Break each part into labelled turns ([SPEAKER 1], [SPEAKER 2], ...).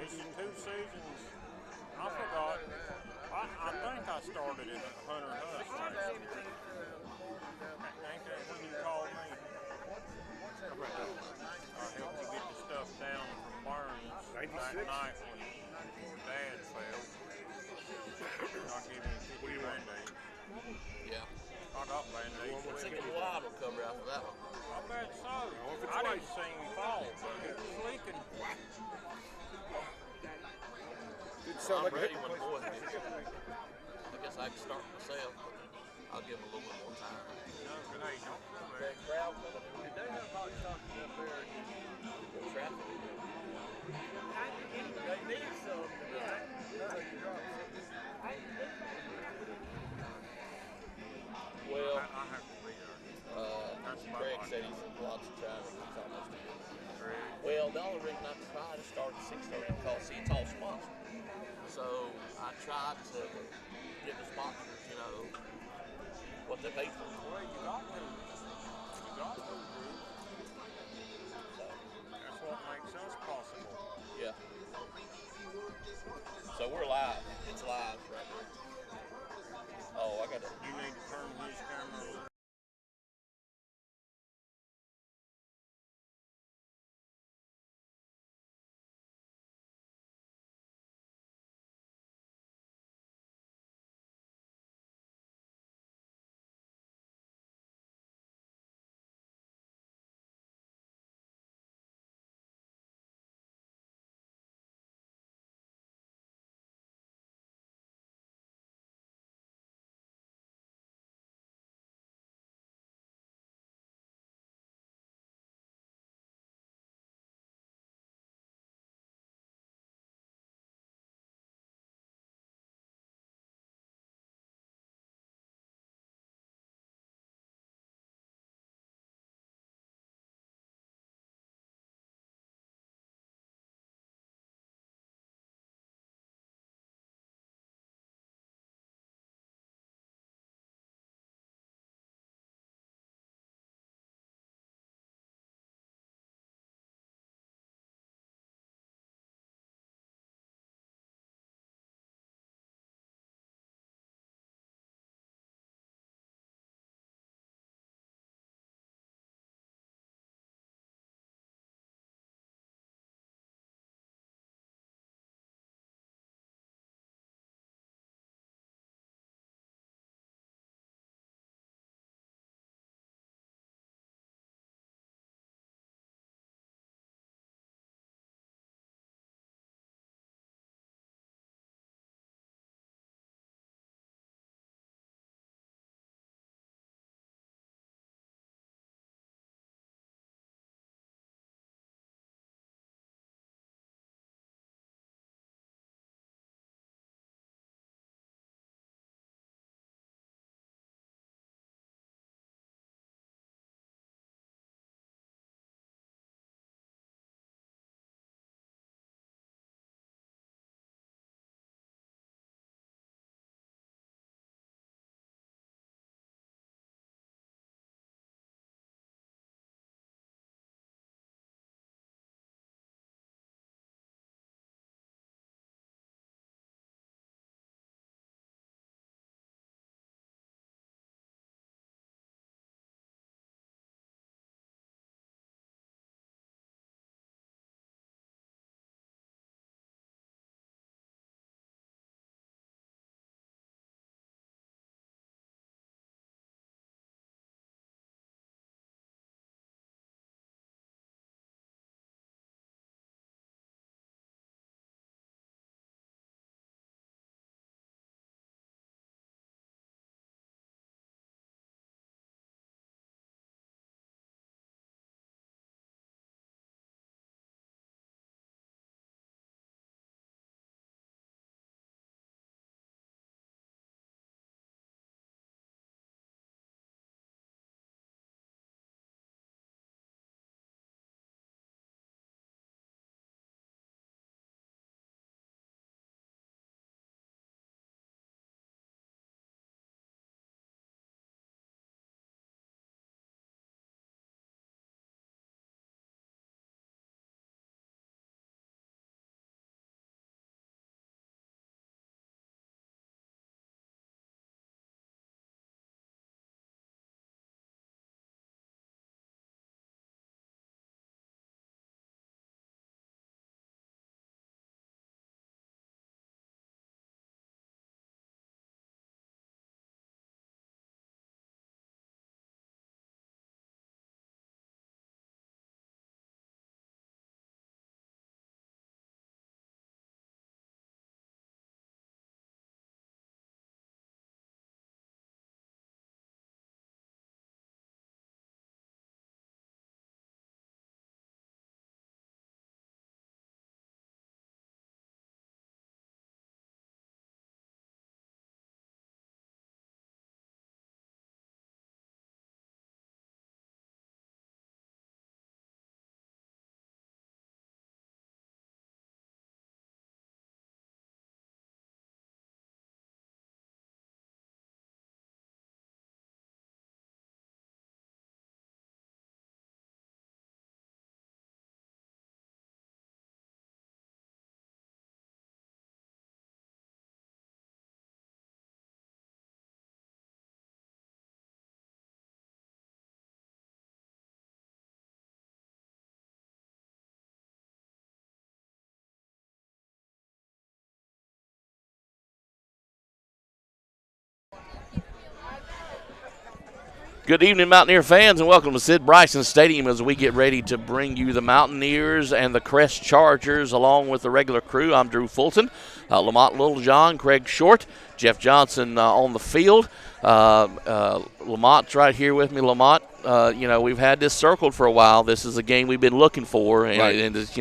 [SPEAKER 1] Is it 2 seasons? I forgot. I think I started at Hunter Huss. Ain't that when you called me? I helped you get the stuff down from Burns that
[SPEAKER 2] 96?
[SPEAKER 1] night when Dad fell. I'll give him 50 Band-Aids.
[SPEAKER 3] Yeah.
[SPEAKER 1] I got Band-Aids.
[SPEAKER 3] I think Lloyd will cover out for that one.
[SPEAKER 1] I bet so. I didn't see him fall, but he was leaking.
[SPEAKER 3] I'm ready when the boys get here. I guess I can start myself, but I'll give them a little bit more time.
[SPEAKER 1] No, but hey, don't come there.
[SPEAKER 4] That crowd coming in. Did they have hot chocolate up there?
[SPEAKER 3] The traffic.
[SPEAKER 4] They need some tonight. No, they can drop
[SPEAKER 3] Well,
[SPEAKER 1] I have to be there.
[SPEAKER 3] Greg said he's lots of traffic. He's almost a good.
[SPEAKER 1] Greg.
[SPEAKER 3] Well, the only reason I tried to start at 6:30 because see, it's all sponsored. So I tried to give the sponsors, you know, what they paid for.
[SPEAKER 1] Well, you got to. You got to. That's what makes us possible.
[SPEAKER 3] Yeah. So we're live. It's live right now. Oh, I got to.
[SPEAKER 1] You need to turn his camera.
[SPEAKER 3] Good evening, Mountaineer fans, and welcome to Sid Bryson Stadium as we get ready to bring you the Mountaineers and the Crest Chargers along with the regular crew. I'm Drew Fulton, Lamont Littlejohn, Craig Short, Jeff Johnson on the field. Lamont's right here with me. Lamont, we've had this circled for a while. This is a game we've been looking for, and,
[SPEAKER 2] right.
[SPEAKER 3] and it's,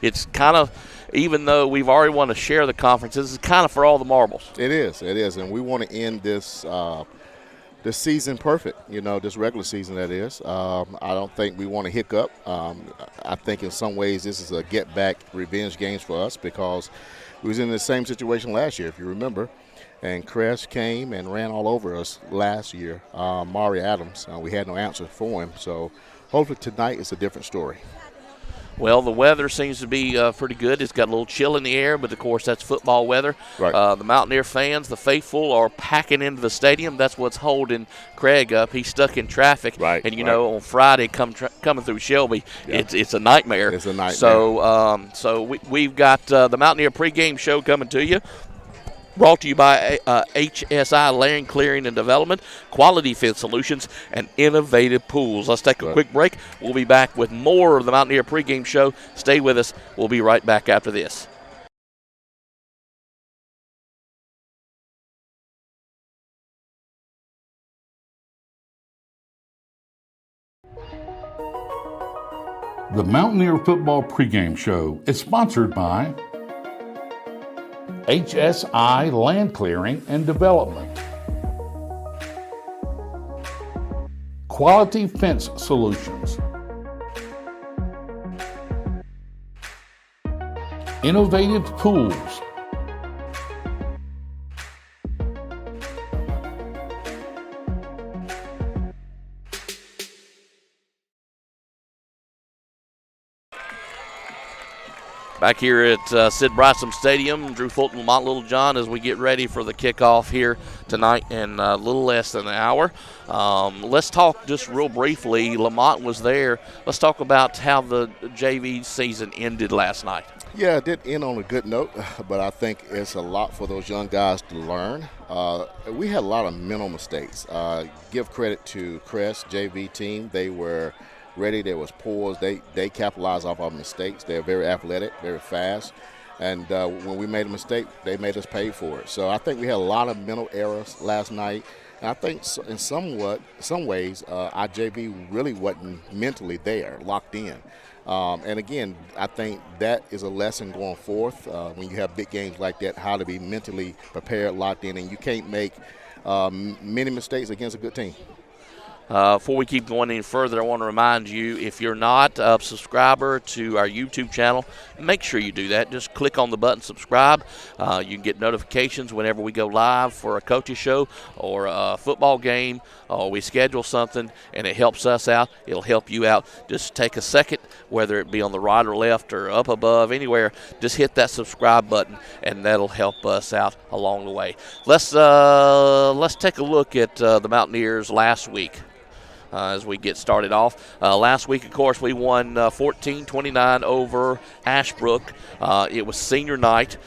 [SPEAKER 3] it's kind of, even though we've already want to share the conference, this is kind of for all the marbles.
[SPEAKER 2] It is, and we want to end this season perfect, this regular season that is. I don't think we want to hiccup. I think in some ways this is a get-back revenge games for us because we was in the same situation last year, if you remember, and Crest came and ran all over us last year. Maury Adams, we had no answer for him, so hopefully tonight is a different story.
[SPEAKER 3] Well, the weather seems to be pretty good. It's got a little chill in the air, but, of course, that's football weather.
[SPEAKER 2] Right.
[SPEAKER 3] The Mountaineer fans, the faithful, are packing into the stadium. That's what's holding Craig up. He's stuck in traffic.
[SPEAKER 2] Right.
[SPEAKER 3] And, on Friday coming through Shelby,
[SPEAKER 2] yeah.
[SPEAKER 3] it's a nightmare.
[SPEAKER 2] It's a nightmare.
[SPEAKER 3] So we've got the Mountaineer pregame show coming to you. Brought to you by HSI Land Clearing and Development, Quality Fence Solutions, and Innovative Pools. Let's take a quick break. We'll be back with more of the Mountaineer pregame show. Stay with us. We'll be right back after this.
[SPEAKER 5] The Mountaineer Football Pregame Show is sponsored by HSI Land Clearing and Development, Quality Fence Solutions, Innovative Pools,
[SPEAKER 3] Back here at Sid Bryson Stadium, Drew Fulton, Lamont Littlejohn, as we get ready for the kickoff here tonight in a little less than an hour. Let's talk just real briefly. Lamont was there. Let's talk about how the JV season ended last night.
[SPEAKER 2] Yeah, it did end on a good note, but I think it's a lot for those young guys to learn. We had a lot of mental mistakes. Give credit to Crest, JV team. They were ready. They was poised. They capitalized off our mistakes. They're very athletic, very fast. And when we made a mistake, they made us pay for it. So I think we had a lot of mental errors last night. And I think in some ways, our JV really wasn't mentally there, locked in. And again, I think that is a lesson going forth when you have big games like that, how to be mentally prepared, locked in, and you can't make many mistakes against a good team.
[SPEAKER 3] Before we keep going any further, I want to remind you, if you're not a subscriber to our YouTube channel, make sure you do that. Just click on the button subscribe. You can get notifications whenever we go live for a coach's show or a football game, or we schedule something, and it helps us out. It'll help you out. Just take a second, whether it be on the right or left or up above, anywhere, just hit that subscribe button, and that'll help us out along the way. Let's take a look at the Mountaineers last week. As we get started off. Last week, of course, we won 14-29 over Ashbrook. It was senior night.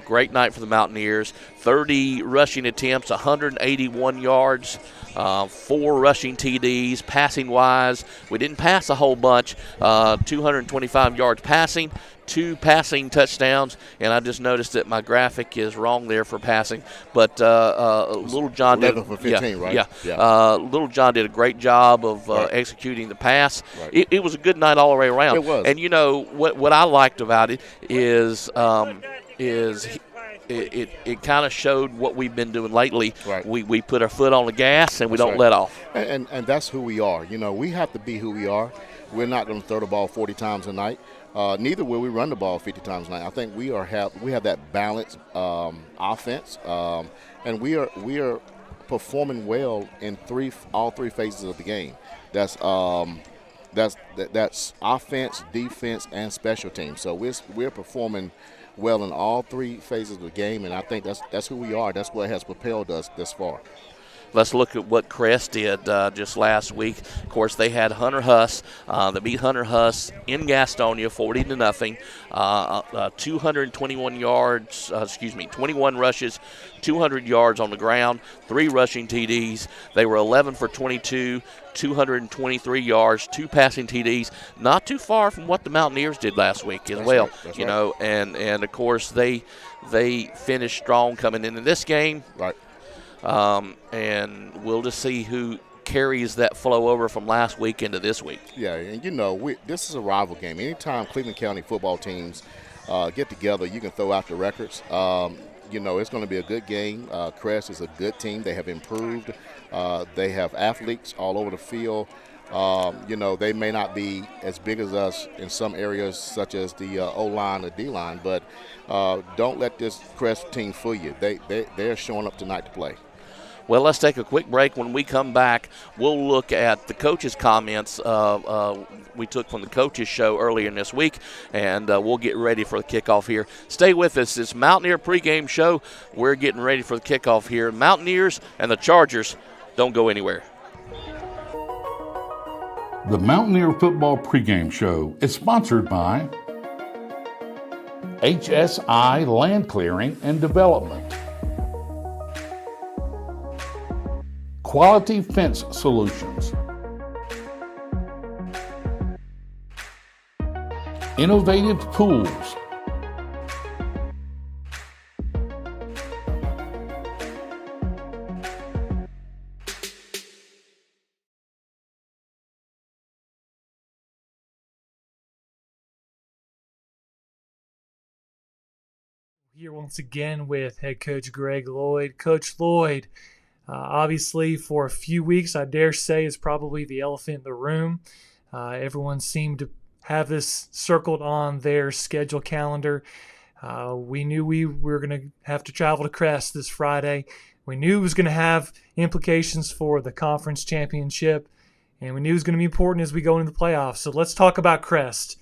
[SPEAKER 3] Great night for the Mountaineers. 30 rushing attempts, 181 yards, 4 rushing TDs. Passing-wise, we didn't pass a whole bunch. 225 yards passing, 2 passing touchdowns, and I just noticed that my graphic is wrong there for passing. But Little John did
[SPEAKER 2] 11 for 15, right?
[SPEAKER 3] Yeah. Little John did a great job of executing the pass.
[SPEAKER 2] Right.
[SPEAKER 3] It was a good night all the way around.
[SPEAKER 2] It was.
[SPEAKER 3] And what I liked about it is it kind of showed what we've been doing lately.
[SPEAKER 2] Right.
[SPEAKER 3] We put our foot on the gas and we don't
[SPEAKER 2] right.
[SPEAKER 3] let off.
[SPEAKER 2] And that's who we are. We have to be who we are. We're not going to throw the ball 40 times a night. Neither will we run the ball 50 times a night. I think we have that balanced offense, and we are performing well in all three phases of the game. That's offense, defense, and special teams. So we're performing well in all three phases of the game, and I think that's who we are. That's what has propelled us this far.
[SPEAKER 3] Let's look at what Crest did just last week. Of course, they had Hunter Huss. They beat Hunter Huss in Gastonia 40-0. 221 yards, 21 rushes, 200 yards on the ground, 3 rushing TDs. They were 11 for 22, 223 yards, 2 passing TDs. Not too far from what the Mountaineers did last week as well.
[SPEAKER 2] That's
[SPEAKER 3] you
[SPEAKER 2] right.
[SPEAKER 3] know, and of course they finished strong coming into this game.
[SPEAKER 2] Right.
[SPEAKER 3] And we'll just see who carries that flow over from last week into this week.
[SPEAKER 2] Yeah, and this is a rival game. Anytime Cleveland County football teams get together, you can throw out the records. It's going to be a good game. Crest is a good team. They have improved. They have athletes all over the field. They may not be as big as us in some areas, such as the O-line or D-line, but don't let this Crest team fool you. They're showing up tonight to play.
[SPEAKER 3] Well, let's take a quick break. When we come back, we'll look at the coaches' comments we took from the coaches' show earlier in this week, and we'll get ready for the kickoff here. Stay with us. It's Mountaineer pregame show. We're getting ready for the kickoff here. Mountaineers and the Chargers, don't go anywhere.
[SPEAKER 5] The Mountaineer Football Pregame Show is sponsored by HSI Land Clearing and Development, Quality Fence Solutions, Innovative Tools,
[SPEAKER 6] Here once again with head coach Greg Lloyd. Coach Lloyd, obviously for a few weeks, I dare say, is probably the elephant in the room. Everyone seemed to have this circled on their schedule calendar. We knew we were going to have to travel to Crest this Friday. We knew it was going to have implications for the conference championship, and we knew it was going to be important as we go into the playoffs. So let's talk about Crest.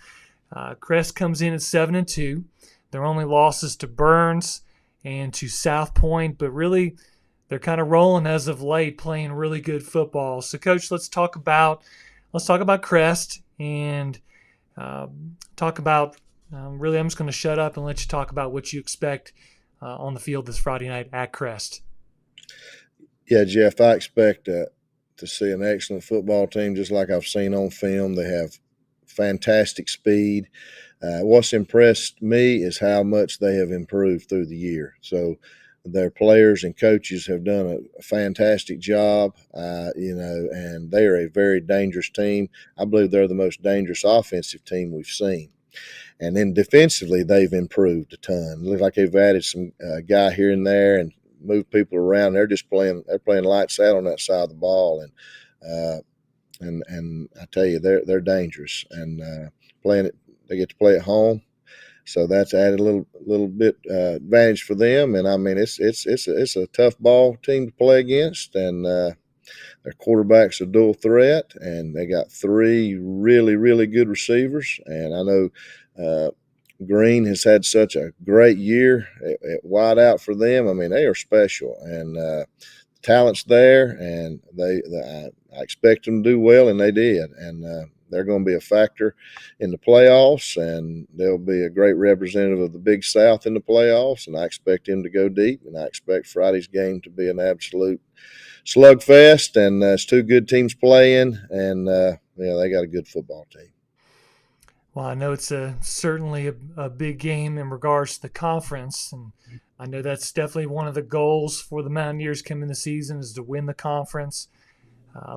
[SPEAKER 6] Crest comes in at 7-2. Their only losses to Burns and to South Point, but really they're kind of rolling as of late, playing really good football. So, Coach, let's talk about Crest and talk about. Really, I'm just going to shut up and let you talk about what you expect on the field this Friday night at Crest.
[SPEAKER 7] Yeah, Jeff, I expect to see an excellent football team, just like I've seen on film. They have fantastic speed. What's impressed me is how much they have improved through the year. So their players and coaches have done a fantastic job, and they are a very dangerous team. I believe they're the most dangerous offensive team we've seen. And then defensively, they've improved a ton. It looks like they've added some guy here and there and moved people around. They're playing lights out on that side of the ball, and I tell you, they're dangerous and playing it. They get to play at home, so that's added a little bit advantage for them. And I mean, it's a tough ball team to play against, and their quarterback's a dual threat, and they got 3 really, really good receivers. And I know Green has had such a great year at wide out for them. I mean, they are special, and talent's there, and I expect them to do well, and they did. And they're going to be a factor in the playoffs, and they'll be a great representative of the Big South in the playoffs, and I expect them to go deep, and I expect Friday's game to be an absolute slugfest, and it's 2 good teams playing, and they got a good football team.
[SPEAKER 6] Well, I know it's certainly a big game in regards to the conference, and I know that's definitely one of the goals for the Mountaineers coming the season is to win the conference,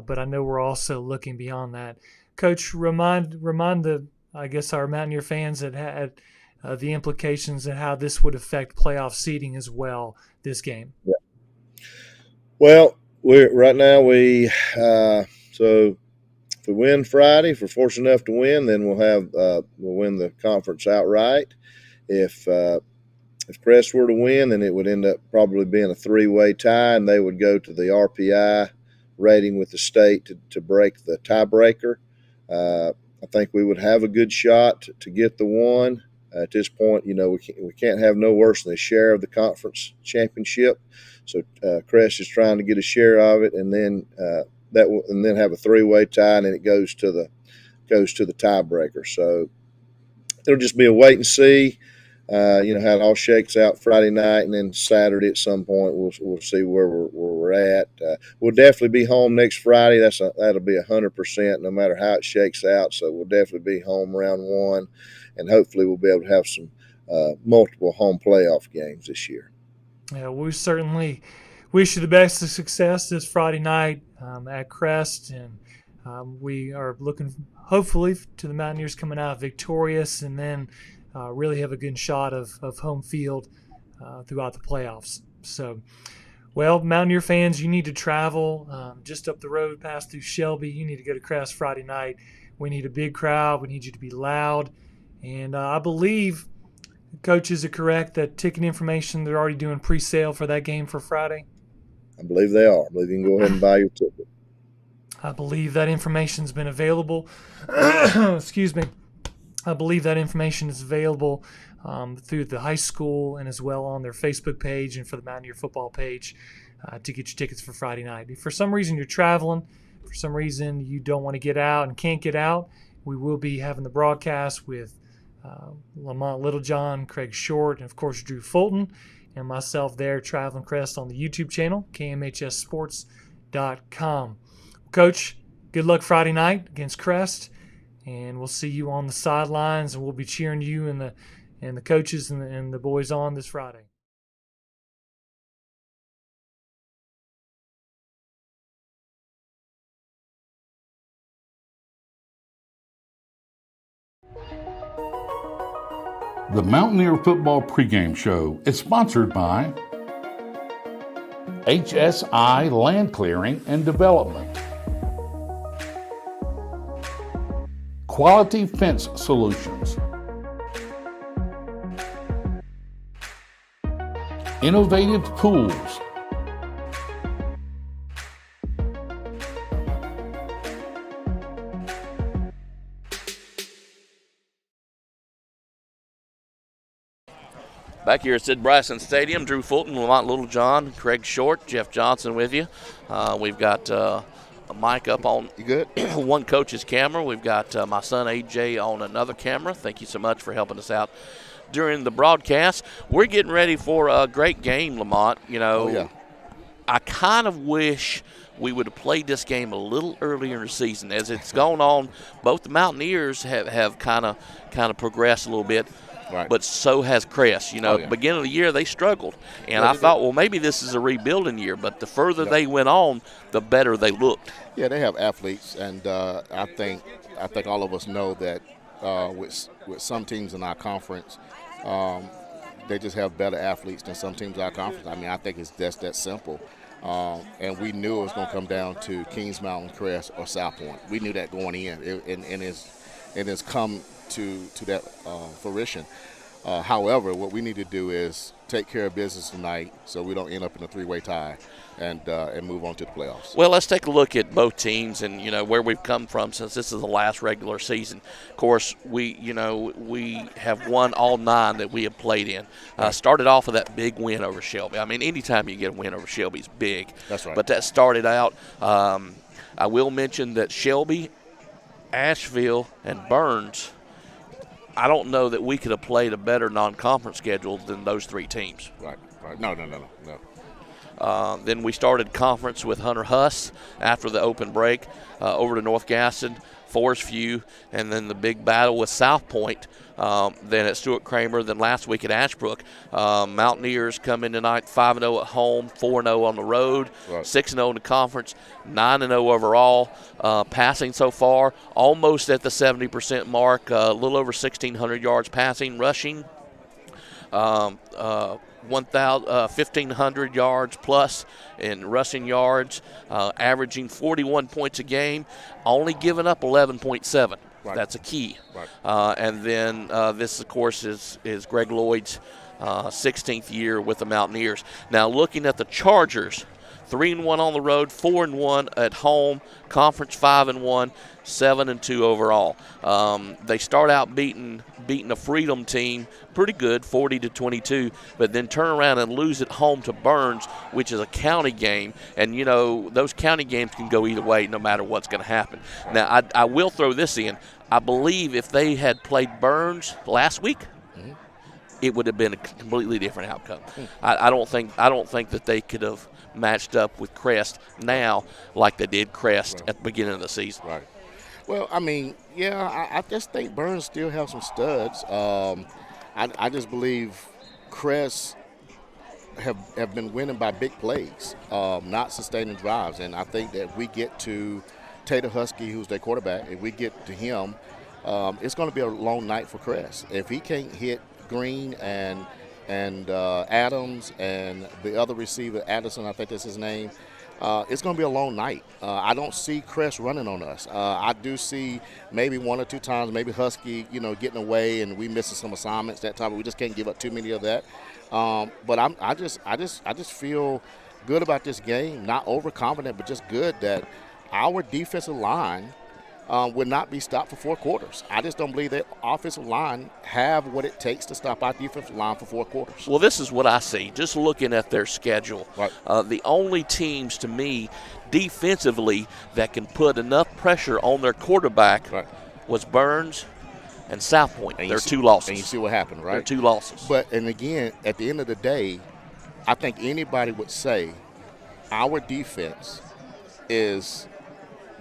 [SPEAKER 6] but I know we're also looking beyond that. Coach, remind our Mountaineer fans that had the implications and how this would affect playoff seeding as well, this game.
[SPEAKER 7] Yeah. Well, right now so if we win Friday, if we're fortunate enough to win, then we'll win the conference outright. If Crest were to win, then it would end up probably being a 3-way tie, and they would go to the RPI rating with the state to break the tiebreaker. I think we would have a good shot to get the 1. At this point, we can't have no worse than a share of the conference championship. So Crest is trying to get a share of it, and then and then have a 3-way tie, and then it goes to the tiebreaker. So it'll just be a wait and see. How it all shakes out Friday night, and then Saturday at some point we'll see where we're at. We'll definitely be home next Friday. That'll be 100%, no matter how it shakes out. So we'll definitely be home round 1, and hopefully we'll be able to have some multiple home playoff games this year.
[SPEAKER 6] Yeah, we certainly wish you the best of success this Friday night at Crest, and we are looking hopefully to the Mountaineers coming out victorious, and then really have a good shot of home field throughout the playoffs. So, well, Mountaineer fans, you need to travel just up the road past through Shelby. You need to go to Crest Friday night. We need a big crowd. We need you to be loud. And I believe coaches are correct that ticket information, they're already doing pre-sale for that game for Friday.
[SPEAKER 7] I believe they are. I believe you can go ahead and buy your ticket.
[SPEAKER 6] I believe that information's been available. Excuse me. I believe that information is available through the high school and as well on their Facebook page and for the Mountaineer football page to get your tickets for Friday night. If for some reason you're traveling, for some reason you don't want to get out and can't get out, we will be having the broadcast with Lamont Littlejohn, Craig Short, and of course Drew Fulton, and myself there, Traveling Crest, on the YouTube channel, kmhssports.com. Coach, good luck Friday night against Crest. And we'll see you on the sidelines, and we'll be cheering you and the coaches and the boys on this Friday.
[SPEAKER 5] The Mountaineer Football Pregame Show is sponsored by HSI Land Clearing and Development, Quality Fence Solutions, Innovative Pools,
[SPEAKER 3] Back here at Sid Bryson Stadium, Drew Fulton, Lamont Littlejohn, Craig Short, Jeff Johnson with you. We've got a mic up on one coach's camera. We've got my son AJ on another camera. Thank you so much for helping us out during the broadcast. We're getting ready for a great game, Lamont. I kind of wish we would have played this game a little earlier in the season. As it's gone on, both the Mountaineers have kind of progressed a little bit. Right. But so has Crest. At the beginning of the year, they struggled. And I thought, well, maybe this is a rebuilding year. But the further they went on, the better they looked.
[SPEAKER 2] Yeah, they have athletes. And I think all of us know that with some teams in our conference, they just have better athletes than some teams in our conference. I mean, I think it's just that simple. And we knew it was going to come down to Kings Mountain, Crest, or South Point. We knew that going in. And it's come to that fruition. However, what we need to do is take care of business tonight so we don't end up in a 3-way tie and move on to the playoffs.
[SPEAKER 3] Well, let's take a look at both teams and where we've come from since this is the last regular season. Of course, we have won all 9 that we have played in. Started off with that big win over Shelby. I mean, anytime you get a win over Shelby is big.
[SPEAKER 2] That's right.
[SPEAKER 3] But that started out. I will mention that Shelby, Asheville, and Burns, I don't know that we could have played a better non-conference schedule than those 3 teams.
[SPEAKER 2] Right. No.
[SPEAKER 3] Then we started conference with Hunter Huss after the open break, over to North Gaston, Forest View, and then the big battle with South Point, then at Stuart Kramer, then last week at Ashbrook. Mountaineers come in tonight 5-0 at home, 4-0 on the road, 6-0 in the conference, 9-0 overall. Passing so far, almost at the 70% mark, a little over 1,600 yards passing, rushing. 1,500 yards plus in rushing yards, averaging 41 points a game, only giving up 11.7. Right. That's a key. Right. And then this, of course, is Greg Lloyd's 16th year with the Mountaineers. Now, looking at the Chargers, 3-1 on the road, 4-1 at home, conference 5-1, 7-2 overall. They start out beating a Freedom team pretty good, 40-22, but then turn around and lose at home to Burns, which is a county game. And, you know, those county games can go either way no matter what's going to happen. Now, I will throw this in. I believe if they had played Burns last week, it would have been a completely different outcome. I don't think that they could have matched up with Crest now like they did Crest at the beginning of the season.
[SPEAKER 2] Right. Well, I mean, yeah, I just think Burns still have some studs. I just believe Crest have been winning by big plays, not sustaining drives. And I think that if we get to Tater Husky, who's their quarterback, if we get to him, it's going to be a long night for Crest. If he can't hit Green and Adams and the other receiver, Addison, I think that's his name, it's going to be a long night. I don't see Crest running on us. I do see maybe one or two times, maybe Husky, getting away and we missing some assignments that time. We just can't give up too many of that. But I just feel good about this game. Not overconfident, but just good that our defensive line would not be stopped for 4 quarters. I just don't believe that offensive line have what it takes to stop our defensive line for 4 quarters.
[SPEAKER 3] Well, this is what I see, just looking at their schedule.
[SPEAKER 2] Right.
[SPEAKER 3] The only teams, to me, defensively that can put enough pressure on their quarterback was Burns and South Point. They're 2 losses.
[SPEAKER 2] And you see what happened, right?
[SPEAKER 3] They're 2 losses.
[SPEAKER 2] But, and again, at the end of the day, I think anybody would say our defense is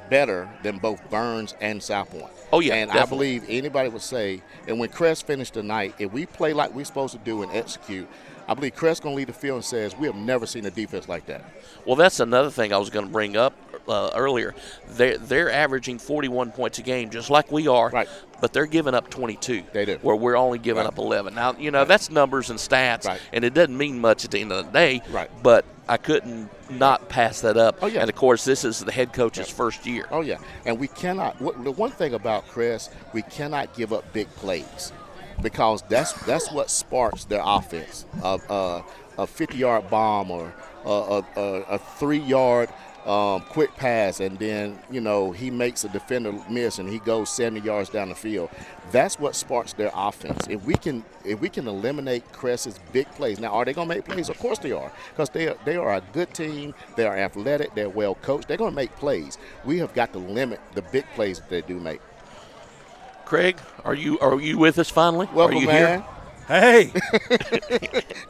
[SPEAKER 2] better than both Burns and South Point.
[SPEAKER 3] Oh, yeah,
[SPEAKER 2] and
[SPEAKER 3] definitely.
[SPEAKER 2] I believe anybody would say, and when Crest finished tonight, if we play like we're supposed to do and execute, I believe Crest going to lead the field and says, we have never seen a defense like that.
[SPEAKER 3] Well, that's another thing I was going to bring up earlier. They're averaging 41 points a game, just like we are,
[SPEAKER 2] Right.
[SPEAKER 3] but they're giving up 22.
[SPEAKER 2] They do.
[SPEAKER 3] Where we're only giving
[SPEAKER 2] Right.
[SPEAKER 3] up 11. Now, that's numbers and stats,
[SPEAKER 2] Right.
[SPEAKER 3] and it doesn't mean much at the end of the day,
[SPEAKER 2] Right.
[SPEAKER 3] but I couldn't not pass that up.
[SPEAKER 2] Oh, yeah.
[SPEAKER 3] And, of course, this is the head coach's first year.
[SPEAKER 2] Oh, yeah. And we cannot – the one thing about Crest, we cannot give up big plays because that's what sparks their offense. A 50-yard bomb or a 3-yard quick pass, and then, he makes a defender miss and he goes 70 yards down the field. That's what sparks their offense. If we can eliminate Crest's big plays. Now, are they going to make plays? Of course they are, because they are a good team. They are athletic. They're well coached. They're going to make plays. We have got to limit the big plays that they do make.
[SPEAKER 3] Craig, are you with us finally?
[SPEAKER 2] Welcome,
[SPEAKER 3] are you
[SPEAKER 2] man.
[SPEAKER 3] here?
[SPEAKER 8] Hey,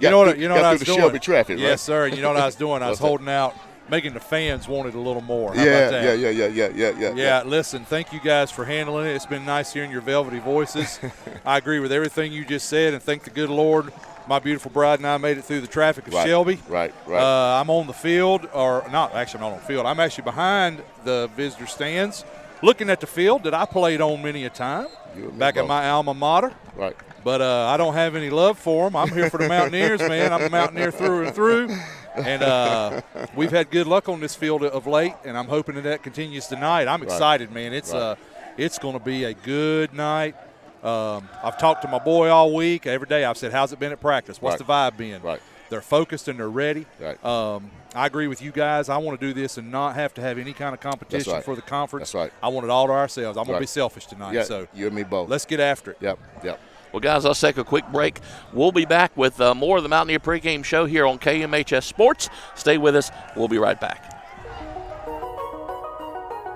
[SPEAKER 8] you know what I was doing?
[SPEAKER 2] Shelby traffic, right?
[SPEAKER 8] Yes, sir. You know what I was doing? I was holding out, making the fans want it a little more. How
[SPEAKER 2] Yeah,
[SPEAKER 8] about that?
[SPEAKER 2] yeah.
[SPEAKER 8] Yeah, listen, thank you guys for handling it. It's been nice hearing your velvety voices. I agree with everything you just said, and thank the good Lord, my beautiful bride and I made it through the traffic of Shelby.
[SPEAKER 2] Right.
[SPEAKER 8] I'm on the field, or not, actually I'm not on the field. I'm actually behind the visitor stands, looking at the field that I played on many a time back at my alma mater.
[SPEAKER 2] Right.
[SPEAKER 8] But I don't have any love for them. I'm here for the Mountaineers, man. I'm a Mountaineer through and through. And we've had good luck on this field of late, and I'm hoping that continues tonight. I'm excited, man. It's going to be a good night. I've talked to my boy all week. Every day I've said, how's it been at practice? What's the vibe been?
[SPEAKER 2] Right.
[SPEAKER 8] They're focused and they're ready.
[SPEAKER 2] Right.
[SPEAKER 8] I agree with you guys. I want to do this and not have to have any kind of competition for the conference.
[SPEAKER 2] That's right.
[SPEAKER 8] I want it all to ourselves. I'm going to be selfish tonight.
[SPEAKER 2] Yeah,
[SPEAKER 8] so
[SPEAKER 2] you and me both.
[SPEAKER 8] Let's get after it.
[SPEAKER 2] Yep.
[SPEAKER 3] Well, guys, let's take a quick break. We'll be back with more of the Mountaineer Pregame Show here on KMHS Sports. Stay with us. We'll be right back.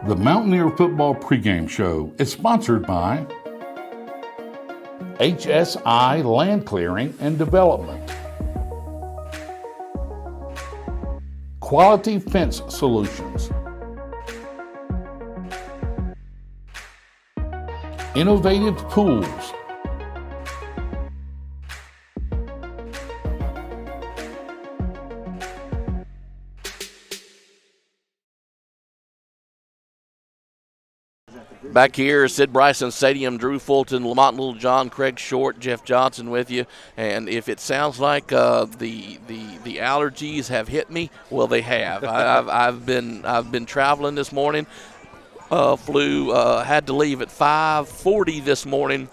[SPEAKER 5] The Mountaineer Football Pregame Show is sponsored by HSI Land Clearing and Development, Quality Fence Solutions, Innovative Pools,
[SPEAKER 3] Back here, Sid Bryson Stadium, Drew Fulton, Lamont Littlejohn, Craig Short, Jeff Johnson with you. And if it sounds like the allergies have hit me, well, they have. I've been traveling this morning. Had to leave at 5:40 this morning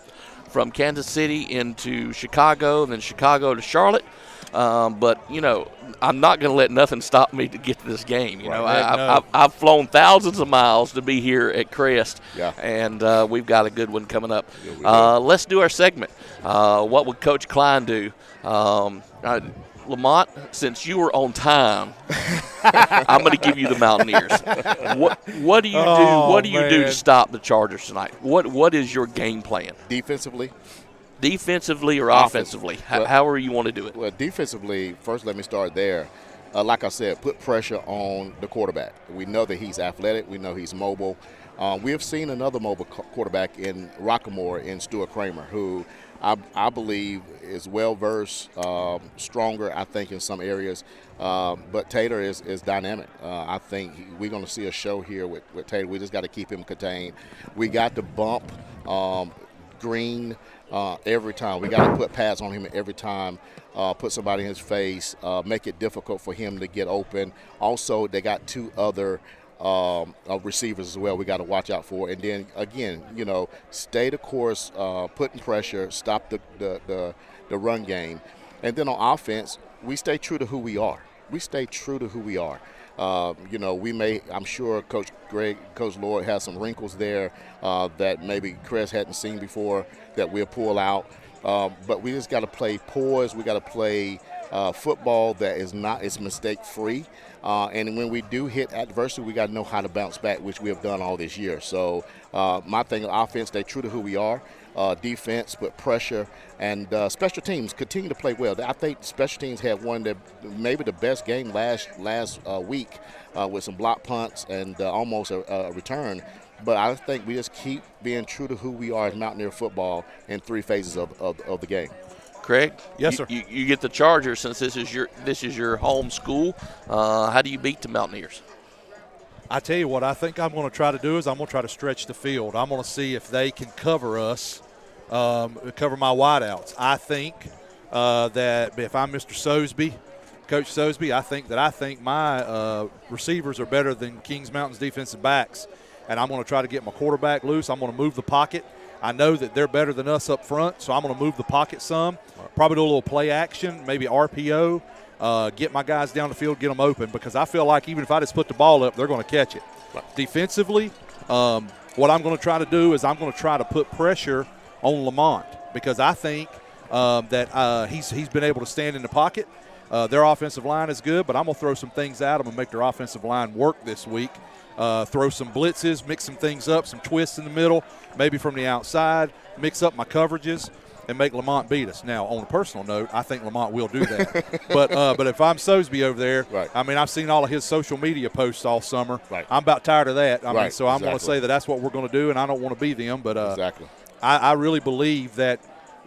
[SPEAKER 3] from Kansas City into Chicago, then Chicago to Charlotte. But, you know, I'm not going to let nothing stop me to get to this game. You know,
[SPEAKER 8] No.
[SPEAKER 3] I've flown thousands of miles to be here at Crest,
[SPEAKER 2] Yeah.
[SPEAKER 3] and we've got a good one coming up.
[SPEAKER 2] Yeah, we do.
[SPEAKER 3] Let's do our segment. What would Coach Klein do? Lamont, since you were on time, I'm going to give you the Mountaineers. What do you do? What do you do to stop the Chargers tonight? What is your game plan? Defensively or offensively? However you want to do it.
[SPEAKER 2] Well, defensively, first let me start there. Like I said, put pressure on the quarterback. We know that he's athletic. We know he's mobile. We have seen another mobile quarterback in Rockamore in Stuart Kramer, who I believe is well-versed, stronger, I think, in some areas. But Tater is dynamic. I think we're going to see a show here with Tater. We just got to keep him contained. We got to bump Green every time. We got to put pads on him every time, put somebody in his face, make it difficult for him to get open. Also, they got two other receivers as well we got to watch out for. And then, again, you know, stay the course, putting pressure, stop the run game. And then on offense, we stay true to who we are. You know, I'm sure Coach Lloyd has some wrinkles there that maybe Crest hadn't seen before that we'll pull out. But we just got to play poised. We got to play football that is mistake-free. And when we do hit adversity, we got to know how to bounce back, which we have done all this year. So my thing, offense, stay true to who we are. Defense, put pressure, and special teams continue to play well. I think special teams had maybe the best game last week with some block punts and almost a return. But I think we just keep being true to who we are as Mountaineer football in three phases of the game.
[SPEAKER 3] Craig?
[SPEAKER 8] Yes, sir.
[SPEAKER 3] You get the Chargers since this is your home school. How do you beat the Mountaineers?
[SPEAKER 8] I tell you what I think I'm going to try to do is I'm going to try to stretch the field. I'm going to see if they can cover us, cover my wideouts. I think that if I'm Mr. Sosby, Coach Sosby, I think my receivers are better than Kings Mountain's defensive backs, and I'm going to try to get my quarterback loose. I'm going to move the pocket. I know that they're better than us up front, so I'm going to move the pocket some, probably do a little play action, maybe RPO, get my guys down the field, get them open, because I feel like even if I just put the ball up, they're going to catch it. Right. Defensively, what I'm going to try to do is I'm going to try to put pressure on Lamont, because I think that he's been able to stand in the pocket. Their offensive line is good, but I'm going to throw some things at them and make their offensive line work this week. Throw some blitzes, mix some things up, some twists in the middle, maybe from the outside, mix up my coverages, and make Lamont beat us. Now, on a personal note, I think Lamont will do that. but if I'm Sosby over there, right. I mean, I've seen all of his social media posts all summer. Right. I'm about tired of that. I mean, so I'm going to say that that's what we're going to do, and I don't want to be them. But exactly. I really believe that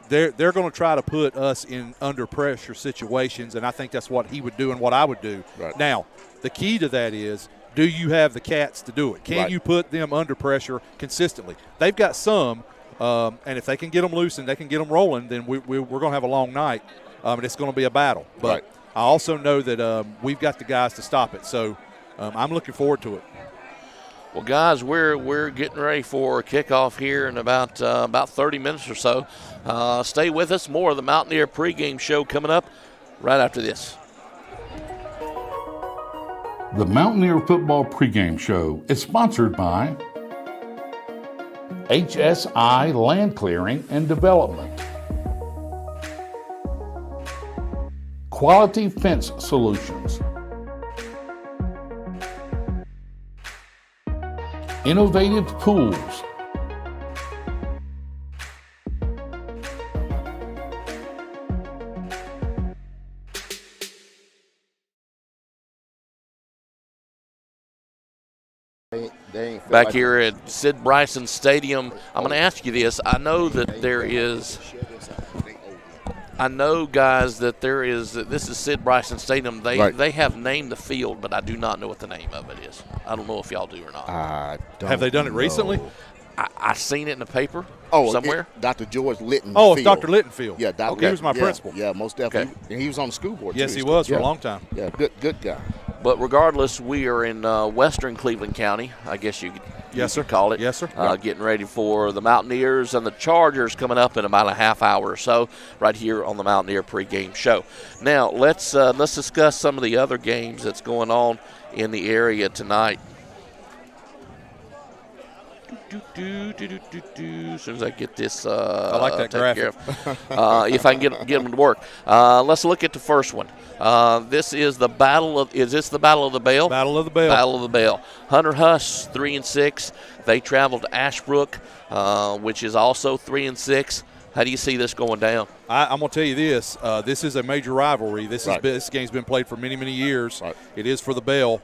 [SPEAKER 8] they're going to try to put us in under pressure situations, and I think that's what he would do and what I would do. Right. Now, the key to that is, do you have the cats to do it? Can you put them under pressure consistently? They've got some, and if they can get them loose and they can get them rolling, then we're going to have a long night, and it's going to be a battle. But I also know that we've got the guys to stop it, so I'm looking forward to it.
[SPEAKER 3] Well, guys, we're getting ready for kickoff here in about 30 minutes or so. Stay with us. More of the Mountaineer pregame show coming up right after this.
[SPEAKER 5] The Mountaineer Football Pregame Show is sponsored by HSI Land Clearing and Development, Quality Fence Solutions, Innovative Pools,
[SPEAKER 3] back here at Sid Bryson Stadium. I'm going to ask you this. I know, guys, that this is Sid Bryson Stadium. They have named the field, but I do not know what the name of it is. I don't know if y'all do or not.
[SPEAKER 8] Have they done it recently?
[SPEAKER 3] I seen it in the paper somewhere.
[SPEAKER 2] Dr. George Litton.
[SPEAKER 8] Oh, it's Dr. Litton Field.
[SPEAKER 2] Yeah,
[SPEAKER 8] he was my principal.
[SPEAKER 2] Yeah, most definitely. Okay. And he was on the school board,
[SPEAKER 8] yes,
[SPEAKER 2] too.
[SPEAKER 8] He was for a long time.
[SPEAKER 2] Yeah, good guy.
[SPEAKER 3] But regardless, we are in western Cleveland County. I guess you could
[SPEAKER 8] Yes, sir.
[SPEAKER 3] Call it.
[SPEAKER 8] Yes, sir.
[SPEAKER 3] Getting ready for the Mountaineers and the Chargers coming up in about a half hour or so, right here on the Mountaineer pregame show. Now let's discuss some of the other games that's going on in the area tonight. As soon as I get this,
[SPEAKER 8] I like that graphic.
[SPEAKER 3] If I can get them to work. Let's look at the first one. This is the Battle of. Is this the Battle of the Bell?
[SPEAKER 8] Battle of the Bell.
[SPEAKER 3] Battle of the Bell. Hunter Huss 3-6. They traveled to Ashbrook, which is also 3-6. How do you see this going down?
[SPEAKER 8] I'm going to tell you this. This is a major rivalry. This game's been played for many, many years.
[SPEAKER 2] Right.
[SPEAKER 8] It is for the Bell.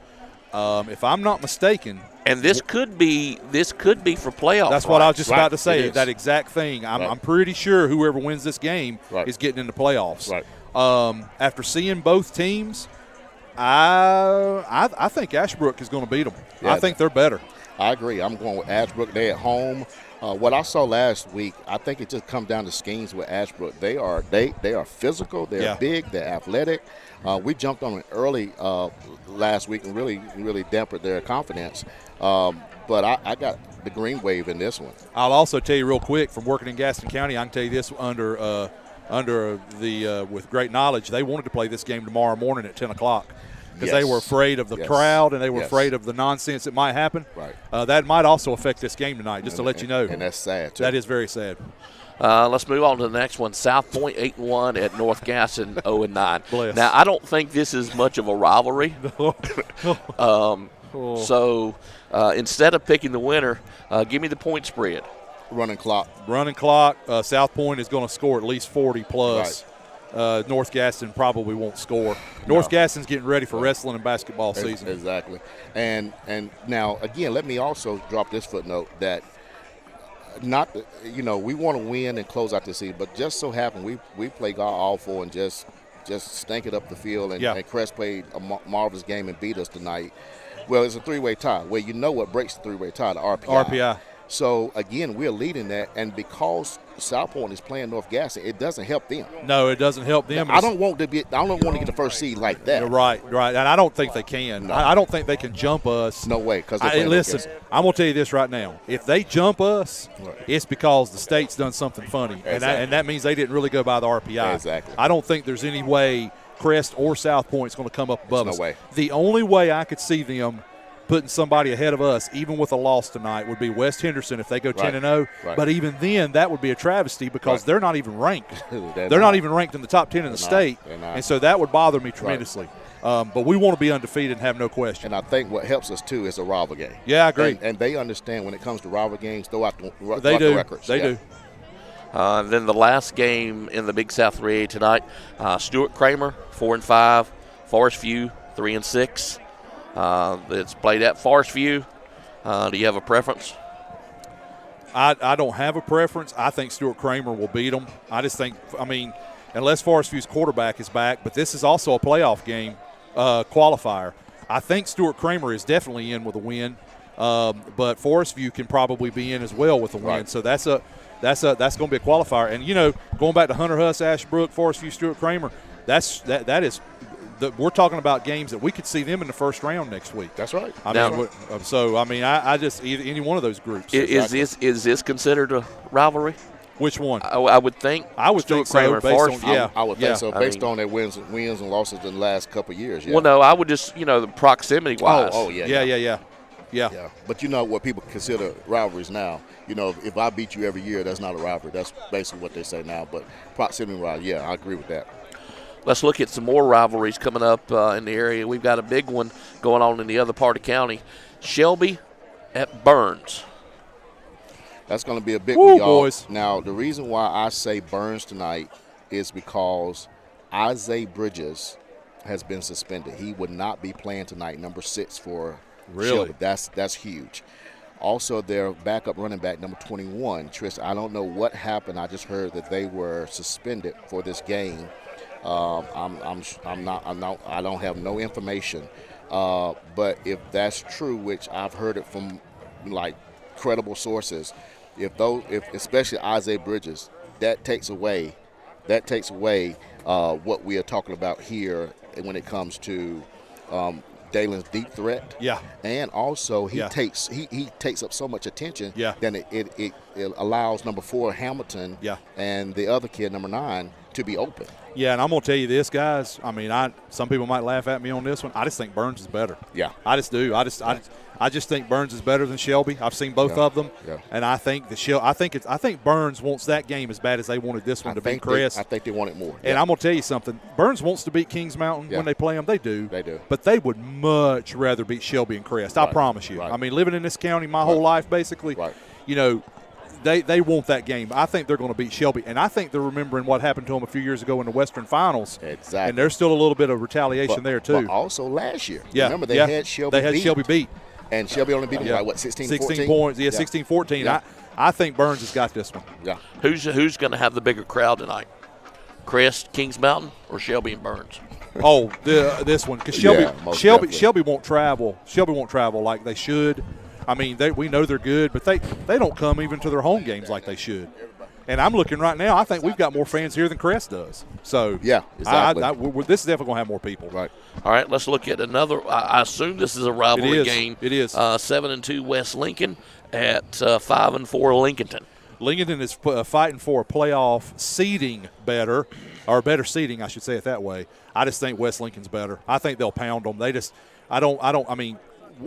[SPEAKER 8] If I'm not mistaken,
[SPEAKER 3] and this could be for playoffs.
[SPEAKER 8] That's what I was just about to say.
[SPEAKER 2] It is.
[SPEAKER 8] That exact thing. I'm pretty sure whoever wins this game is getting into playoffs.
[SPEAKER 2] Right.
[SPEAKER 8] After seeing both teams, I think Ashbrook is going to beat them.
[SPEAKER 2] Yeah,
[SPEAKER 8] I think they're better.
[SPEAKER 2] I agree. I'm going with Ashbrook. They're at home. What I saw last week, I think it just comes down to schemes with Ashbrook. They are physical. They're big. They're athletic. We jumped on it early last week and really dampened their confidence. But I got the green wave in this one.
[SPEAKER 8] I'll also tell you real quick, from working in Gaston County, I can tell you this with great knowledge, they wanted to play this game tomorrow morning at 10 o'clock. Because they were afraid of the crowd and they were afraid of the nonsense that might happen.
[SPEAKER 2] Right.
[SPEAKER 8] That might also affect this game tonight, just to let you know.
[SPEAKER 2] And that's sad, too.
[SPEAKER 8] That is very sad.
[SPEAKER 3] Let's move on to the next one. South Point 8-1 at North Gaston 0-9.
[SPEAKER 8] Bless.
[SPEAKER 3] Now, I don't think this is much of a rivalry. So instead of picking the winner, give me the point spread.
[SPEAKER 2] Running clock.
[SPEAKER 8] South Point is going to score at least 40 plus.
[SPEAKER 2] Right.
[SPEAKER 8] North Gaston probably won't score. North Gaston's getting ready for wrestling and basketball season.
[SPEAKER 2] Exactly. And now, again, let me also drop this footnote that we want to win and close out the season, but just so happen we play God awful and just stank it up the field, and Crest played a marvelous game and beat us tonight. Well, it's a three-way tie. Well, you know what breaks the three-way tie? The RPI. So, again, we're leading that, and because South Point is playing North Gaston, it doesn't help them.
[SPEAKER 8] No, it doesn't help them.
[SPEAKER 2] I don't want to get the first seed like that.
[SPEAKER 8] Right, and I don't think they can. No. I don't think they can jump us.
[SPEAKER 2] No way.
[SPEAKER 8] Listen, I'm going to tell you this right now. If they jump us, it's because the state's done something funny,
[SPEAKER 2] exactly.
[SPEAKER 8] and that means they didn't really go by the RPI.
[SPEAKER 2] Exactly.
[SPEAKER 8] I don't think there's any way Crest or South Point is going to come up above us.
[SPEAKER 2] No way.
[SPEAKER 8] The only way I could see them putting somebody ahead of us, even with a loss tonight, would be West Henderson if they go 10-0.
[SPEAKER 2] Right.
[SPEAKER 8] But even then, that would be a travesty because they're not even ranked. They're not even ranked in the top 10 in the state. And so that would bother me tremendously. But we want to be undefeated and have no question.
[SPEAKER 2] And I think what helps us, too, is a rival game.
[SPEAKER 8] Yeah, I agree.
[SPEAKER 2] And they understand when it comes to rival games, throw out the records.
[SPEAKER 8] They do.
[SPEAKER 3] And then the last game in the Big South 3A tonight, Stuart Kramer, 4-5, Forest View, 3-6. It's played at Forest View. Do you have a preference?
[SPEAKER 8] I don't have a preference. I think Stuart Kramer will beat them. I just think, unless Forest View's quarterback is back, but this is also a playoff game qualifier. I think Stuart Kramer is definitely in with a win, but Forest View can probably be in as well with a win.
[SPEAKER 2] Right.
[SPEAKER 8] So that's going to be a qualifier. And going back to Hunter Huss, Ashbrook, Forest View, Stuart Kramer, that is. We're talking about games that we could see them in the first round next week.
[SPEAKER 2] That's right.
[SPEAKER 8] I just any one of those groups.
[SPEAKER 3] Is this considered a rivalry?
[SPEAKER 8] Which one?
[SPEAKER 3] I would think.
[SPEAKER 8] I would
[SPEAKER 3] Stuart
[SPEAKER 8] think so.
[SPEAKER 3] Kramer,
[SPEAKER 2] I would think so, based on their wins and losses in the last couple of years. Yeah.
[SPEAKER 3] Well, no, I would just the proximity wise.
[SPEAKER 2] Yeah. But you know what people consider rivalries now. If I beat you every year, that's not a rivalry. That's basically what they say now. But proximity wise, I agree with that.
[SPEAKER 3] Let's look at some more rivalries coming up in the area. We've got a big one going on in the other part of county. Shelby at Burns.
[SPEAKER 2] That's going to be a big one, y'all.
[SPEAKER 8] Boys.
[SPEAKER 2] Now, the reason why I say Burns tonight is because Isaiah Bridges has been suspended. He would not be playing tonight, number 6 for Shelby. That's huge. Also, their backup running back, number 21, Tristan. I don't know what happened. I just heard that they were suspended for this game. I don't have no information. But if that's true, which I've heard it from credible sources, if especially Isaiah Bridges, that takes away what we are talking about here when it comes to Dalen's deep threat.
[SPEAKER 8] Yeah.
[SPEAKER 2] And also he
[SPEAKER 8] Yeah.
[SPEAKER 2] takes up so much attention.
[SPEAKER 8] Yeah.
[SPEAKER 2] Then it allows number 4 Hamilton.
[SPEAKER 8] Yeah.
[SPEAKER 2] And the other kid, number 9, to be open.
[SPEAKER 8] Yeah, and I'm gonna tell you this, guys. I mean, some people might laugh at me on this one. I just think Burns is better.
[SPEAKER 2] Yeah.
[SPEAKER 8] I just do. I just think Burns is better than Shelby. I've seen both of them, and I think I think Burns wants that game as bad as they wanted this one to beat Crest.
[SPEAKER 2] I think they want it more.
[SPEAKER 8] And I'm gonna tell you something. Burns wants to beat Kings Mountain when they play them. They do.
[SPEAKER 2] They do.
[SPEAKER 8] But they would much rather beat Shelby and Crest. I promise you.
[SPEAKER 2] Right.
[SPEAKER 8] I mean, living in this county my whole life, basically.
[SPEAKER 2] Right.
[SPEAKER 8] You know. They want that game. I think they're going to beat Shelby, and I think they're remembering what happened to them a few years ago in the Western Finals.
[SPEAKER 2] Exactly.
[SPEAKER 8] And there's still a little bit of retaliation there too.
[SPEAKER 2] But also last year,
[SPEAKER 8] yeah,
[SPEAKER 2] remember they had Shelby beat. And Shelby only beat them by what, 16
[SPEAKER 8] points. Yeah, 16-14.
[SPEAKER 2] Yeah.
[SPEAKER 8] I think Burns has got this one.
[SPEAKER 2] Yeah.
[SPEAKER 3] Who's going to have the bigger crowd tonight? Crest, Kings Mountain, or Shelby and Burns?
[SPEAKER 8] Oh, this one, because Shelby won't travel. Shelby won't travel like they should. I mean, we know they're good, but they don't come even to their home games like they should. And I'm looking right now. I think we've got more fans here than Crest does. So
[SPEAKER 2] yeah, exactly.
[SPEAKER 8] This is definitely going to have more people.
[SPEAKER 2] Right.
[SPEAKER 3] All right, let's look at another. I assume this is a rivalry game.
[SPEAKER 8] It is.
[SPEAKER 3] 7-2 West Lincoln at 5-4 Lincolnton.
[SPEAKER 8] Lincolnton is fighting for a playoff seeding better seeding, I should say it that way. I just think West Lincoln's better. I think they'll pound them. I mean,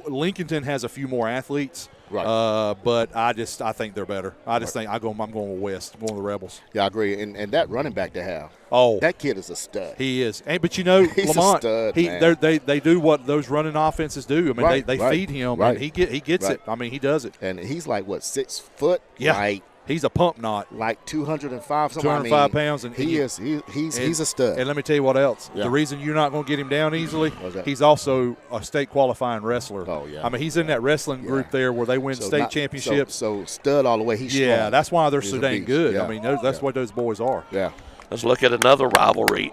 [SPEAKER 8] Lincolnton has a few more athletes, right? But I think they're better. I'm going with West. I'm going with the Rebels.
[SPEAKER 2] Yeah, I agree. And that running back they have, that kid is a stud.
[SPEAKER 8] He is. But you know,
[SPEAKER 2] he's
[SPEAKER 8] Lamont,
[SPEAKER 2] a stud,
[SPEAKER 8] they do what those running offenses do. I mean, they feed him, and he gets it. I mean, he does it.
[SPEAKER 2] And he's like what, 6 foot?
[SPEAKER 8] Yeah.
[SPEAKER 2] Like,
[SPEAKER 8] he's a pump knot.
[SPEAKER 2] Like 205 something.
[SPEAKER 8] 205 pounds. And
[SPEAKER 2] he's a stud.
[SPEAKER 8] And let me tell you what else.
[SPEAKER 2] Yeah.
[SPEAKER 8] The reason you're not going to get him down easily, he's also a state qualifying wrestler.
[SPEAKER 2] Oh, yeah.
[SPEAKER 8] I mean, he's in that wrestling group there where they win state championships.
[SPEAKER 2] So stud all the way. He's strong.
[SPEAKER 8] That's why they're so dang good.
[SPEAKER 2] Yeah.
[SPEAKER 8] I mean, that's what those boys are.
[SPEAKER 2] Yeah.
[SPEAKER 3] Let's look at another rivalry.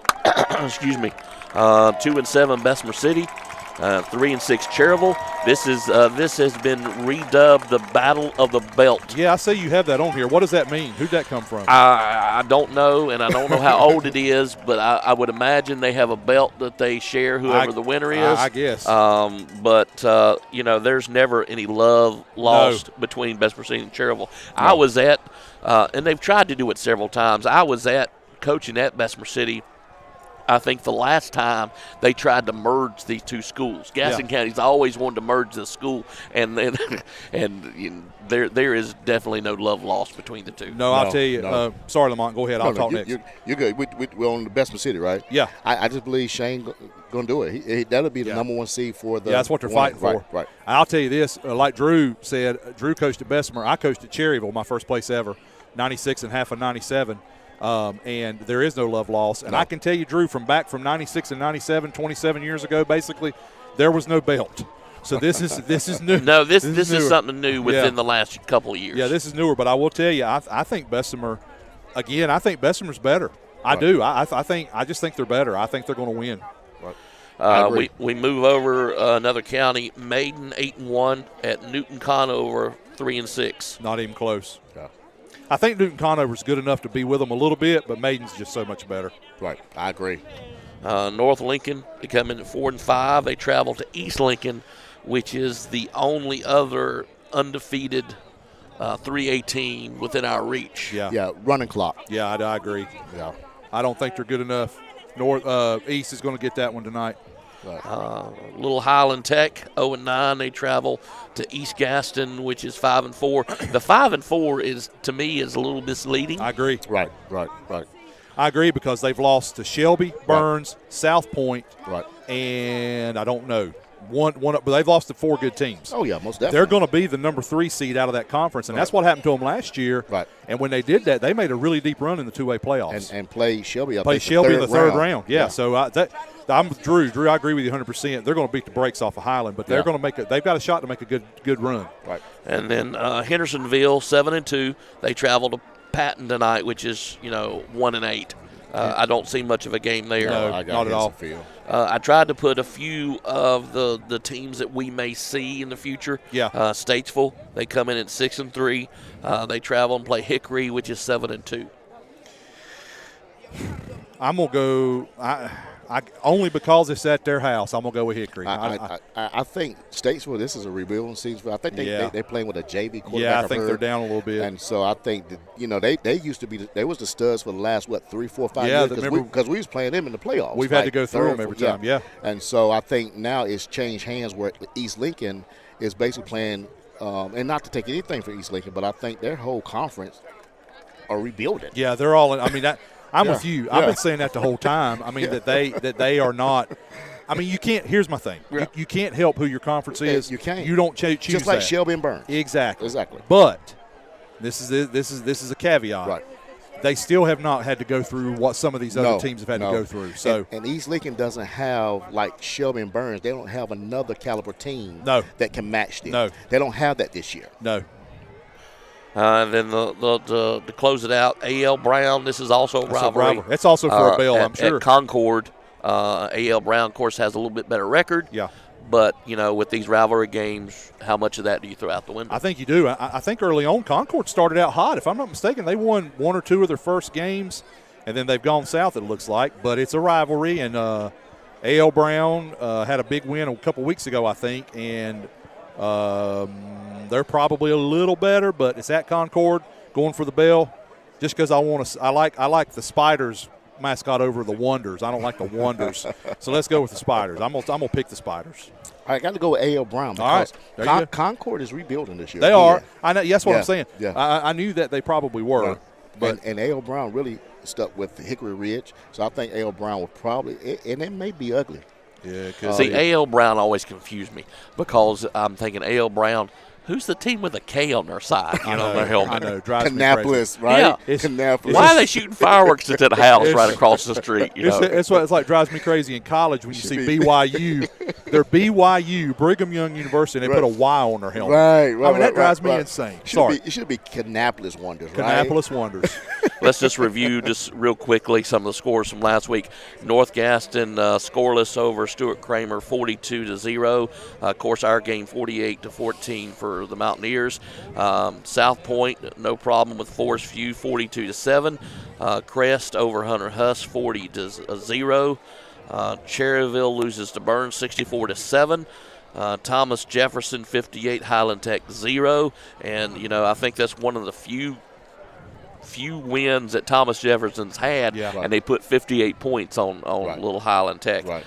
[SPEAKER 3] Excuse me. 2-7 Bessemer City. 3-6 Cherryville. This has been redubbed the Battle of the Belt.
[SPEAKER 8] Yeah, I say you have that on here. What does that mean? Who'd that come from?
[SPEAKER 3] I don't know, and I don't know how old it is, but I would imagine they have a belt that they share, whoever the winner is.
[SPEAKER 8] I guess.
[SPEAKER 3] But there's never any love lost between Bessemer City and Cherryville. No. I was at, and they've tried to do it several times. I was at coaching at Bessemer City. I think the last time they tried to merge these two schools. Gaston County's always wanted to merge the school, and there is definitely no love lost between the two.
[SPEAKER 8] No, I'll tell you. Sorry, Lamont. Go ahead. I'll talk next.
[SPEAKER 2] You're good. We're on the Bessemer City, right?
[SPEAKER 8] Yeah.
[SPEAKER 2] I just believe Shane going to do it. That'll be the number 1 seed for the.
[SPEAKER 8] Yeah, that's what they're fighting for.
[SPEAKER 2] Right.
[SPEAKER 8] And I'll tell you this. Like Drew said, Drew coached at Bessemer. I coached at Cherryville, my first place ever, 96 and half of 97. And there is no love lost. And I can tell you, Drew, from 96 and 97, 27 years ago, basically, there was no belt. So this is new.
[SPEAKER 3] No, this is something new within the last couple of years.
[SPEAKER 8] Yeah, this is newer. But I will tell you, I think Bessemer, again, I think Bessemer's better. I do. I just think they're better. I think they're going to win.
[SPEAKER 2] Right.
[SPEAKER 3] We move over another county. Maiden 8-1 at Newton Conover 3-6.
[SPEAKER 8] Not even close.
[SPEAKER 2] Yeah.
[SPEAKER 8] I think Newton Conover's good enough to be with them a little bit, but Maiden's just so much better.
[SPEAKER 2] Right, I agree.
[SPEAKER 3] North Lincoln, they come in at 4-5. They travel to East Lincoln, which is the only other undefeated 3A team within our reach.
[SPEAKER 2] Yeah, running clock.
[SPEAKER 8] Yeah, I agree.
[SPEAKER 2] Yeah,
[SPEAKER 8] I don't think they're good enough. East is going to get that one tonight.
[SPEAKER 3] Little Highland Tech 0-9. They travel to East Gaston, which is 5-4. The 5-4 is, to me, is a little misleading.
[SPEAKER 8] I agree.
[SPEAKER 2] Right.
[SPEAKER 8] I agree because they've lost to Shelby, Burns, South Point, and I don't know. But they've lost to 4 good teams.
[SPEAKER 2] Oh, yeah, most definitely.
[SPEAKER 8] They're going to be the number 3 seed out of that conference, and that's what happened to them last year.
[SPEAKER 2] Right.
[SPEAKER 8] And when they did that, they made a really deep run in the 2A playoffs.
[SPEAKER 2] And play Shelby.
[SPEAKER 8] In the third round. Yeah. So I'm Drew. I agree with you 100%. They're going to beat the brakes off of Highland, but they're going to they've got a shot to make a good run.
[SPEAKER 2] Right.
[SPEAKER 3] And then Hendersonville 7-2. They travel to Patton tonight, which is 1-8. I don't see much of a game there.
[SPEAKER 8] No, not at all.
[SPEAKER 3] I tried to put a few of the teams that we may see in the future.
[SPEAKER 8] Yeah.
[SPEAKER 3] Statesville, they come in at 6-3. They travel and play Hickory, which is 7-2.
[SPEAKER 8] I'm gonna go. only because it's at their house, I'm going to go with Hickory.
[SPEAKER 2] I think Statesville, this is a rebuilding season. I think they're playing with a JV quarterback.
[SPEAKER 8] Yeah, I think they're down a little bit.
[SPEAKER 2] And so I think that, they used to be they was the studs for the last 3, 4, 5 years because we was playing them in the playoffs.
[SPEAKER 8] We've had to go through them every time. Yeah.
[SPEAKER 2] And so I think now it's changed hands where East Lincoln is basically playing, and not to take anything from East Lincoln, but I think their whole conference are rebuilding.
[SPEAKER 8] Yeah, they're all in. I mean, I'm with you. I've been saying that the whole time. I mean, that they are not. I mean, you can't. Here's my thing. You can't help who your conference is.
[SPEAKER 2] You can't.
[SPEAKER 8] You don't choose
[SPEAKER 2] just like
[SPEAKER 8] that.
[SPEAKER 2] Shelby and Burns.
[SPEAKER 8] Exactly.
[SPEAKER 2] Exactly.
[SPEAKER 8] But this is a caveat.
[SPEAKER 2] Right.
[SPEAKER 8] They still have not had to go through what some of these other teams have had to go through. So
[SPEAKER 2] and East Lincoln doesn't have, like Shelby and Burns, they don't have another caliber team that can match them.
[SPEAKER 8] No.
[SPEAKER 2] They don't have that this year.
[SPEAKER 8] No.
[SPEAKER 3] And then to close it out, A.L. Brown, this is also a rivalry.
[SPEAKER 8] That's also for a bell, I'm sure.
[SPEAKER 3] At Concord, A.L. Brown, of course, has a little bit better record.
[SPEAKER 8] Yeah.
[SPEAKER 3] But, with these rivalry games, how much of that do you throw out the window?
[SPEAKER 8] I think you do. I think early on Concord started out hot. If I'm not mistaken, they won 1 or 2 of their first games, and then they've gone south, it looks like. But it's a rivalry, and A.L. Brown had a big win a couple weeks ago, I think, and they're probably a little better, but it's at Concord, going for the bell, just because I like the Spiders mascot over the Wonders. I don't like the Wonders. So let's go with the Spiders. I'm gonna pick the Spiders.
[SPEAKER 2] I got to go with A.L. Brown because Concord is rebuilding this year.
[SPEAKER 8] They are. I know. That's what I'm saying.
[SPEAKER 2] Yeah.
[SPEAKER 8] I knew that they probably were.
[SPEAKER 2] Right. But and A.L. Brown really stuck with Hickory Ridge, so I think A.L. Brown will probably, and it may be ugly.
[SPEAKER 8] Yeah.
[SPEAKER 3] See, A.L. Brown always confused me because I'm thinking A.L. Brown. Who's the team with a K on their side? On their helmet.
[SPEAKER 8] I know. Drives
[SPEAKER 2] Kannapolis,
[SPEAKER 8] me crazy.
[SPEAKER 2] right?
[SPEAKER 3] Yeah.
[SPEAKER 2] Kannapolis.
[SPEAKER 3] Why are they shooting fireworks at that house right across the street?
[SPEAKER 8] It's what it's like. Drives me crazy in college when you see BYU. They're BYU, Brigham Young University, and they put a Y on their helmet.
[SPEAKER 2] Right.
[SPEAKER 8] I mean, that drives me insane.
[SPEAKER 2] It should be Kannapolis Wonders, right?
[SPEAKER 8] Kannapolis Wonders.
[SPEAKER 3] Let's just review just real quickly some of the scores from last week. North Gaston scoreless over Stuart Kramer 42-0. Of course, our game 48-14 for the Mountaineers. South Point, no problem with Forest View 42-7. Crest over Hunter Huss 40-0. Cherryville loses to Burns 64-7. Thomas Jefferson 58, Highland Tech 0. And I think that's one of the few wins that Thomas Jefferson's had, and they put 58 points on Little Highland Tech.
[SPEAKER 2] Right.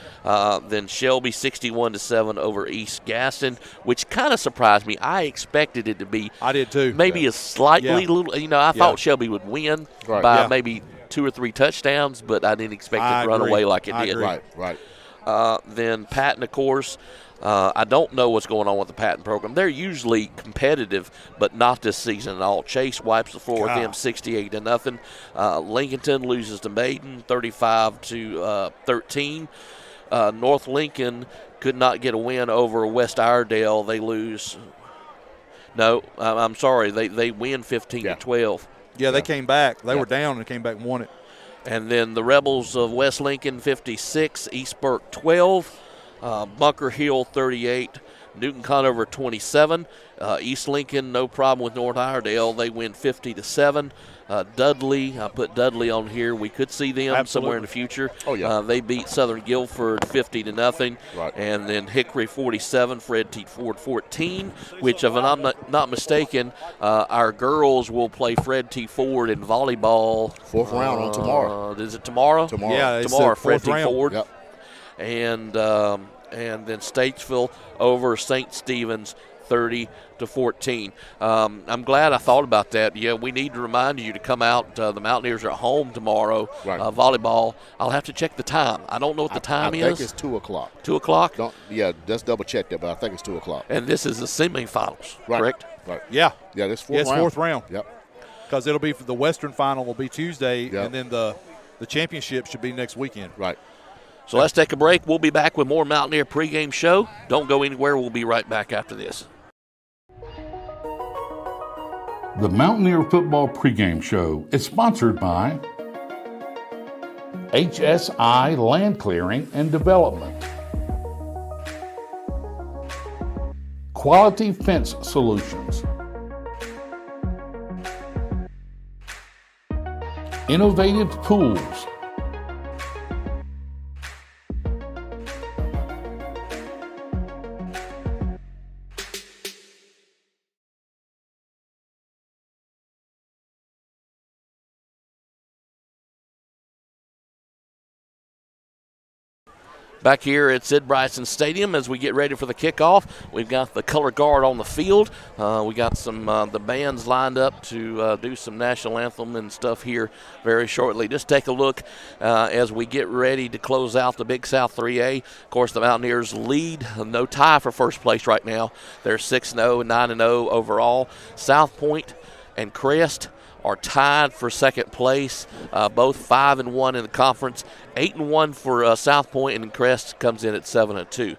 [SPEAKER 3] Then Shelby 61-7 over East Gaston, which kind of surprised me. I expected it to be.
[SPEAKER 8] I did too.
[SPEAKER 3] Maybe a slightly little. I thought Shelby would win by maybe 2 or 3 touchdowns, but I didn't expect it to run away like it did.
[SPEAKER 2] Right.
[SPEAKER 3] Then Patton, of course. I don't know what's going on with the Patton program. They're usually competitive, but not this season at all. Chase wipes the floor with them 68-0. Lincolnton loses to Maiden 35-13. North Lincoln could not get a win over West Iredale. They lose. No, I'm sorry. They win 15-12.
[SPEAKER 8] Yeah, they came back. They were down and came back and won it.
[SPEAKER 3] And then the Rebels of West Lincoln 56, East Burke 12. Bunker Hill 38, Newton Conover 27. East Lincoln, no problem with North Iredale. They win 50-7. Dudley, I put Dudley on here. We could see them somewhere in the future.
[SPEAKER 2] Oh, yeah.
[SPEAKER 3] They beat Southern Guilford 50-0.
[SPEAKER 2] Right.
[SPEAKER 3] And then Hickory 47, Fred T. Ford 14, which, if I'm not mistaken, our girls will play Fred T. Ford in volleyball.
[SPEAKER 2] 4th round on tomorrow.
[SPEAKER 3] Is it tomorrow?
[SPEAKER 2] Tomorrow.
[SPEAKER 8] Yeah,
[SPEAKER 3] tomorrow, Fred T.
[SPEAKER 8] round.
[SPEAKER 3] Ford.
[SPEAKER 2] Yep.
[SPEAKER 3] And then Statesville over St. Stephen's 30-14. I'm glad I thought about that. Yeah, we need to remind you to come out. The Mountaineers are at home tomorrow.
[SPEAKER 2] Right.
[SPEAKER 3] Volleyball. I'll have to check the time. I don't know what the time is.
[SPEAKER 2] I think it's 2 o'clock.
[SPEAKER 3] 2 o'clock?
[SPEAKER 2] Just double check that, but I think it's 2 o'clock.
[SPEAKER 3] And this is the semifinals, correct?
[SPEAKER 2] Right.
[SPEAKER 8] Yeah.
[SPEAKER 2] Yeah, this 4th
[SPEAKER 8] round. It's 4th round.
[SPEAKER 2] Yep.
[SPEAKER 8] Because it'll be for the Western final will be Tuesday,
[SPEAKER 2] Yep.
[SPEAKER 8] and then the championship should be next weekend.
[SPEAKER 2] Right.
[SPEAKER 3] So let's take a break. We'll be back with more Mountaineer pregame show. Don't go anywhere. We'll be right back after this.
[SPEAKER 5] The Mountaineer Football Pregame Show is sponsored by HSI Land Clearing and Development, Quality Fence Solutions, Innovative Pools,
[SPEAKER 3] Back here at Sid Bryson Stadium, as we get ready for the kickoff, we've got the color guard on the field. We got some the bands lined up to do some national anthem and stuff here very shortly. Just take a look as we get ready to close out the Big South 3A. Of course, the Mountaineers lead, no tie for first place right now. They're 6-0 and 9-0 overall. South Point and Crest are tied for second place, both 5-1 in the conference, 8-1 for South Point, and Crest comes in at 7-2.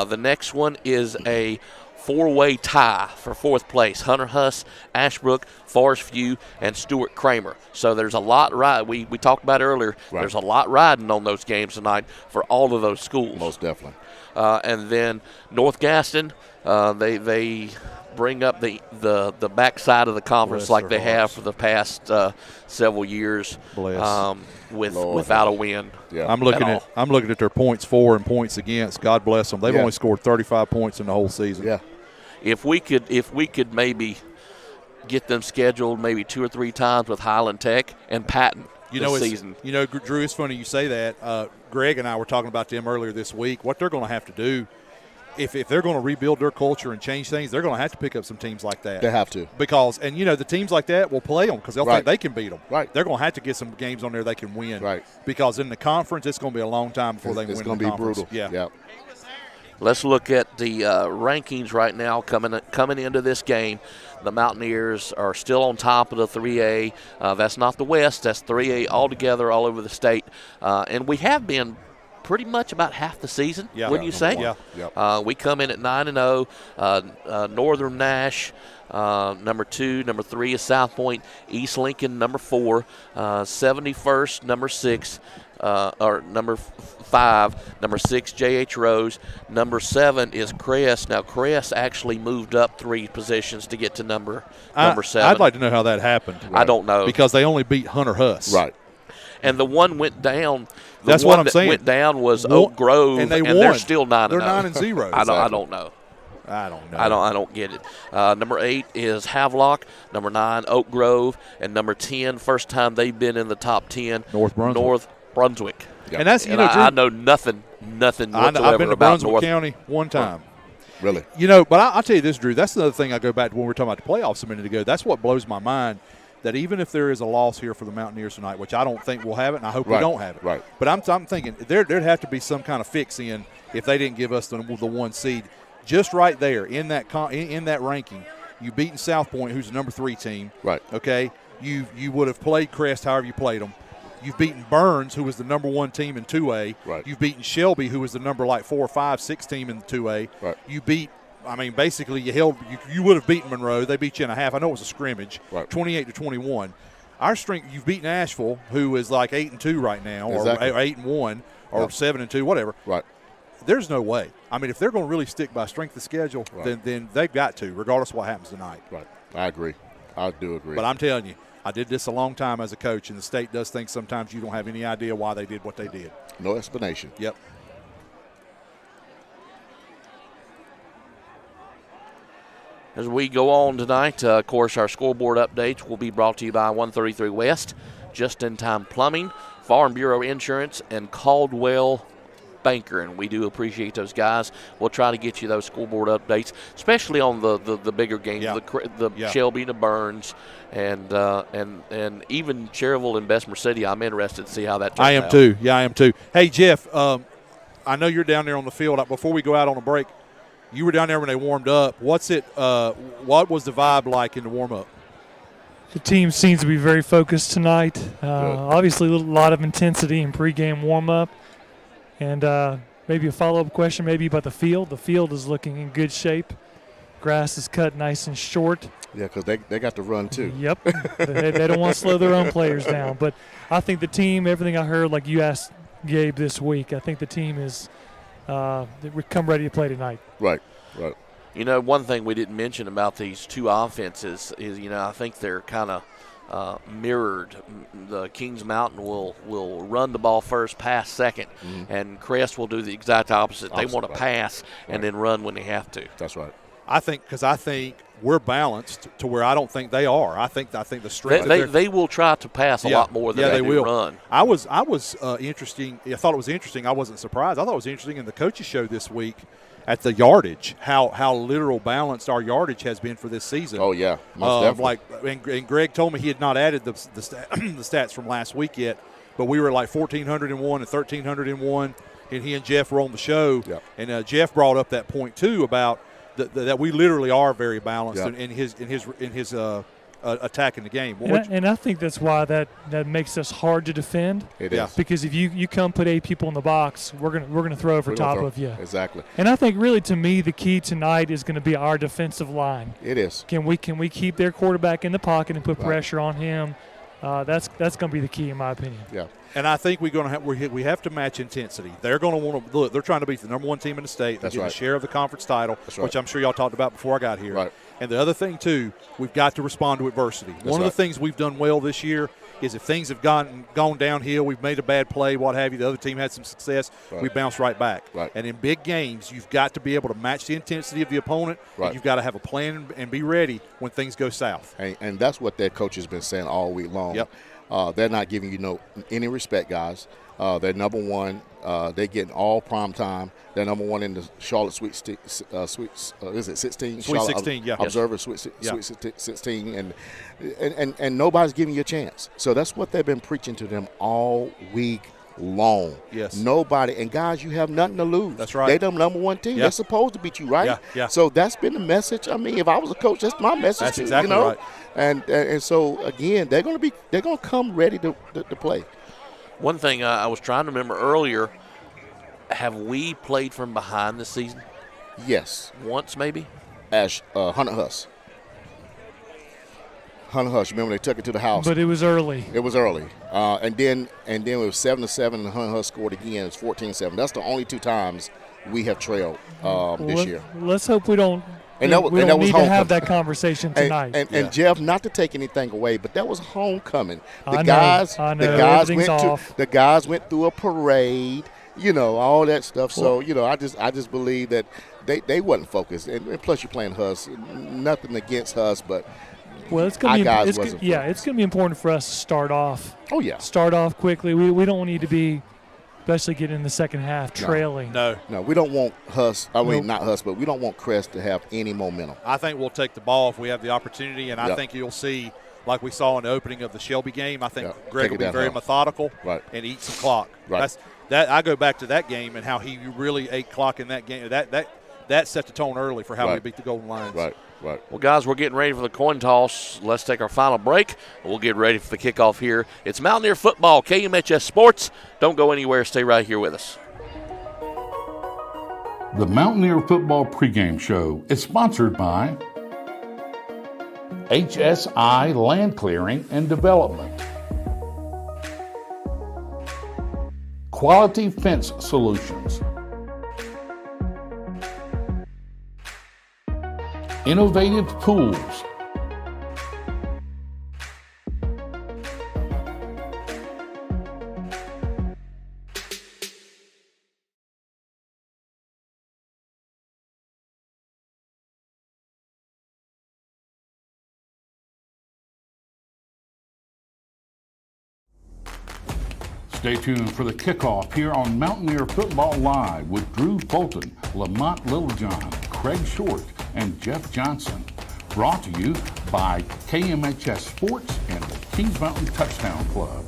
[SPEAKER 3] The next one is a four-way tie for fourth place: Hunter Huss, Ashbrook, Forest View, and Stuart Kramer. So there's a lot we talked about earlier. Right. There's a lot riding on those games tonight for all of those schools.
[SPEAKER 2] Most definitely.
[SPEAKER 3] And then North Gaston, they bring up the backside of the conference like they have for the past several years, without a win.
[SPEAKER 8] Yeah. I'm looking at their points for and points against. God bless them. They've only scored 35 points in the whole season.
[SPEAKER 2] Yeah.
[SPEAKER 3] If we could maybe get them scheduled maybe 2 or 3 times with Highland Tech and Patton this season.
[SPEAKER 8] Drew, it's funny you say that. Greg and I were talking about them earlier this week. What they're going to have to do, if they're going to rebuild their culture and change things, they're going to have to pick up some teams like that.
[SPEAKER 2] They have to.
[SPEAKER 8] Because, the teams like that will play them because they'll think they can beat them.
[SPEAKER 2] Right.
[SPEAKER 8] They're going to have to get some games on there they can win.
[SPEAKER 2] Right.
[SPEAKER 8] Because in the conference, it's going to be a long time before they win the conference.
[SPEAKER 2] It's going to be brutal.
[SPEAKER 8] Yeah.
[SPEAKER 2] Yep.
[SPEAKER 3] Let's look at the rankings right now coming into this game. The Mountaineers are still on top of the 3A. That's not the West. That's 3A altogether all over the state. And we have been pretty much about half the season, wouldn't you say?
[SPEAKER 8] Yeah.
[SPEAKER 2] Yep.
[SPEAKER 3] We come in at 9-0. Northern Nash, number 2. Number 3 is South Point. East Lincoln, number 4. 71st, number 6. Or number 5, number 6, J.H. Rose. Number 7 is Crest. Now, Crest actually moved up 3 positions to get to number 7.
[SPEAKER 8] I'd like to know how that happened.
[SPEAKER 3] Right. I don't know.
[SPEAKER 8] Because they only beat Hunter Huss.
[SPEAKER 2] Right.
[SPEAKER 3] And the one went down.
[SPEAKER 8] That's what I'm saying.
[SPEAKER 3] Went down was Oak Grove,
[SPEAKER 8] and won.
[SPEAKER 3] They're still 9-0.
[SPEAKER 8] They're 9-0.
[SPEAKER 3] I don't know.
[SPEAKER 8] I don't know.
[SPEAKER 3] I don't get it. Number 8 is Havelock. Number 9, Oak Grove, and number 10, first time they've been in the top 10,
[SPEAKER 8] North
[SPEAKER 3] Brunswick.
[SPEAKER 8] Yep. And that's
[SPEAKER 3] Drew, I know nothing whatsoever
[SPEAKER 8] I've been to
[SPEAKER 3] about
[SPEAKER 8] Brunswick County one time.
[SPEAKER 2] Really?
[SPEAKER 8] But I'll tell you this, Drew. That's another thing I go back to when we were talking about the playoffs a minute ago. That's what blows my mind. That even if there is a loss here for the Mountaineers tonight, which I don't think we'll have it, and I hope we don't have it.
[SPEAKER 2] Right.
[SPEAKER 8] But I'm thinking there'd have to be some kind of fix in if they didn't give us the 1 seed. Just right there in that ranking, you've beaten South Point, who's the number 3 team.
[SPEAKER 2] Right.
[SPEAKER 8] Okay. You would have played Crest however you played them. You've beaten Burns, who was the number 1 team in 2A.
[SPEAKER 2] Right.
[SPEAKER 8] You've beaten Shelby, who was the number 4, 5, 6 team in 2A.
[SPEAKER 2] Right.
[SPEAKER 8] You beat. Basically, you would have beaten Monroe. They beat you in a half. I know it was a scrimmage, 28-21. Our strength, you've beaten Asheville, who is 8-2 right now,
[SPEAKER 2] exactly.
[SPEAKER 8] or 8-1, or 7-2, whatever.
[SPEAKER 2] Right.
[SPEAKER 8] There's no way. If they're going to really stick by strength of schedule, then they've got to, regardless of what happens tonight.
[SPEAKER 2] Right. I agree. I do agree.
[SPEAKER 8] But I'm telling you, I did this a long time as a coach, and the state does things sometimes you don't have any idea why they did what they did.
[SPEAKER 2] No explanation.
[SPEAKER 8] Yep.
[SPEAKER 3] As we go on tonight, of course, our scoreboard updates will be brought to you by 133 West, Just In Time Plumbing, Farm Bureau Insurance, and Caldwell Banker, and we do appreciate those guys. We'll try to get you those scoreboard updates, especially on the bigger games, the Shelby, the Burns, and even Cherryville and Bessemer City. I'm interested to see how that turns out.
[SPEAKER 8] I am too. Yeah, I am too. Hey, Jeff, I know you're down there on the field. Before we go out on a break, you were down there when they warmed up. What was the vibe like in the warm-up?
[SPEAKER 6] The team seems to be very focused tonight. Obviously, a lot of intensity in pregame warm-up. And maybe a follow-up question maybe about the field. The field is looking in good shape. Grass is cut nice and short.
[SPEAKER 2] Yeah, because they got to run too.
[SPEAKER 6] Yep. they don't want to slow their own players down. But I think the team, everything I heard, like you asked Gabe this week, I think the team is come ready to play tonight.
[SPEAKER 2] Right.
[SPEAKER 3] One thing we didn't mention about these two offenses is, I think they're kind of mirrored. The Kings Mountain will run the ball first, pass second, and Crest will do the exact opposite. They want to pass and then run when they have to.
[SPEAKER 2] That's right.
[SPEAKER 8] I think we're balanced to where I don't think they are. I think the strength
[SPEAKER 3] they will try to pass a lot more than they will
[SPEAKER 8] run. I was interesting. I thought it was interesting. I wasn't surprised. I thought it was interesting in the coaches show this week at the yardage how literal balanced our yardage has been for this season.
[SPEAKER 2] Oh yeah, most definitely.
[SPEAKER 8] And Greg told me he had not added the stats from last week yet, but we were like 1,401 and 1,301, and he and Jeff were on the show.
[SPEAKER 2] Yep.
[SPEAKER 8] And Jeff brought up that point too about that we literally are very balanced in his attacking the game.
[SPEAKER 6] And I think that's why that makes us hard to defend.
[SPEAKER 2] It is.
[SPEAKER 6] Because if you come put 8 people in the box, we're gonna throw over top of you.
[SPEAKER 2] Exactly.
[SPEAKER 6] And I think really to me the key tonight is going to be our defensive line.
[SPEAKER 2] It is.
[SPEAKER 6] Can we keep their quarterback in the pocket and put pressure on him? That's going to be the key in my opinion.
[SPEAKER 2] Yeah.
[SPEAKER 8] And I think we have to match intensity. They're going to want to look. They're trying to be the number 1 team in the state. They're getting a share of the conference title, which I'm sure y'all talked about before I got here.
[SPEAKER 2] Right.
[SPEAKER 8] And the other thing too, we've got to respond to adversity. One of the things we've done well this year is if things have gone downhill, we've made a bad play, what have you. The other team had some success. We bounce right back.
[SPEAKER 2] Right.
[SPEAKER 8] And in big games, you've got to be able to match the intensity of the opponent.
[SPEAKER 2] Right.
[SPEAKER 8] And you've got to have a plan and be ready when things go south.
[SPEAKER 2] And that's what their coach has been saying all week long.
[SPEAKER 8] Yep.
[SPEAKER 2] They're not giving you any respect, guys. They're number 1. They're getting all prime time. They're number 1 in the Charlotte Sweet 16?
[SPEAKER 8] Sweet 16, yeah.
[SPEAKER 2] Observer Sweet 16, and nobody's giving you a chance. So that's what they've been preaching to them all week long.
[SPEAKER 8] Yes.
[SPEAKER 2] Nobody, and guys, you have nothing to lose.
[SPEAKER 8] That's right.
[SPEAKER 2] They're the number 1 team.
[SPEAKER 8] Yeah.
[SPEAKER 2] They're supposed to beat you, right?
[SPEAKER 8] Yeah, yeah.
[SPEAKER 2] So that's been the message. I mean, if I was a coach, that's my message.
[SPEAKER 8] That's
[SPEAKER 2] too,
[SPEAKER 8] exactly right.
[SPEAKER 2] And so again, they're going to come ready to play.
[SPEAKER 3] One thing I was trying to remember earlier, have we played from behind this season?
[SPEAKER 2] Yes.
[SPEAKER 3] Once maybe?
[SPEAKER 2] Hunter Huss. Remember they took it to the house.
[SPEAKER 6] But it was early.
[SPEAKER 2] It was early. And then it was 7-7 and Hunter Huss scored again. It was 14-7. That's the only 2 times we have trailed this year.
[SPEAKER 6] Let's hope we don't.
[SPEAKER 2] And that was
[SPEAKER 6] need to have
[SPEAKER 2] homecoming.
[SPEAKER 6] that conversation tonight.
[SPEAKER 2] And Jeff, not to take anything away, but that was homecoming.
[SPEAKER 6] I know.
[SPEAKER 2] The guys went through a parade, all that stuff. So, I just believe that they wasn't focused. And plus you're playing Huss. Nothing against Huss, but
[SPEAKER 6] it's going to be important for us to start off.
[SPEAKER 2] Oh yeah.
[SPEAKER 6] Start off quickly. We don't need to be, especially get in the second half trailing.
[SPEAKER 8] No,
[SPEAKER 2] we don't want Huss. I mean, not Huss, but we don't want Crest to have any momentum.
[SPEAKER 8] I think we'll take the ball if we have the opportunity, and I think you'll see, like we saw in the opening of the Shelby game, I think Greg will be very methodical and eat some clock.
[SPEAKER 2] Right.
[SPEAKER 8] I go back to that game and how he really ate clock in that game. That set the tone early for how we beat the Golden Lions.
[SPEAKER 2] Right.
[SPEAKER 3] Well, guys, we're getting ready for the coin toss. Let's take our final break. We'll get ready for the kickoff here. It's Mountaineer Football, KMHS Sports. Don't go anywhere. Stay right here with us.
[SPEAKER 5] The Mountaineer Football Pregame Show is sponsored by HSI Land Clearing and Development, Quality Fence Solutions, Innovative Tools, Stay tuned for the kickoff here on Mountaineer Football Live with Drew Fulton, Lamont Littlejohn, Craig Short, and Jeff Johnson. Brought to you by KMHS Sports and the Kings Mountain Touchdown Club.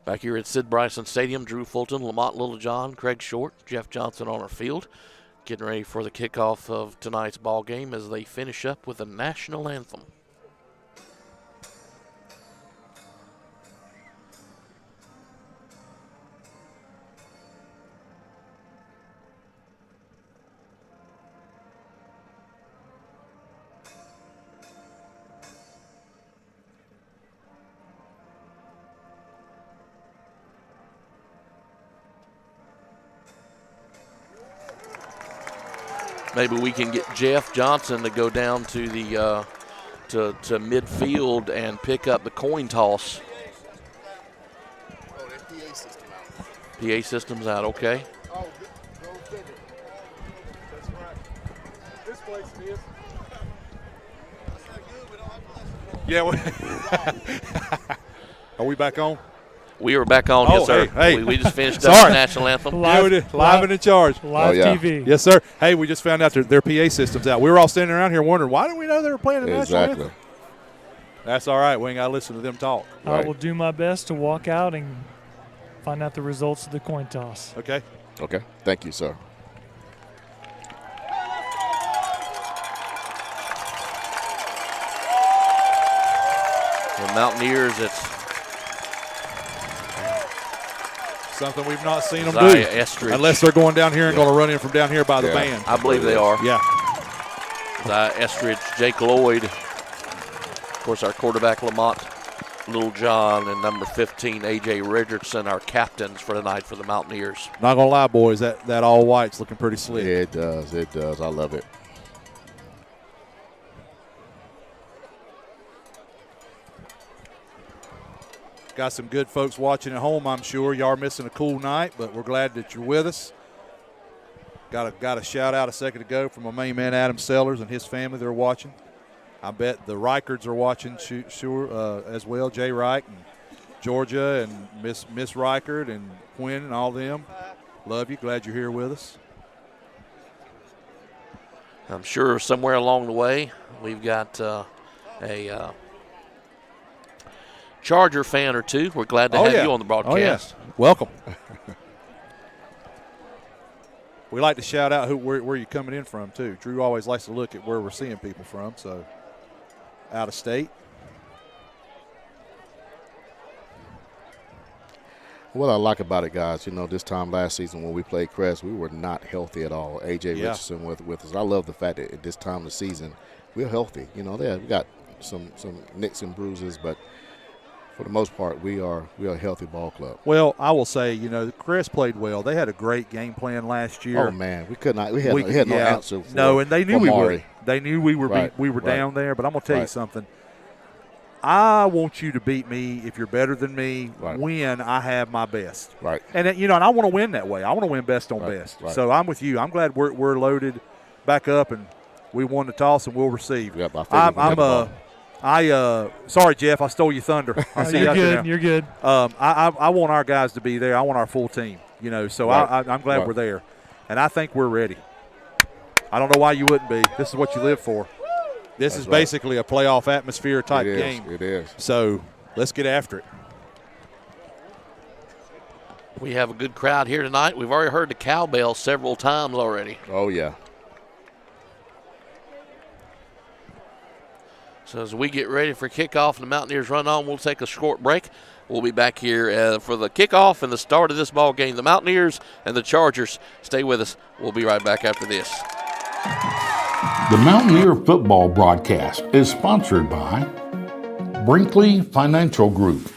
[SPEAKER 3] Back here at Sid Bryson Stadium, Drew Fulton, Lamont Littlejohn, Craig Short, Jeff Johnson on our field, getting ready for the kickoff of tonight's ball game as they finish up with the national anthem. Maybe we can get Jeff Johnson to go down to the to midfield and pick up the coin toss.
[SPEAKER 2] Oh, that PA system out.
[SPEAKER 3] PA system's out, okay.
[SPEAKER 2] Oh, go figure.
[SPEAKER 4] That's right. This place is.
[SPEAKER 8] Yeah. Are we back on?
[SPEAKER 3] We are back on,
[SPEAKER 8] Oh,
[SPEAKER 3] yes, sir.
[SPEAKER 8] hey.
[SPEAKER 3] We just finished up
[SPEAKER 8] Sorry.
[SPEAKER 3] the national anthem.
[SPEAKER 8] Live and in charge.
[SPEAKER 6] Live
[SPEAKER 2] yeah.
[SPEAKER 6] TV.
[SPEAKER 8] Yes, sir. Hey, we just found out their PA system's out. We were all standing around here wondering, why didn't we know they were playing the national
[SPEAKER 2] Exactly.
[SPEAKER 8] anthem? That's all right. We ain't got to listen to them talk.
[SPEAKER 6] I will do my best to walk out and find out the results of the coin toss.
[SPEAKER 8] Okay?
[SPEAKER 2] Okay. Thank you, sir.
[SPEAKER 3] The Mountaineers, it's
[SPEAKER 8] Something we've not seen them
[SPEAKER 3] Isaiah
[SPEAKER 8] do.
[SPEAKER 3] Estridge.
[SPEAKER 8] Unless they're going down here and going to run in from down here by the band.
[SPEAKER 3] I believe they are.
[SPEAKER 8] Yeah.
[SPEAKER 3] Estridge, Jake Lloyd, of course, our quarterback Lamont Littlejohn, and number 15 A.J. Richardson, our captains for tonight for the Mountaineers.
[SPEAKER 8] Not going to lie, boys, that all white's looking pretty slick.
[SPEAKER 2] Yeah, it does. It does. I love it.
[SPEAKER 8] Got some good folks watching at home, I'm sure. Y'all are missing a cool night, but we're glad that you're with us. Got a shout out a second ago from my main man Adam Sellers and his family. They're watching. I bet the Reicherts are watching sure as well. Jay Reich and Georgia and Miss Reichert and Quinn and all them. Love you. Glad you're here with us.
[SPEAKER 3] I'm sure somewhere along the way we've got a Charger fan or two. We're glad to have you on the broadcast.
[SPEAKER 8] Oh, yeah. Welcome. We like to shout out where you're coming in from, too. Drew always likes to look at where we're seeing people from, so out of state.
[SPEAKER 2] What I like about it, guys, this time last season when we played Crest, we were not healthy at all. A.J. Richardson with us. I love the fact that at this time of the season, we're healthy. We got some nicks and bruises, but for the most part, we are a healthy ball club.
[SPEAKER 8] Well, I will say, Crest played well. They had a great game plan last year.
[SPEAKER 2] Oh man, we could not. We had no answer.
[SPEAKER 8] And they knew we
[SPEAKER 2] Maury.
[SPEAKER 8] were. They knew we were.
[SPEAKER 2] Right,
[SPEAKER 8] we were
[SPEAKER 2] right.
[SPEAKER 8] down there. But I'm gonna tell you something. I want you to beat me if you're better than me.
[SPEAKER 2] Right.
[SPEAKER 8] When I have my best.
[SPEAKER 2] Right.
[SPEAKER 8] And and I want to win that way. I want to win best on best.
[SPEAKER 2] Right.
[SPEAKER 8] So I'm with you. I'm glad we're loaded back up and we won the toss and we'll receive.
[SPEAKER 2] Yep,
[SPEAKER 8] Sorry, Jeff, I stole your thunder. I see you out there now.
[SPEAKER 6] You're good.
[SPEAKER 8] I want our guys to be there. I want our full team. So
[SPEAKER 2] Right.
[SPEAKER 8] I'm glad
[SPEAKER 2] Right.
[SPEAKER 8] we're there, and I think we're ready. I don't know why you wouldn't be. This is what you live for. This is basically a playoff atmosphere type game.
[SPEAKER 2] It is.
[SPEAKER 8] So let's get after it.
[SPEAKER 3] We have a good crowd here tonight. We've already heard the cowbell several times already.
[SPEAKER 2] Oh yeah.
[SPEAKER 3] So as we get ready for kickoff and the Mountaineers run on, we'll take a short break. We'll be back here for the kickoff and the start of this ball game. The Mountaineers and the Chargers. Stay with us. We'll be right back after this.
[SPEAKER 5] The Mountaineer football broadcast is sponsored by Brinkley Financial Group,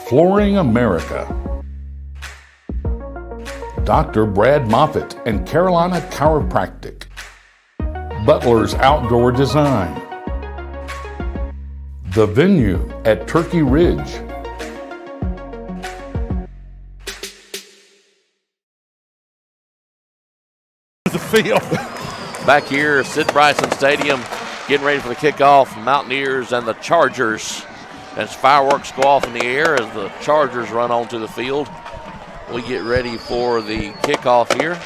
[SPEAKER 5] Flooring America, Dr. Brad Moffitt and Carolina Chiropractic, Butler's Outdoor Design, The Venue at Turkey Ridge,
[SPEAKER 8] The field.
[SPEAKER 3] Back here, Sid Bryson Stadium, getting ready for the kickoff. Mountaineers and the Chargers. As fireworks go off in the air as the Chargers run onto the field. We get ready for the kickoff here.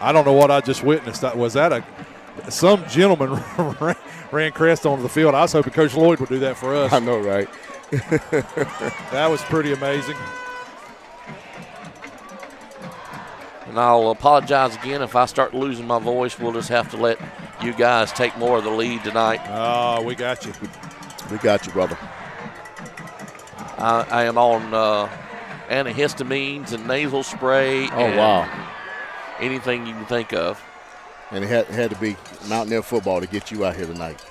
[SPEAKER 8] I don't know what I just witnessed. Was that some gentleman ran Crest onto the field. I was hoping Coach Lloyd would do that for us.
[SPEAKER 2] I know, right?
[SPEAKER 8] That was pretty amazing.
[SPEAKER 3] And I'll apologize again if I start losing my voice. We'll just have to let you guys take more of the lead tonight.
[SPEAKER 8] Oh, we got you.
[SPEAKER 2] We got you, brother.
[SPEAKER 3] I am on antihistamines and nasal spray.
[SPEAKER 2] Oh, wow.
[SPEAKER 3] Anything you can think of.
[SPEAKER 2] And it had to be Mountaineer football to get you out here tonight.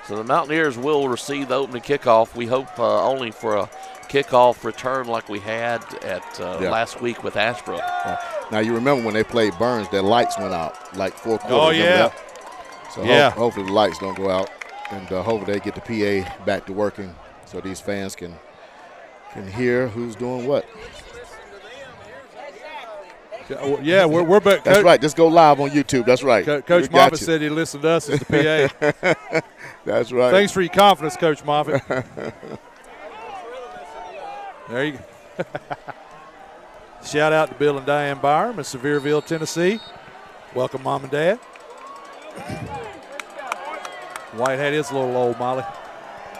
[SPEAKER 3] So the Mountaineers will receive the opening kickoff. We hope only for a kickoff return like we had at last week with Ashbrook.
[SPEAKER 2] Now, you remember when they played Burns, their lights went out like 4 quarters.
[SPEAKER 8] Oh, yeah.
[SPEAKER 2] So hopefully the lights don't go out, and hopefully they get the PA back to working so these fans can hear who's doing what.
[SPEAKER 8] Yeah, we're back.
[SPEAKER 2] That's right. Just go live on YouTube. That's right.
[SPEAKER 8] Coach Moffitt said he listened to us as the PA.
[SPEAKER 2] That's right.
[SPEAKER 8] Thanks for your confidence, Coach Moffitt. There you go. Shout out to Bill and Diane Byram in Sevierville, Tennessee. Welcome, Mom and Dad. White hat is a little old, Molly.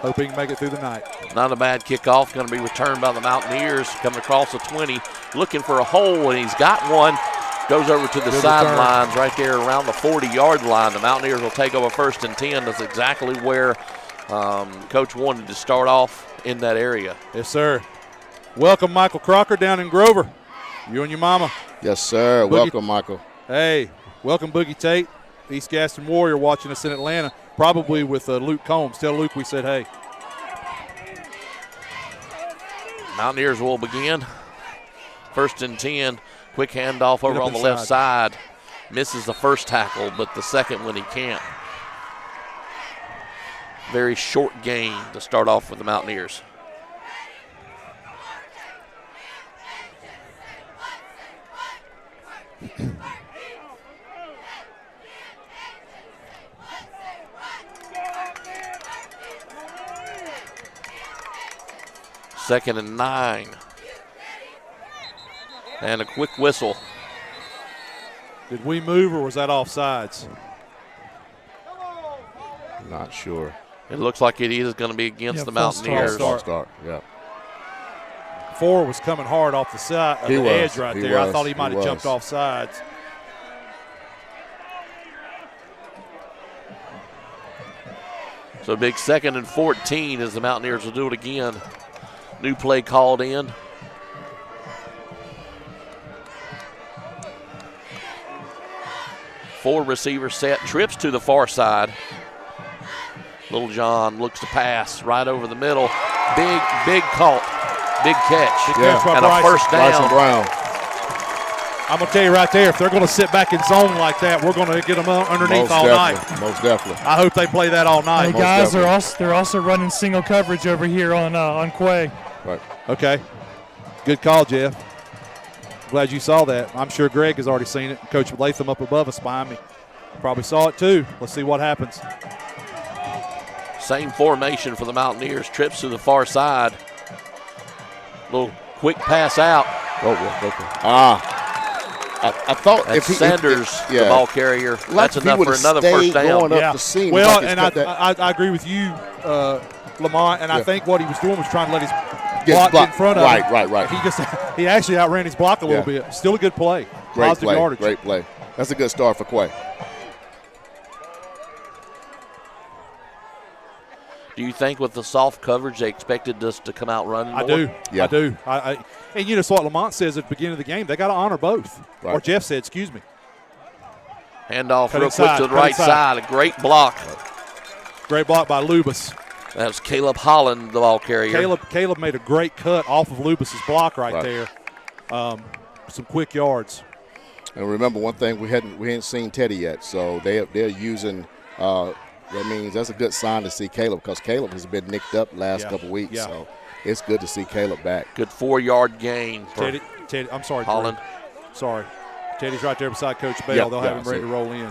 [SPEAKER 8] Hope he can make it through the night.
[SPEAKER 3] Not a bad kickoff. Going to be returned by the Mountaineers. Coming across the 20, looking for a hole, and he's got one. Goes over to the sidelines right there around the 40-yard line. The Mountaineers will take over 1st and 10. That's exactly where Coach wanted to start off in that area.
[SPEAKER 8] Yes, sir. Welcome, Michael Crocker down in Grover. You and your mama.
[SPEAKER 2] Yes, sir. Welcome, Michael.
[SPEAKER 8] Hey, welcome, Boogie Tate, East Gaston Warrior, watching us in Atlanta, probably with Luke Combs. Tell Luke we said hey.
[SPEAKER 3] Mountaineers will begin. 1st and 10. Quick handoff over on the left side. Misses the first tackle, but the second one he can't. Very short gain to start off with the Mountaineers. Second and 9. And a quick whistle.
[SPEAKER 8] Did we move or was that offsides?
[SPEAKER 2] Not sure.
[SPEAKER 3] It looks like it is going to be against the Mountaineers.
[SPEAKER 2] Start. Yeah.
[SPEAKER 8] 4 was coming hard off the side of the edge right there. I thought he might have jumped off sides.
[SPEAKER 3] So big 2nd and 14 as the Mountaineers will do it again. New play called in. Four receiver set, trips to the far side. Little John looks to pass right over the middle. Big caught, big catch, and a first down.
[SPEAKER 2] Brown.
[SPEAKER 8] I'm going to tell you right there, if they're going to sit back in zone like that, we're going to get them underneath all night.
[SPEAKER 2] Most definitely.
[SPEAKER 8] I hope they play that all night.
[SPEAKER 6] Hey guys, they're also running single coverage over here on Quay.
[SPEAKER 2] Right.
[SPEAKER 8] Okay. Good call, Jeff. Glad you saw that. I'm sure Greg has already seen it. Coach Latham up above us behind me probably saw it too. Let's see what happens.
[SPEAKER 3] Same formation for the Mountaineers. Trips to the far side. Little quick pass out.
[SPEAKER 2] I thought
[SPEAKER 3] if Sanders, the ball carrier, that's enough for another first down.
[SPEAKER 2] Up the seam,
[SPEAKER 8] well, and I agree with you, Lamont, and I think what he was doing was trying to let his block in front of him.
[SPEAKER 2] Right.
[SPEAKER 8] He actually outran his block a little bit. Still a good play. Positive yardage.
[SPEAKER 2] Great play. That's a good start for Quay.
[SPEAKER 3] Do you think with the soft coverage they expected us to come out running more?
[SPEAKER 8] I do.
[SPEAKER 2] Yeah.
[SPEAKER 8] I do. And you know what Lamont says at the beginning of the game. They got to honor both. Right. Or Jeff said, excuse me.
[SPEAKER 3] Handoff real quick to the right side. A great block.
[SPEAKER 8] Great block by Lubas.
[SPEAKER 3] That was Caleb Holland, the ball carrier.
[SPEAKER 8] Caleb made a great cut off of Lubas's block right there. Some quick yards.
[SPEAKER 2] And remember one thing, we hadn't seen Teddy yet, so they're using that means that's a good sign to see Caleb because Caleb has been nicked up the last couple weeks. Yeah. So it's good to see Caleb back.
[SPEAKER 3] Good 4-yard gain for
[SPEAKER 8] Teddy. I'm sorry,
[SPEAKER 3] Holland.
[SPEAKER 8] Drew. Sorry. Teddy's right there beside Coach Bell. They'll have him ready to roll in.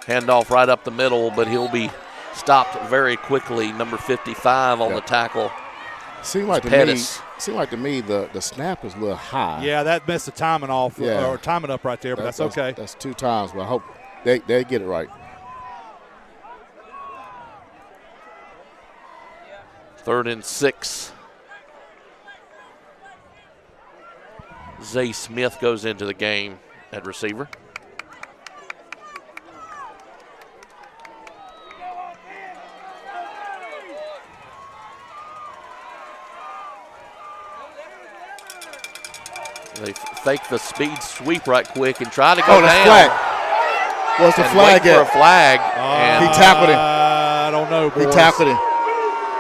[SPEAKER 3] Handoff right up the middle, but he'll be stopped very quickly. Number 55 on the tackle.
[SPEAKER 2] Seemed like to me the snap is a little high.
[SPEAKER 8] Yeah, that messed the timing off or timing up right there, but that's okay.
[SPEAKER 2] That's 2 times, but I hope they get it right.
[SPEAKER 3] 3rd and 6. Zay Smith goes into the game at receiver. They fake the speed sweep right quick and try to go down.
[SPEAKER 2] Flag. What's the flag
[SPEAKER 3] for a flag.
[SPEAKER 2] He tackled him.
[SPEAKER 8] I don't know, boys.
[SPEAKER 2] He tackled him.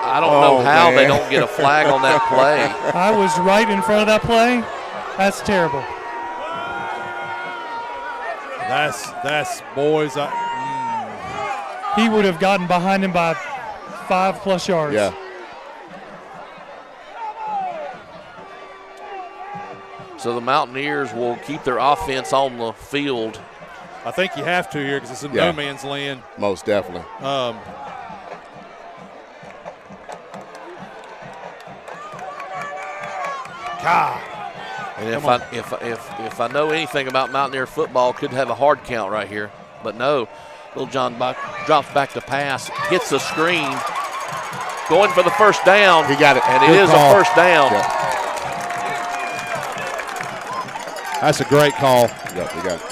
[SPEAKER 3] I don't know how they don't get a flag on that play.
[SPEAKER 6] I was right in front of that play. That's terrible.
[SPEAKER 8] That's boys.
[SPEAKER 6] He would have gotten behind him by 5+ yards.
[SPEAKER 2] Yeah.
[SPEAKER 3] So the Mountaineers will keep their offense on the field.
[SPEAKER 8] I think you have to here because it's in no man's land.
[SPEAKER 2] Most definitely.
[SPEAKER 8] God.
[SPEAKER 3] And if I know anything about Mountaineer football, could have a hard count right here. But no, Little John drops back to pass, hits the screen, going for the first down.
[SPEAKER 2] He got it.
[SPEAKER 3] And it is a first down.
[SPEAKER 2] Yeah.
[SPEAKER 8] That's a great call.
[SPEAKER 2] Yep, he got it.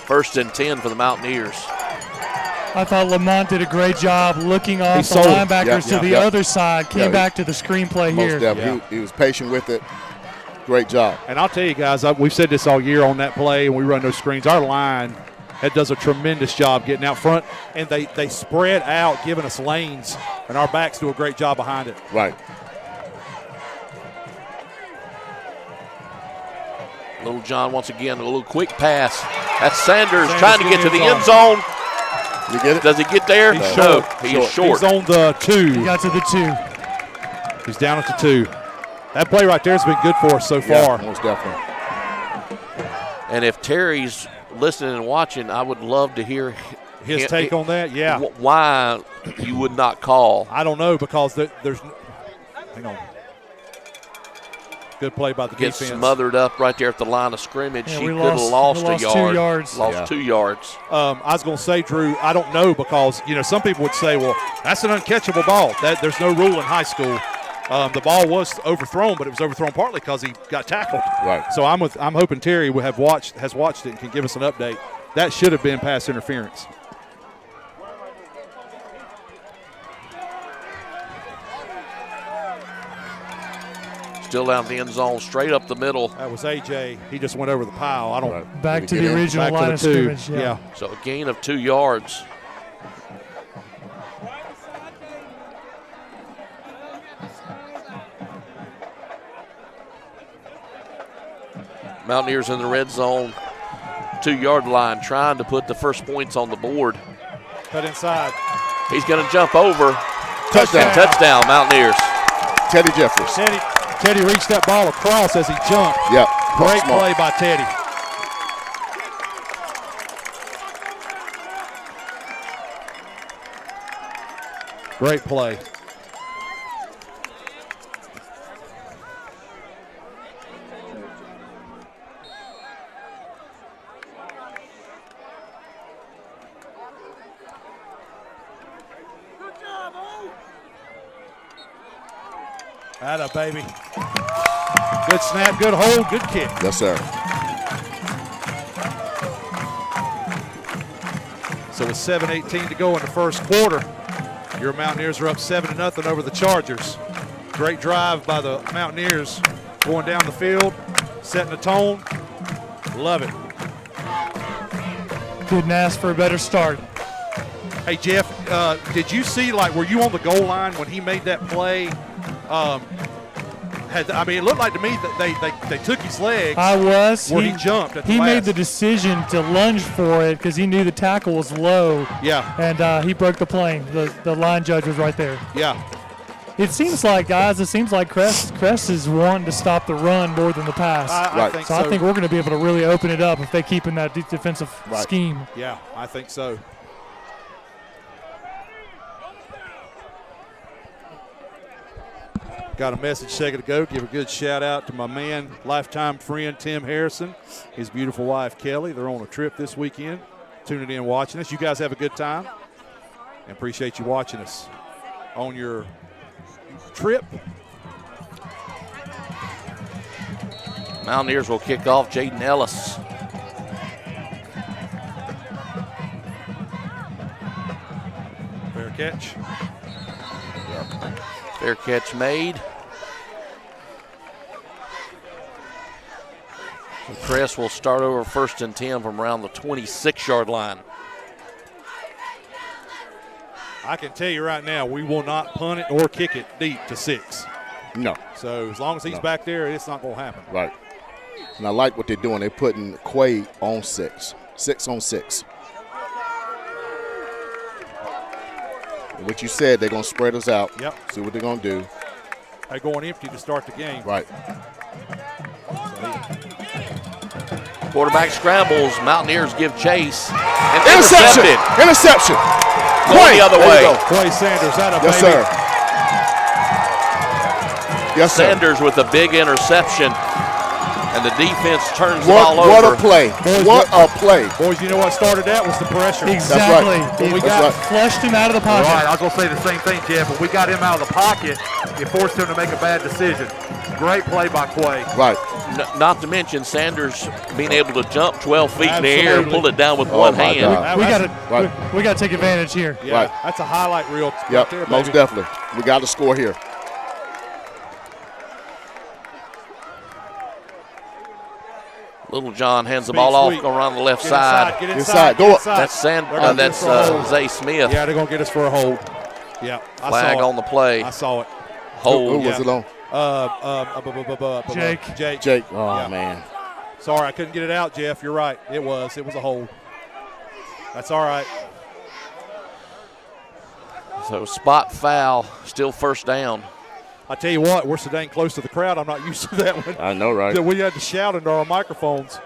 [SPEAKER 3] 1st and 10 for the Mountaineers.
[SPEAKER 6] I thought Lamont did a great job looking off the linebackers to the other side, came back to the screenplay here.
[SPEAKER 2] Most definitely. He was patient with it. Great job.
[SPEAKER 8] And I'll tell you guys, we've said this all year on that play, and we run those screens. Our line does a tremendous job getting out front, and they spread out, giving us lanes, and our backs do a great job behind it.
[SPEAKER 2] Right.
[SPEAKER 3] Little John once again, a little quick pass. That's Sanders trying to get to the end zone.
[SPEAKER 2] You get it?
[SPEAKER 3] Does he get there?
[SPEAKER 8] He's
[SPEAKER 3] no,
[SPEAKER 8] short.
[SPEAKER 3] He's short.
[SPEAKER 8] He's on the 2.
[SPEAKER 6] He got to the 2.
[SPEAKER 8] He's down at the 2. That play right there has been good for us so far.
[SPEAKER 2] Most definitely.
[SPEAKER 3] And if Terry's listening and watching, I would love to hear
[SPEAKER 8] his take on that. Yeah.
[SPEAKER 3] Why you would not call?
[SPEAKER 8] I don't know because there's. Hang on. Good play by the
[SPEAKER 3] Gets
[SPEAKER 8] defense.
[SPEAKER 3] Smothered up right there at the line of scrimmage.
[SPEAKER 6] Yeah,
[SPEAKER 3] he could have lost a yard.
[SPEAKER 6] 2 yards.
[SPEAKER 3] Lost 2 yards.
[SPEAKER 8] I was going to say, Drew, I don't know because, some people would say, well, that's an uncatchable ball. There's no rule in high school. The ball was overthrown, but it was overthrown partly because he got tackled.
[SPEAKER 2] Right.
[SPEAKER 8] So I'm hoping Terry has watched it and can give us an update. That should have been pass interference.
[SPEAKER 3] Still down the end zone, straight up the middle.
[SPEAKER 8] That was AJ. He just went over the pile. I don't.
[SPEAKER 2] Right.
[SPEAKER 6] Back to the original line of scrimmage.
[SPEAKER 8] Yeah.
[SPEAKER 3] So a gain of 2 yards. Mountaineers in the red zone, 2-yard line, trying to put the first points on the board.
[SPEAKER 8] Cut inside.
[SPEAKER 3] He's going to jump over.
[SPEAKER 2] Touchdown.
[SPEAKER 3] Touchdown, Mountaineers.
[SPEAKER 2] Teddy Jeffers.
[SPEAKER 8] Teddy reached that ball across as he jumped.
[SPEAKER 2] Yep.
[SPEAKER 8] Great play by Teddy. Great play. Atta baby. Good snap, good hold, good kick.
[SPEAKER 2] Yes, sir.
[SPEAKER 8] So with 7:18 to go in the first quarter, your Mountaineers are up 7-0 over the Chargers. Great drive by the Mountaineers, going down the field, setting the tone. Love it.
[SPEAKER 6] Couldn't ask for a better start.
[SPEAKER 8] Hey, Jeff, did you see, were you on the goal line when he made that play? It looked like to me that they took his legs.
[SPEAKER 6] I was.
[SPEAKER 8] Where he jumped at the
[SPEAKER 6] He
[SPEAKER 8] last.
[SPEAKER 6] made the decision to lunge for it because he knew the tackle was low.
[SPEAKER 8] Yeah.
[SPEAKER 6] And he broke the plane. The line judge was right there.
[SPEAKER 8] Yeah.
[SPEAKER 6] It seems like, guys, Crest is wanting to stop the run more than the pass.
[SPEAKER 8] I think so.
[SPEAKER 6] I think we're going to be able to really open it up if they keep in that defensive scheme.
[SPEAKER 8] Yeah, I think so. Got a message a second ago. Give a good shout out to my man, lifetime friend Tim Harrison, his beautiful wife Kelly. They're on a trip this weekend. Tuning in, watching us. You guys have a good time, and appreciate you watching us on your trip.
[SPEAKER 3] Mountaineers will kick off. Jaden Ellis.
[SPEAKER 8] Fair catch.
[SPEAKER 3] Fair catch made. So Crest will start over 1st and 10 from around the 26-yard line.
[SPEAKER 8] I can tell you right now, we will not punt it or kick it deep to 6.
[SPEAKER 2] No.
[SPEAKER 8] So as long as he's back there, it's not going to happen.
[SPEAKER 2] Right. And I like what they're doing. They're putting Quay on 6. 6 on 6. And what you said, they're going to spread us out.
[SPEAKER 8] Yep.
[SPEAKER 2] See what they're going to do.
[SPEAKER 8] They're going empty to start the game.
[SPEAKER 2] Right.
[SPEAKER 3] Quarterback scrambles. Mountaineers give chase. And
[SPEAKER 2] Interception! Interception!
[SPEAKER 3] Going the other way.
[SPEAKER 8] Quay Sanders out of
[SPEAKER 2] Yes, sir. Yes, sir.
[SPEAKER 3] Sanders with a big interception. And the defense turns the ball over.
[SPEAKER 2] What a play. What a play.
[SPEAKER 8] Boys, you know what started that was the pressure.
[SPEAKER 6] Exactly.
[SPEAKER 2] That's right.
[SPEAKER 6] Flushed him out of the pocket.
[SPEAKER 9] Right, I was going to say the same thing, Jeff. When we got him out of the pocket, it forced him to make a bad decision. Great play by Quay.
[SPEAKER 2] Right.
[SPEAKER 3] Not to mention Sanders being able to jump 12 feet in the air and pull it down with one hand.
[SPEAKER 6] We got to take advantage here.
[SPEAKER 8] Yeah,
[SPEAKER 2] Right.
[SPEAKER 8] That's a highlight reel.
[SPEAKER 2] Yep,
[SPEAKER 8] Right there,
[SPEAKER 2] most
[SPEAKER 8] baby.
[SPEAKER 2] definitely. We got to score here.
[SPEAKER 3] Little John hands the ball off, going around the left
[SPEAKER 8] Get
[SPEAKER 3] side.
[SPEAKER 8] Get inside.
[SPEAKER 2] Go up.
[SPEAKER 3] That's Zay Smith.
[SPEAKER 8] Yeah, they're going to get us for a hold. Yeah, I
[SPEAKER 3] Flag
[SPEAKER 8] saw it.
[SPEAKER 3] on the play.
[SPEAKER 8] I saw it.
[SPEAKER 3] Hold.
[SPEAKER 2] Who was it on?
[SPEAKER 6] Jake.
[SPEAKER 2] Jake. Oh,
[SPEAKER 8] Yeah.
[SPEAKER 2] man.
[SPEAKER 8] Sorry, I couldn't get it out, Jeff. You're right. It was a hold. That's all right.
[SPEAKER 3] So spot foul, still 1st down.
[SPEAKER 8] I tell you what, we're so dang close to the crowd. I'm not used to that one.
[SPEAKER 2] I know, right?
[SPEAKER 8] That we had to shout into our microphones.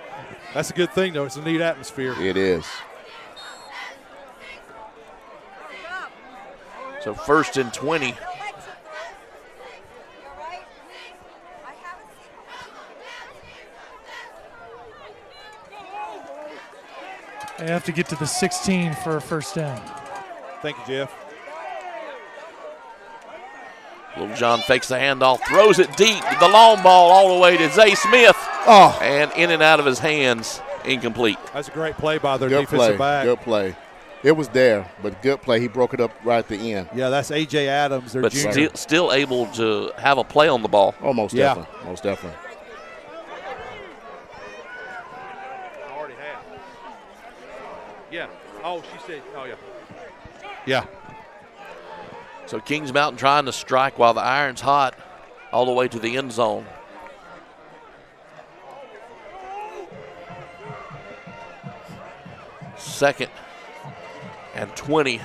[SPEAKER 8] That's a good thing, though. It's a neat atmosphere.
[SPEAKER 2] It is.
[SPEAKER 3] So 1st and 20.
[SPEAKER 6] They have to get to the 16 for a 1st down.
[SPEAKER 8] Thank you, Jeff.
[SPEAKER 3] Little John fakes the handoff, throws it deep. The long ball all the way to Zay Smith.
[SPEAKER 2] Oh.
[SPEAKER 3] And in and out of his hands, incomplete.
[SPEAKER 8] That's a great play by their
[SPEAKER 2] Good
[SPEAKER 8] defensive
[SPEAKER 2] play.
[SPEAKER 8] back.
[SPEAKER 2] Good play. It was there, but good play. He broke it up right at the end.
[SPEAKER 8] Yeah, that's A.J. Adams, their
[SPEAKER 3] But
[SPEAKER 8] junior.
[SPEAKER 3] still able to have a play on the ball.
[SPEAKER 2] Oh, most
[SPEAKER 8] Yeah.
[SPEAKER 2] definitely. Most definitely.
[SPEAKER 8] I already have. Yeah. Oh, she said, oh, yeah. Yeah.
[SPEAKER 3] So Kings Mountain trying to strike while the iron's hot all the way to the end zone. Second and 20.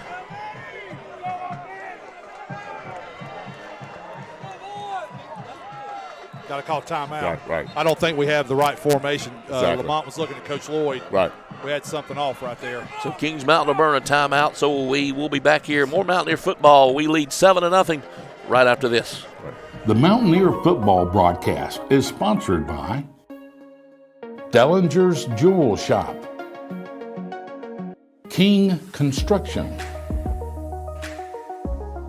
[SPEAKER 8] Got to call timeout.
[SPEAKER 2] Right.
[SPEAKER 8] I don't think we have the right formation.
[SPEAKER 2] Exactly.
[SPEAKER 8] Lamont was looking at Coach Lloyd.
[SPEAKER 2] Right.
[SPEAKER 8] We had something off right there.
[SPEAKER 3] So Kings Mountain will burn a timeout, so will we. We'll be back here. More Mountaineer football. We lead 7-0 right after this.
[SPEAKER 5] The Mountaineer football broadcast is sponsored by Dellinger's Jewel Shop, King Construction,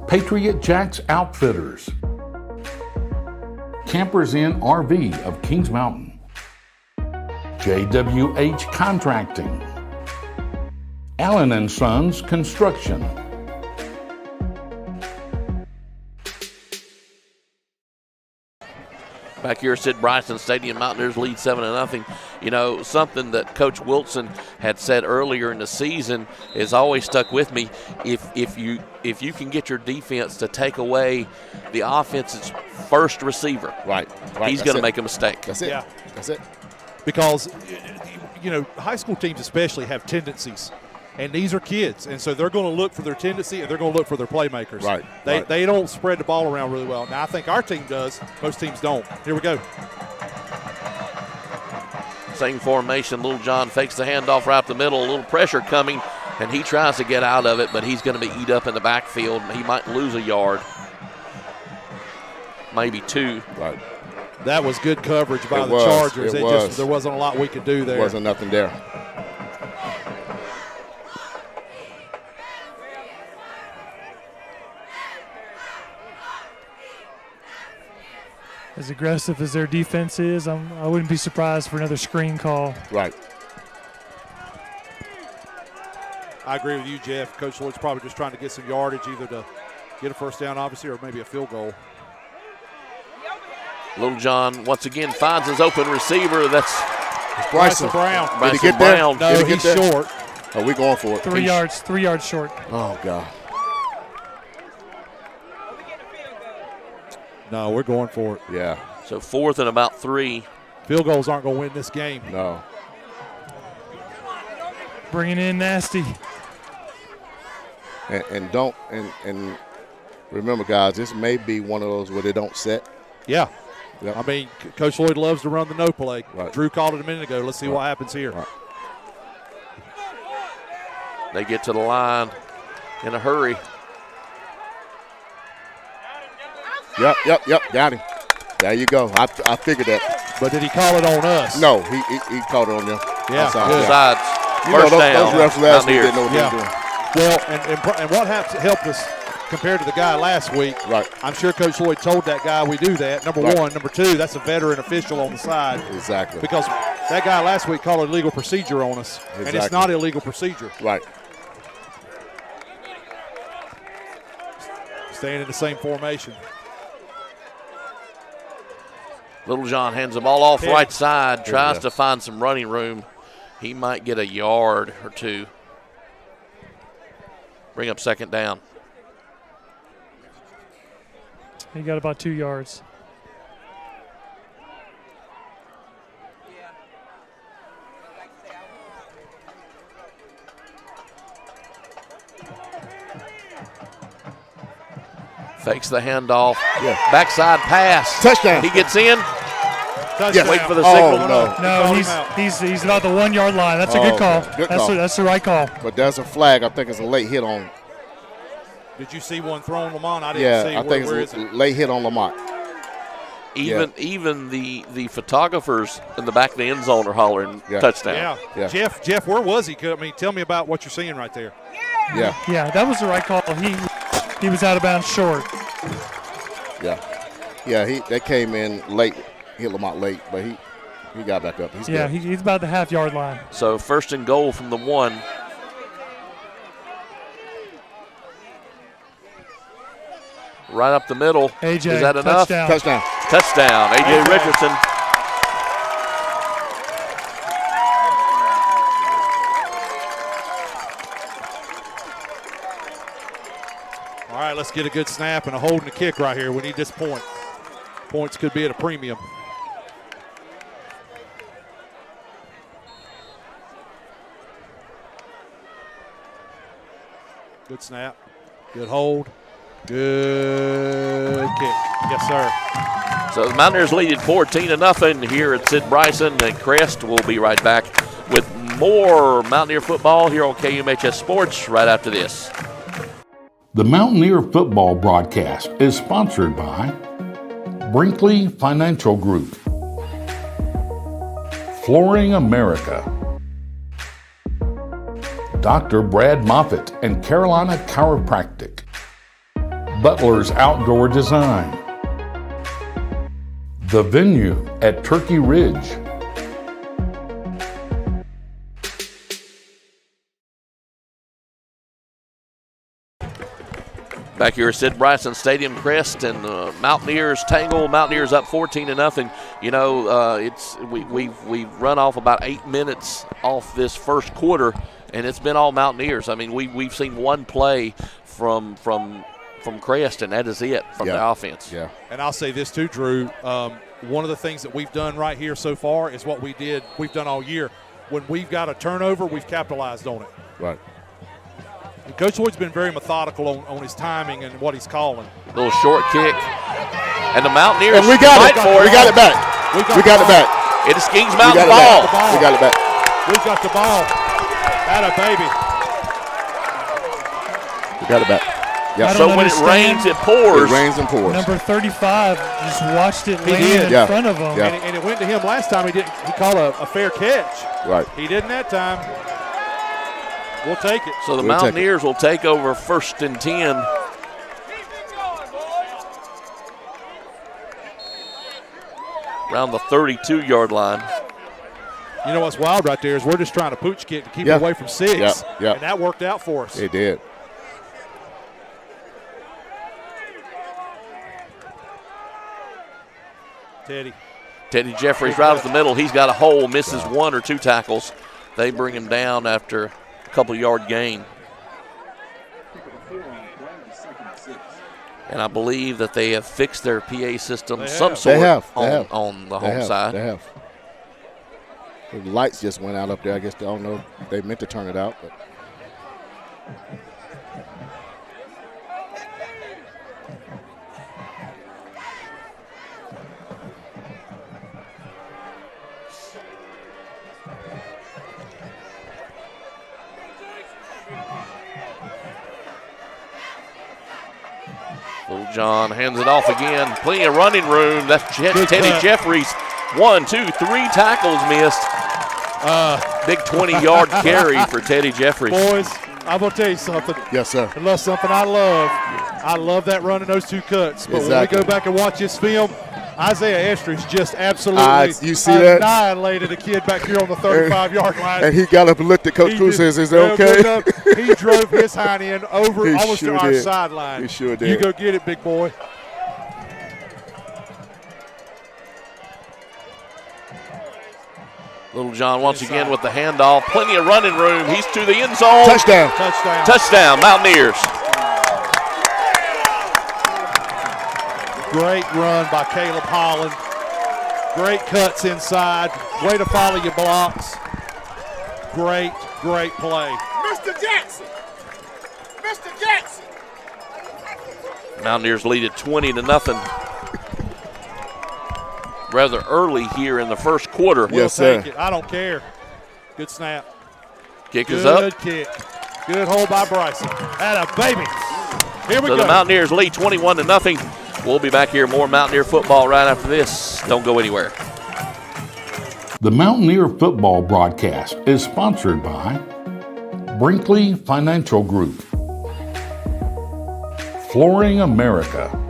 [SPEAKER 5] Patriot Jacks Outfitters, Campers Inn RV of Kings Mountain, JWH Contracting, Allen & Sons Construction.
[SPEAKER 3] Back here at Sid Bryson Stadium, Mountaineers lead 7-0. You know, something that Coach Wilson had said earlier in the season is always stuck with me. If you can get your defense to take away the offense's first receiver,
[SPEAKER 2] Right.
[SPEAKER 3] he's going to make a mistake.
[SPEAKER 2] That's it.
[SPEAKER 8] Yeah.
[SPEAKER 2] That's it.
[SPEAKER 8] Because, you know, high school teams especially have tendencies. And these are kids, and so they're going to look for their tendency, and they're going to look for their playmakers.
[SPEAKER 2] Right.
[SPEAKER 8] They don't spread the ball around really well. Now, I think our team does. Most teams don't. Here we go.
[SPEAKER 3] Same formation. Little John fakes the handoff right up the middle. A little pressure coming, and he tries to get out of it, but he's going to be eat up in the backfield. He might lose a yard. maybe 2.
[SPEAKER 2] Right.
[SPEAKER 8] That was good coverage by
[SPEAKER 2] It
[SPEAKER 8] the
[SPEAKER 2] was.
[SPEAKER 8] Chargers.
[SPEAKER 2] It was.
[SPEAKER 8] There wasn't a lot we could do there.
[SPEAKER 2] Wasn't nothing there.
[SPEAKER 6] As aggressive as their defense is, I wouldn't be surprised for another screen call.
[SPEAKER 2] Right.
[SPEAKER 8] I agree with you, Jeff. Coach Lloyd's probably just trying to get some yardage, either to get a first down, obviously, or maybe a field goal.
[SPEAKER 3] Little John once again finds his open receiver. That's
[SPEAKER 2] Bryson
[SPEAKER 8] Brown.
[SPEAKER 2] Did he get
[SPEAKER 3] Brown.
[SPEAKER 2] there?
[SPEAKER 8] No,
[SPEAKER 2] Did he
[SPEAKER 8] he's
[SPEAKER 2] get there?
[SPEAKER 8] short.
[SPEAKER 2] Are we going for it?
[SPEAKER 6] 3 yards, 3 yards short.
[SPEAKER 2] Oh, God.
[SPEAKER 8] No, we're going for it.
[SPEAKER 2] Yeah.
[SPEAKER 3] So 4th and about 3.
[SPEAKER 8] Field goals aren't going to win this game.
[SPEAKER 2] No.
[SPEAKER 6] Bringing in nasty.
[SPEAKER 2] And don't and remember, guys, this may be one of those where they don't set.
[SPEAKER 8] Yeah.
[SPEAKER 2] Yep.
[SPEAKER 8] I mean, Coach Lloyd loves to run the no play.
[SPEAKER 2] Right.
[SPEAKER 8] Drew called it a minute ago. Let's see what happens here.
[SPEAKER 2] Right.
[SPEAKER 3] They get to the line in a hurry.
[SPEAKER 2] Yep. Got him. There you go. I figured that.
[SPEAKER 8] But did he call it on us?
[SPEAKER 2] No, he called it on them.
[SPEAKER 8] Yeah,
[SPEAKER 2] Outside.
[SPEAKER 8] good.
[SPEAKER 3] Besides,
[SPEAKER 2] You know,
[SPEAKER 3] first
[SPEAKER 2] those
[SPEAKER 3] down.
[SPEAKER 2] refs last week
[SPEAKER 3] Mountaineers.
[SPEAKER 2] didn't know what they
[SPEAKER 8] Yeah.
[SPEAKER 2] were doing.
[SPEAKER 8] Well, and what helped us compared to the guy last week,
[SPEAKER 2] Right.
[SPEAKER 8] I'm sure Coach Lloyd told that guy we do that, number
[SPEAKER 2] Right.
[SPEAKER 8] one. Number two, that's a veteran official on the side.
[SPEAKER 2] Exactly.
[SPEAKER 8] Because that guy last week called illegal procedure on us, and it's
[SPEAKER 2] Exactly.
[SPEAKER 8] not illegal procedure.
[SPEAKER 2] Right.
[SPEAKER 8] Staying in the same formation.
[SPEAKER 3] Little John hands the ball off
[SPEAKER 8] Yeah.
[SPEAKER 3] right side,
[SPEAKER 2] There
[SPEAKER 3] tries
[SPEAKER 2] you go.
[SPEAKER 3] to find some running room. He might get a yard or 2. Bring up 2nd down.
[SPEAKER 6] He got about 2 yards.
[SPEAKER 3] Fakes the handoff.
[SPEAKER 2] Yeah.
[SPEAKER 3] Backside pass.
[SPEAKER 2] Touchdown.
[SPEAKER 3] He gets in.
[SPEAKER 8] Touchdown.
[SPEAKER 3] Wait for the
[SPEAKER 2] Oh,
[SPEAKER 3] signal.
[SPEAKER 2] no.
[SPEAKER 6] No,
[SPEAKER 8] called him out.
[SPEAKER 6] he's about the 1 yard line. That's a
[SPEAKER 2] Oh,
[SPEAKER 6] good call.
[SPEAKER 2] okay. Good call.
[SPEAKER 6] That's the right call.
[SPEAKER 2] But there's a flag. I think it's a late hit on.
[SPEAKER 8] Did you see one thrown, Lamont? I didn't
[SPEAKER 2] Yeah,
[SPEAKER 8] see.
[SPEAKER 2] I think
[SPEAKER 8] Where
[SPEAKER 2] it's
[SPEAKER 8] is
[SPEAKER 2] a
[SPEAKER 8] it?
[SPEAKER 2] late hit on Lamont.
[SPEAKER 3] Even the photographers in the back of the end zone are hollering
[SPEAKER 2] Yeah.
[SPEAKER 3] touchdown.
[SPEAKER 8] Yeah. Jeff, where was he? I mean, tell me about what you're seeing right there.
[SPEAKER 2] Yeah.
[SPEAKER 6] Yeah, that was the right call. He was out of bounds short.
[SPEAKER 2] Yeah. They came in late, hit Lamont late, but he got back up. He's
[SPEAKER 6] Yeah,
[SPEAKER 2] good.
[SPEAKER 6] he's about the half yard line.
[SPEAKER 3] So 1st and goal from the 1. Right up the middle.
[SPEAKER 6] AJ,
[SPEAKER 3] Is that enough?
[SPEAKER 6] touchdown.
[SPEAKER 2] Touchdown.
[SPEAKER 3] Touchdown. A.J. Richardson.
[SPEAKER 8] All right, let's get a good snap and a hold and a kick right here. We need this point. Points could be at a premium. Good snap. Good hold. Good kick. Yes, sir.
[SPEAKER 3] So the Mountaineers lead it 14-0 here at Sid Bryson, and Crest will be right back with more Mountaineer football here on KUMHS Sports right after this.
[SPEAKER 5] The Mountaineer football broadcast is sponsored by Brinkley Financial Group, Flooring America, Dr. Brad Moffitt and Carolina Chiropractic, Butler's Outdoor Design, The Venue at Turkey Ridge,
[SPEAKER 3] Back here at Sid Bryson Stadium, Crest and Mountaineers tangle. Mountaineers up 14-0. You know, we've run off about 8 minutes off this first quarter, and it's been all Mountaineers. I mean, we've seen one play from Crest, and that is it from the offense.
[SPEAKER 2] Yeah.
[SPEAKER 8] And I'll say this too, Drew. One of the things that we've done right here so far is what we've done all year. When we've got a turnover, we've capitalized on it.
[SPEAKER 2] Right.
[SPEAKER 8] And Coach Lloyd's been very methodical on his timing and what he's calling.
[SPEAKER 3] Little short kick. And the Mountaineers
[SPEAKER 2] And we got
[SPEAKER 3] fight
[SPEAKER 2] it.
[SPEAKER 3] for it.
[SPEAKER 2] We got it back. We got it back.
[SPEAKER 3] It is Kings
[SPEAKER 2] We
[SPEAKER 3] Mountain
[SPEAKER 2] got it
[SPEAKER 3] ball.
[SPEAKER 2] back. We got it back.
[SPEAKER 8] We've got the ball. Atta baby.
[SPEAKER 2] We got it back. Yep.
[SPEAKER 3] So when it rains, it pours.
[SPEAKER 2] It rains and pours.
[SPEAKER 6] Number 35 just watched it
[SPEAKER 8] He
[SPEAKER 6] land
[SPEAKER 8] did.
[SPEAKER 6] in front of him.
[SPEAKER 2] Yeah.
[SPEAKER 8] And it went to him last time. He called a fair catch.
[SPEAKER 2] Right.
[SPEAKER 8] He didn't that time. We'll take it.
[SPEAKER 3] So the
[SPEAKER 2] We'll take
[SPEAKER 3] Mountaineers will take over 1st and 10. Around the 32-yard line.
[SPEAKER 8] You know what's wild right there is we're just trying to pooch kick to keep it away from 6.
[SPEAKER 2] Yeah.
[SPEAKER 8] And that worked out for us.
[SPEAKER 2] It did.
[SPEAKER 8] Teddy
[SPEAKER 3] Jeffries right up the middle. He's got a hole, misses 1 or 2 tackles. They bring him down after a couple-yard gain. And I believe that they have fixed their PA system some sort on the home side.
[SPEAKER 2] They have. The lights just went out up there. I guess they don't know. They meant to turn it out, but.
[SPEAKER 3] Little John hands it off again. Plenty of running room. That's Teddy Jeffries. 1, 2, 3 tackles missed. Big 20-yard carry for Teddy Jeffries.
[SPEAKER 8] Boys, I'm going to tell you something.
[SPEAKER 2] Yes, sir.
[SPEAKER 8] I love something I love. I love that run in those 2 cuts. But when we go back and watch this film, Isaiah Estridge just absolutely annihilated a kid back here on the 35-yard line.
[SPEAKER 2] And he got up and looked at Coach Cruz and says, is it okay?
[SPEAKER 8] He drove his hind end over almost
[SPEAKER 2] sure
[SPEAKER 8] to our
[SPEAKER 2] did.
[SPEAKER 8] sideline.
[SPEAKER 2] He sure did.
[SPEAKER 8] You go get it, big boy.
[SPEAKER 3] Little John once again with the handoff. Plenty of running room. He's to the end zone.
[SPEAKER 2] Touchdown.
[SPEAKER 3] Touchdown, Mountaineers.
[SPEAKER 8] Great run by Caleb Holland. Great cuts inside. Way to follow your blocks. Great play.
[SPEAKER 1] Mr. Jackson. Mr. Jackson.
[SPEAKER 3] Mountaineers lead it 20-0. Rather early here in the first quarter.
[SPEAKER 8] We'll take it. I don't care. Good snap.
[SPEAKER 3] Kick is up.
[SPEAKER 8] Good kick. Good hold by Bryson. Atta baby. Here we go.
[SPEAKER 3] So the Mountaineers lead 21-0. We'll be back here. More Mountaineer football right after this. Don't go anywhere.
[SPEAKER 5] The Mountaineer football broadcast is sponsored by Brinkley Financial Group, Flooring America,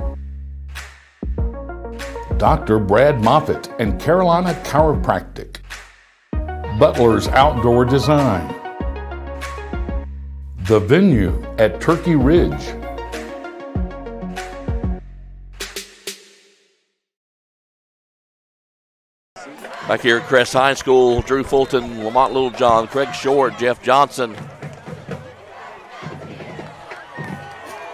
[SPEAKER 5] Dr. Brad Moffitt and Carolina Chiropractic, Butler's Outdoor Design, The Venue at Turkey Ridge,
[SPEAKER 3] Back here at Crest High School, Drew Fulton, Lamont Littlejohn, Craig Short, Jeff Johnson.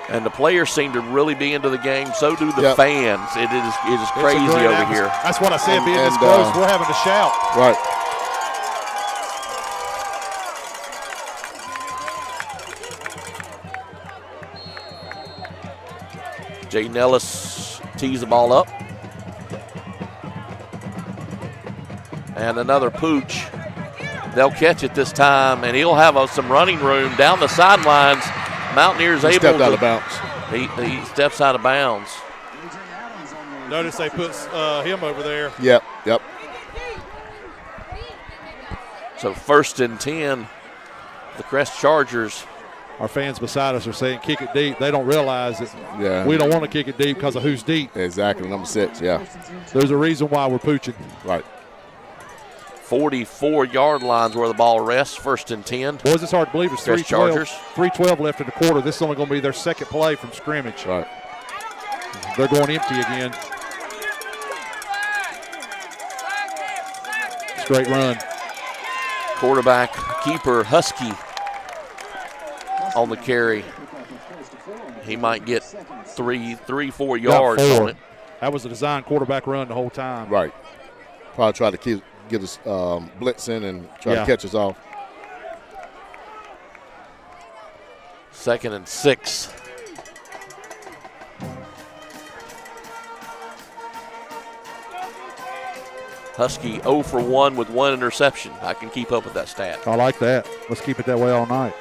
[SPEAKER 3] And the players seem to really be into the game. So do the fans. It is crazy over here.
[SPEAKER 8] That's what I said. Being this close, we're having to shout.
[SPEAKER 2] Right.
[SPEAKER 3] Jaden Ellis tees the ball up. And another pooch. They'll catch it this time, and he'll have some running room down the sidelines. Mountaineers able to.
[SPEAKER 2] Stepped out of bounds.
[SPEAKER 3] He steps out of bounds.
[SPEAKER 8] Notice they put him over there.
[SPEAKER 2] Yep.
[SPEAKER 3] So 1st and 10, the Crest Chargers.
[SPEAKER 8] Our fans beside us are saying kick it deep. They don't realize that we don't want to kick it deep because of who's deep.
[SPEAKER 2] Exactly, number 6, yeah.
[SPEAKER 8] There's a reason why we're pooching.
[SPEAKER 2] Right.
[SPEAKER 3] 44-yard lines where the ball rests, 1st and 10.
[SPEAKER 8] Boys, it's hard to believe there's
[SPEAKER 3] Crest Chargers.
[SPEAKER 8] 3:12 left in the quarter. This is only going to be their second play from scrimmage.
[SPEAKER 2] Right.
[SPEAKER 8] They're going empty again. Straight run.
[SPEAKER 3] Quarterback, keeper, Husky on the carry. He might get 4 yards on it.
[SPEAKER 8] That was a designed quarterback run the whole time.
[SPEAKER 2] Right. Probably try to get us blitzing and try to catch us off.
[SPEAKER 3] 2nd and 6. Husky 0 for 1 with 1 interception. I can keep up with that stat.
[SPEAKER 8] I like that. Let's keep it that way all night.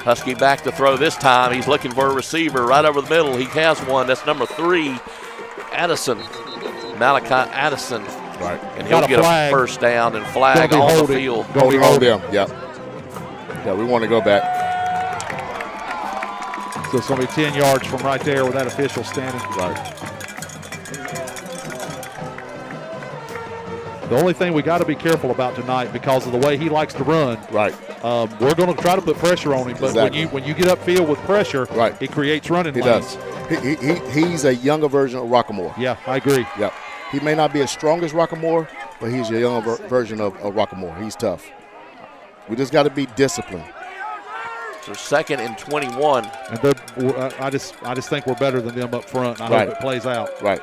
[SPEAKER 3] Husky back to throw this time. He's looking for a receiver right over the middle. He has one. That's number 3, Addison. Malachi Addison.
[SPEAKER 2] Right.
[SPEAKER 3] And he'll get a first down and flag on the field.
[SPEAKER 2] Hold them. Yeah. Yeah, we want to go back.
[SPEAKER 8] So it's going to be 10 yards from right there with that official standing.
[SPEAKER 2] Right.
[SPEAKER 8] The only thing we got to be careful about tonight, because of the way he likes to run,
[SPEAKER 2] right?
[SPEAKER 8] We're going to try to put pressure on him. But when you get upfield with pressure,
[SPEAKER 2] right,
[SPEAKER 8] it creates running
[SPEAKER 2] he
[SPEAKER 8] lanes.
[SPEAKER 2] Does. He's a younger version of Rockamore.
[SPEAKER 8] Yeah, I agree.
[SPEAKER 2] Yep. He may not be as strong as Rockamore, but he's a younger version of Rockamore. He's tough. We just got to be disciplined.
[SPEAKER 3] So 2nd and 21.
[SPEAKER 8] And I just think we're better than them up front. And I hope it plays out.
[SPEAKER 2] Right.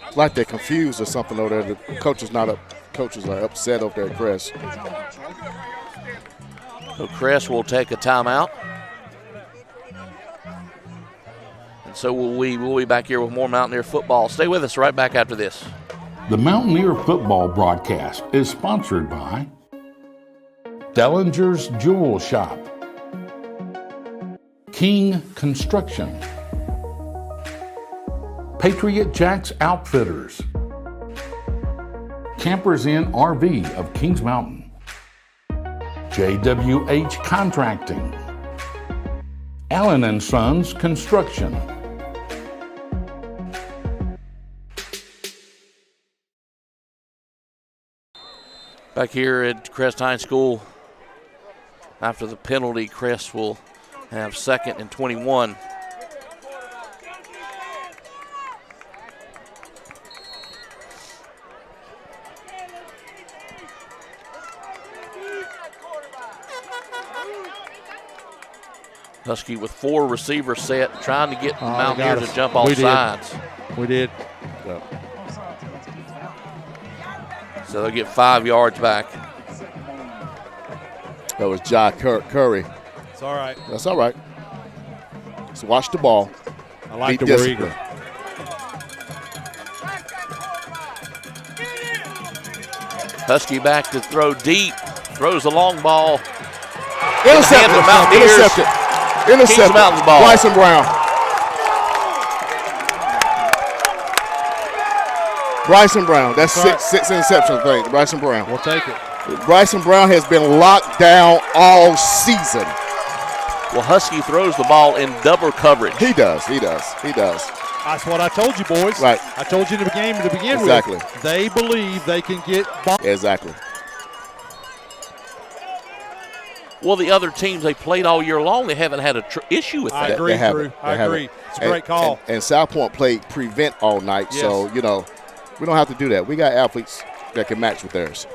[SPEAKER 2] It's like they're confused or something over there. The coaches are upset over there at Crest.
[SPEAKER 3] So Crest will take a timeout. And so we'll be back here with more Mountaineer football. Stay with us right back after this.
[SPEAKER 5] The Mountaineer football broadcast is sponsored by Dellinger's Jewel Shop, King Construction, Patriot Jacks Outfitters, Campers Inn RV of Kings Mountain, JWH Contracting, Allen & Sons Construction.
[SPEAKER 3] Back here at Crest High School, after the penalty, Crest will have 2nd and 21. Husky with 4 receivers set, trying to get Mountaineers to jump off sides.
[SPEAKER 8] We did.
[SPEAKER 2] Yep.
[SPEAKER 3] So they'll get 5 yards back.
[SPEAKER 2] That was Jai Curry.
[SPEAKER 8] It's all right.
[SPEAKER 2] That's all right. So watch the ball.
[SPEAKER 8] I like
[SPEAKER 2] Be
[SPEAKER 8] the we're eager.
[SPEAKER 3] Husky back to throw deep. Throws the long ball.
[SPEAKER 2] Intercepted.
[SPEAKER 3] Kings Mountain's ball.
[SPEAKER 2] Bryson Brown. That's six interceptions, I think. Bryson Brown.
[SPEAKER 8] We'll take it.
[SPEAKER 2] Bryson Brown has been locked down all season.
[SPEAKER 3] Well, Husky throws the ball in double coverage.
[SPEAKER 2] He does.
[SPEAKER 8] That's what I told you, boys.
[SPEAKER 2] Right.
[SPEAKER 8] I told you in the game to begin
[SPEAKER 2] Exactly.
[SPEAKER 8] with. They believe they can get ball.
[SPEAKER 2] Exactly.
[SPEAKER 3] Well, the other teams they played all year long, they haven't had an issue with that.
[SPEAKER 8] I agree, Drew. I agree. It's a great call.
[SPEAKER 2] And South Point played prevent all night,
[SPEAKER 8] yes.
[SPEAKER 2] So, we don't have to do that. We got athletes that can match with theirs.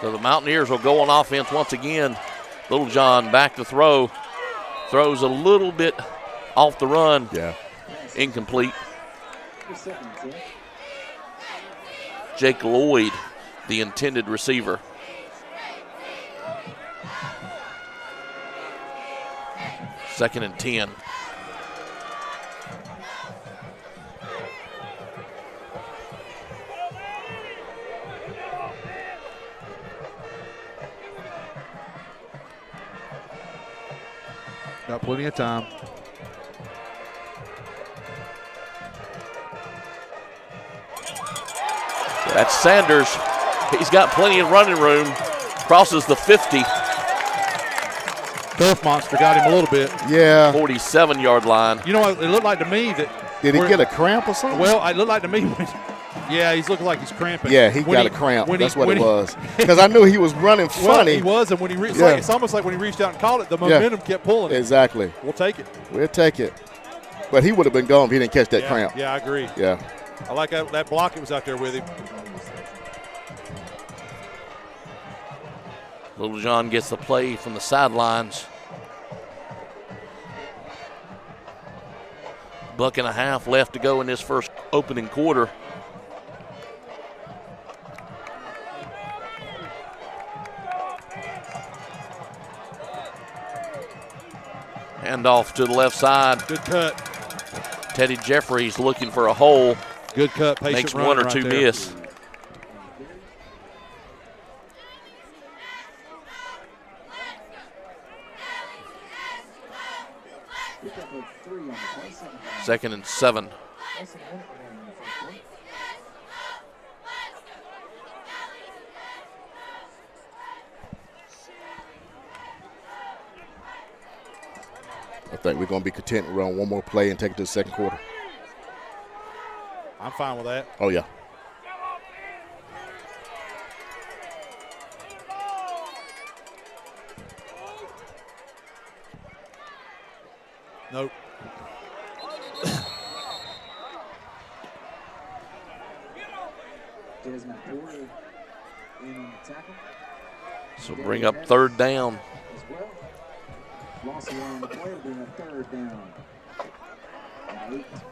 [SPEAKER 3] So the Mountaineers will go on offense once again. Little John back to throw. Throws a little bit off the run.
[SPEAKER 2] Yeah.
[SPEAKER 3] Incomplete. Jake Lloyd, the intended receiver. Second and 10.
[SPEAKER 8] Got plenty of time.
[SPEAKER 3] That's Sanders. He's got plenty of running room. Crosses the 50.
[SPEAKER 8] Turf monster got him a little bit.
[SPEAKER 2] Yeah.
[SPEAKER 3] 47-yard line.
[SPEAKER 8] You know, it looked like to me that.
[SPEAKER 2] Did he get a cramp or something?
[SPEAKER 8] Well, it looked like to me. He's looking like he's cramping.
[SPEAKER 2] Yeah, he got a cramp. That's what it was. Because I knew he was running funny.
[SPEAKER 8] Well, he was, and when he it's almost like when he reached out and caught it, the momentum kept pulling.
[SPEAKER 2] Exactly.
[SPEAKER 8] We'll take it.
[SPEAKER 2] We'll take it. But he would have been gone if he didn't catch that cramp.
[SPEAKER 8] Yeah, I agree.
[SPEAKER 2] Yeah.
[SPEAKER 8] I like that block that was out there with him.
[SPEAKER 3] Little John gets the play from the sidelines. Buck and a half left to go in this first opening quarter. Hand off to the left side.
[SPEAKER 8] Good cut.
[SPEAKER 3] Teddy Jeffries looking for a hole.
[SPEAKER 8] Good cut. Patient
[SPEAKER 3] makes one or
[SPEAKER 8] right
[SPEAKER 3] two
[SPEAKER 8] there.
[SPEAKER 3] miss. 2nd and 7.
[SPEAKER 2] I think we're going to be content to run one more play and take it to the second quarter.
[SPEAKER 8] I'm fine with that.
[SPEAKER 2] Oh, yeah.
[SPEAKER 8] Nope.
[SPEAKER 3] So bring up 3rd down.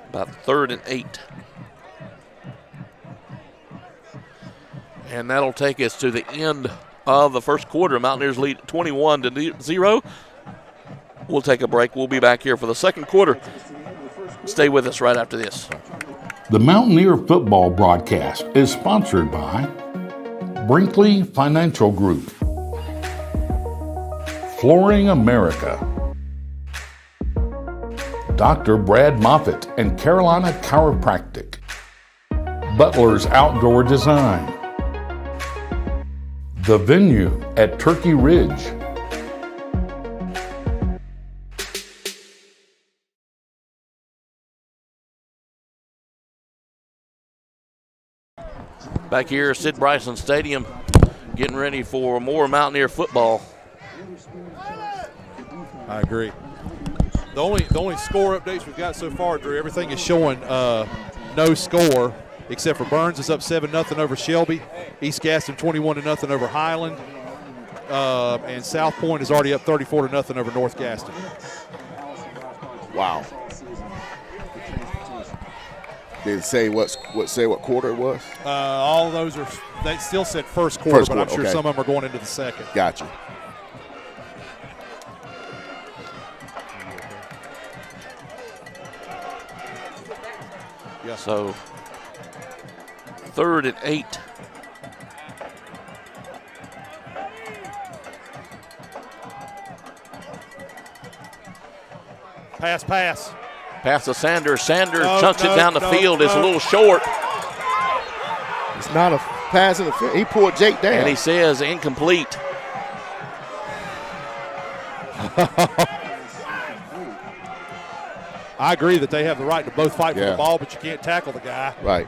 [SPEAKER 3] About 3rd and 8. And that'll take us to the end of the first quarter. Mountaineers lead 21-0. We'll take a break. We'll be back here for the second quarter. Stay with us right after this.
[SPEAKER 5] The Mountaineer football broadcast is sponsored by Brinkley Financial Group, Flooring America, Dr. Brad Moffitt and Carolina Chiropractic, Butler's Outdoor Design, The Venue at Turkey Ridge,
[SPEAKER 3] Back here at Sid Bryson Stadium, getting ready for more Mountaineer football.
[SPEAKER 8] I agree. The only score updates we've got so far, Drew, everything is showing no score, except for Burns is up 7-0 over Shelby. East Gaston 21-0 over Highland. And South Point is already up 34-0 over North Gaston.
[SPEAKER 2] Wow. Did it say what quarter it was?
[SPEAKER 8] All of those they still said first quarter, but I'm sure some of them are going into the second.
[SPEAKER 2] Gotcha.
[SPEAKER 8] Yeah.
[SPEAKER 3] So 3rd and 8.
[SPEAKER 8] Pass.
[SPEAKER 3] Pass to Sanders. Sanders chunks it down the field. It's a little short.
[SPEAKER 2] It's not a pass in the field. He pulled Jake down.
[SPEAKER 3] And he says incomplete.
[SPEAKER 8] I agree that they have the right to both fight for the ball, but you can't tackle the guy.
[SPEAKER 2] Right.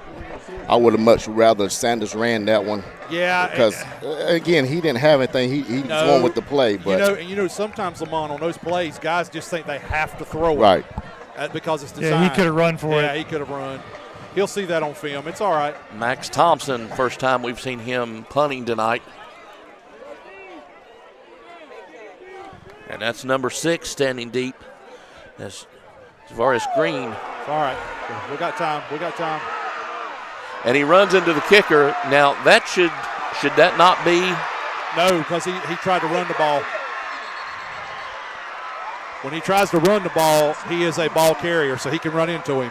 [SPEAKER 2] I would have much rather Sanders ran that one.
[SPEAKER 8] Yeah.
[SPEAKER 2] Because, again, he didn't have anything. He was going with the play. But
[SPEAKER 8] sometimes, Lamont, on those plays, guys just think they have to throw it.
[SPEAKER 2] Right.
[SPEAKER 8] Because it's designed.
[SPEAKER 6] Yeah, he could have run for it.
[SPEAKER 8] Yeah, he could have run. He'll see that on film. It's all right.
[SPEAKER 3] Max Thompson, first time we've seen him punting tonight. And that's number 6 standing deep. That's Tavares Green.
[SPEAKER 8] All right. We got time.
[SPEAKER 3] And he runs into the kicker. Now, that should that not be?
[SPEAKER 8] No, because he tried to run the ball. When he tries to run the ball, he is a ball carrier, so he can run into him.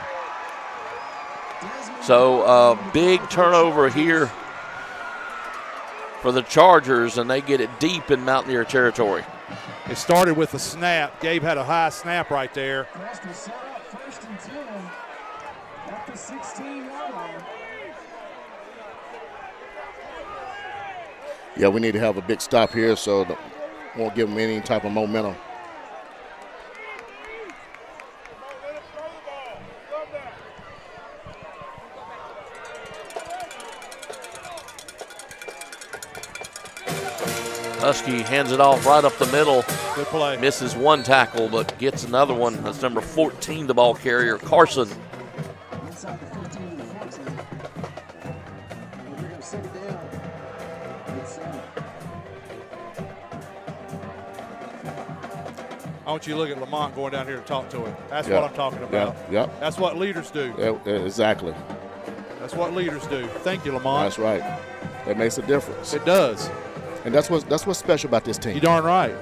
[SPEAKER 3] So big turnover here for the Chargers, and they get it deep in Mountaineer territory.
[SPEAKER 8] It started with a snap. Gabe had a high snap right there.
[SPEAKER 2] Yeah, we need to have a big stop here so that won't give them any type of momentum.
[SPEAKER 3] Husky hands it off right up the middle.
[SPEAKER 8] Good play.
[SPEAKER 3] Misses one tackle, but gets another one. That's number 14, the ball carrier, Carson.
[SPEAKER 8] I want you to look at Lamont going down here to talk to him. That's what I'm talking about.
[SPEAKER 2] Yep.
[SPEAKER 8] That's what leaders do.
[SPEAKER 2] Exactly.
[SPEAKER 8] That's what leaders do. Thank you, Lamont.
[SPEAKER 2] That's right. That makes a difference.
[SPEAKER 8] It does.
[SPEAKER 2] And that's what's special about this team.
[SPEAKER 8] You darn right.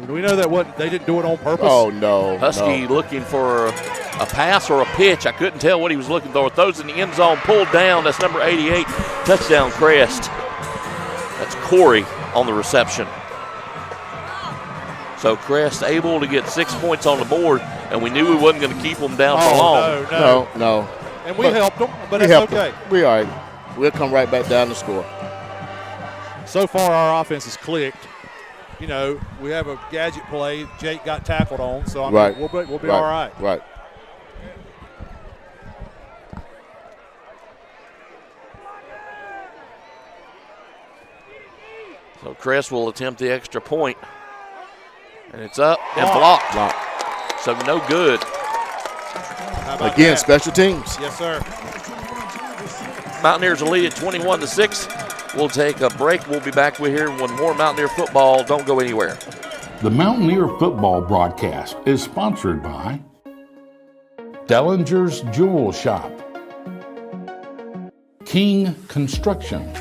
[SPEAKER 8] We know that they didn't do it on purpose.
[SPEAKER 2] Oh, no.
[SPEAKER 3] Husky looking for a pass or a pitch. I couldn't tell what he was looking for. Throws in the end zone, pulled down. That's number 88. Touchdown, Crest. That's Corey on the reception. So Crest able to get 6 points on the board. and we knew we wasn't going to keep them down for long.
[SPEAKER 2] No.
[SPEAKER 8] And we helped them, but
[SPEAKER 2] we
[SPEAKER 8] that's okay.
[SPEAKER 2] We all right. We'll come right back down to score.
[SPEAKER 8] So far, our offense has clicked. You know, we have a gadget play. Jake got tackled on, so I mean, we'll be all right.
[SPEAKER 2] Right.
[SPEAKER 3] So Crest will attempt the extra point. And it's up and blocked. So no good.
[SPEAKER 2] Again, special teams.
[SPEAKER 8] Yes, sir.
[SPEAKER 3] Mountaineers will lead at 21-6. We'll take a break. We'll be back with here with more Mountaineer football. Don't go anywhere.
[SPEAKER 5] The Mountaineer football broadcast is sponsored by Dellinger's Jewel Shop, King Construction,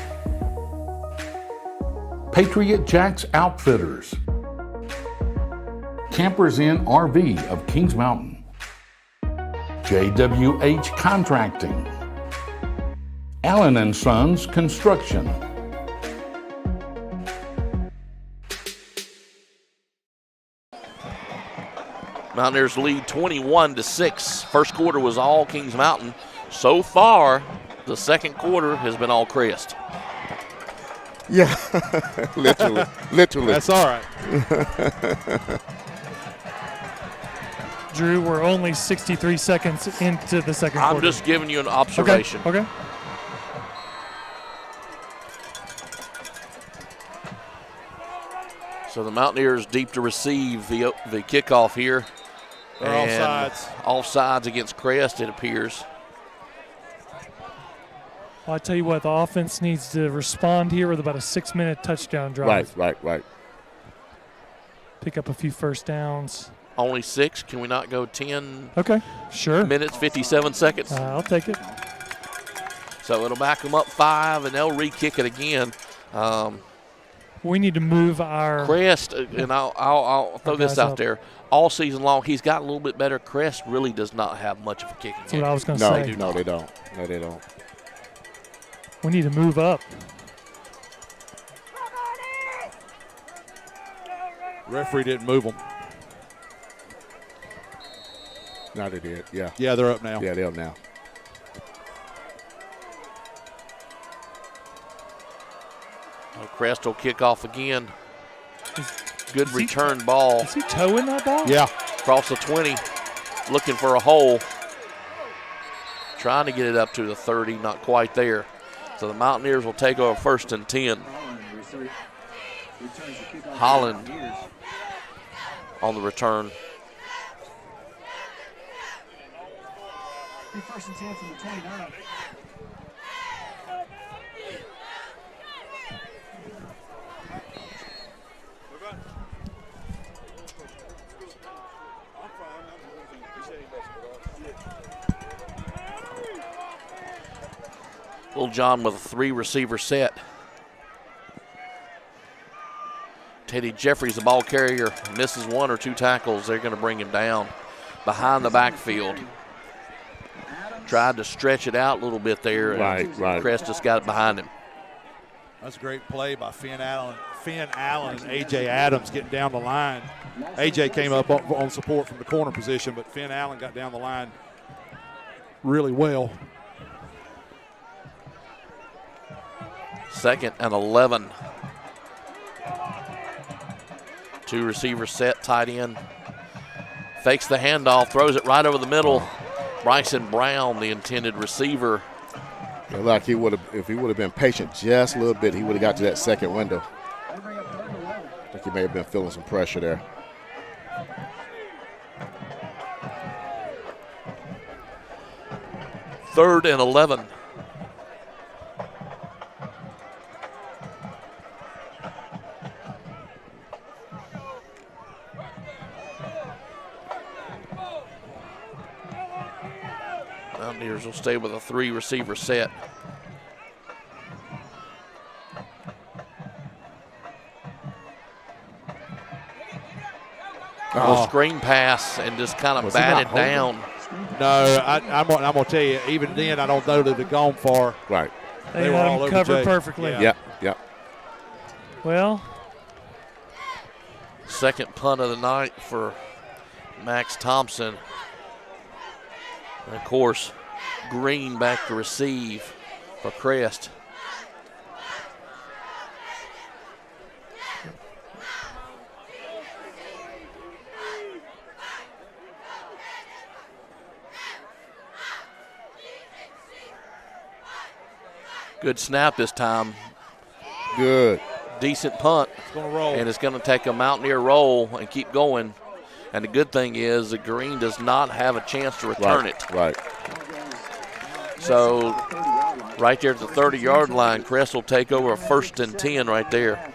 [SPEAKER 5] Patriot Jacks Outfitters, Campers Inn RV of Kings Mountain, JWH Contracting, Allen & Sons Construction.
[SPEAKER 3] Mountaineers lead 21-6. First quarter was all Kings Mountain. So far, the second quarter has been all Crest.
[SPEAKER 2] Yeah, literally.
[SPEAKER 8] That's all right.
[SPEAKER 6] Drew, we're only 63 seconds into the second quarter.
[SPEAKER 3] I'm just giving you an observation.
[SPEAKER 6] Okay.
[SPEAKER 3] So the Mountaineers deep to receive the kickoff here.
[SPEAKER 8] They're offsides.
[SPEAKER 3] Offsides against Crest, it appears.
[SPEAKER 6] Well, I tell you what, the offense needs to respond here with about a 6-minute touchdown drive.
[SPEAKER 2] Right.
[SPEAKER 6] Pick up a few first downs.
[SPEAKER 3] Only 6. Can we not go 10?
[SPEAKER 6] Okay, sure.
[SPEAKER 3] Minutes, 57 seconds.
[SPEAKER 6] I'll take it.
[SPEAKER 3] So it'll back them up 5, and they'll re-kick it again.
[SPEAKER 6] We need to move our
[SPEAKER 3] Crest, and I'll throw this out there. All season long, he's got a little bit better. Crest really does not have much of a kicking game.
[SPEAKER 6] That's what I was going to say.
[SPEAKER 2] No, they don't. No, they don't.
[SPEAKER 6] We need to move up.
[SPEAKER 8] Referee didn't move them.
[SPEAKER 2] No, they did. Yeah.
[SPEAKER 8] Yeah, they're up now.
[SPEAKER 2] Yeah, they're up now.
[SPEAKER 3] Crest will kick off again. Good return ball.
[SPEAKER 6] Is he towing that ball?
[SPEAKER 8] Yeah.
[SPEAKER 3] Across the 20, looking for a hole. Trying to get it up to the 30, not quite there. So the Mountaineers will take over 1st and 10. Holland on the return.
[SPEAKER 10] First and 10 from the 29.
[SPEAKER 3] Little John with a 3-receiver set. Teddy Jeffries, the ball carrier, misses 1 or 2 tackles. They're going to bring him down behind the backfield. Tried to stretch it out a little bit there.
[SPEAKER 2] Right.
[SPEAKER 3] Crest just got it behind him.
[SPEAKER 8] That's a great play by Finn Allen and A.J. Adams getting down the line. A.J. came up on support from the corner position, but Finn Allen got down the line really well.
[SPEAKER 3] 2nd and 11. 2-receiver set, tight end. Fakes the handoff, throws it right over the middle. Bryson Brown, the intended receiver.
[SPEAKER 2] Like if he would have been patient just a little bit, he would have got to that second window. I think he may have been feeling some pressure there.
[SPEAKER 3] Third and 11. Mountaineers will stay with a 3-receiver set. A screen pass and just kind of batted down.
[SPEAKER 8] No, I'm going to tell you, even then, I don't know that they've gone far.
[SPEAKER 2] Right.
[SPEAKER 6] They
[SPEAKER 8] were
[SPEAKER 6] had
[SPEAKER 8] all
[SPEAKER 6] him
[SPEAKER 8] over
[SPEAKER 6] covered
[SPEAKER 8] Jay.
[SPEAKER 6] perfectly.
[SPEAKER 2] Yeah.
[SPEAKER 6] Well,
[SPEAKER 3] second punt of the night for Max Thompson. And of course, Green back to receive for Crest. Good snap this time.
[SPEAKER 2] Good.
[SPEAKER 3] Decent punt.
[SPEAKER 8] It's going to roll.
[SPEAKER 3] And it's going to take a Mountaineer roll and keep going. And the good thing is that Green does not have a chance to return it.
[SPEAKER 2] Right.
[SPEAKER 3] So right there at the 30-yard line, Crest will take over a 1st and 10 right there.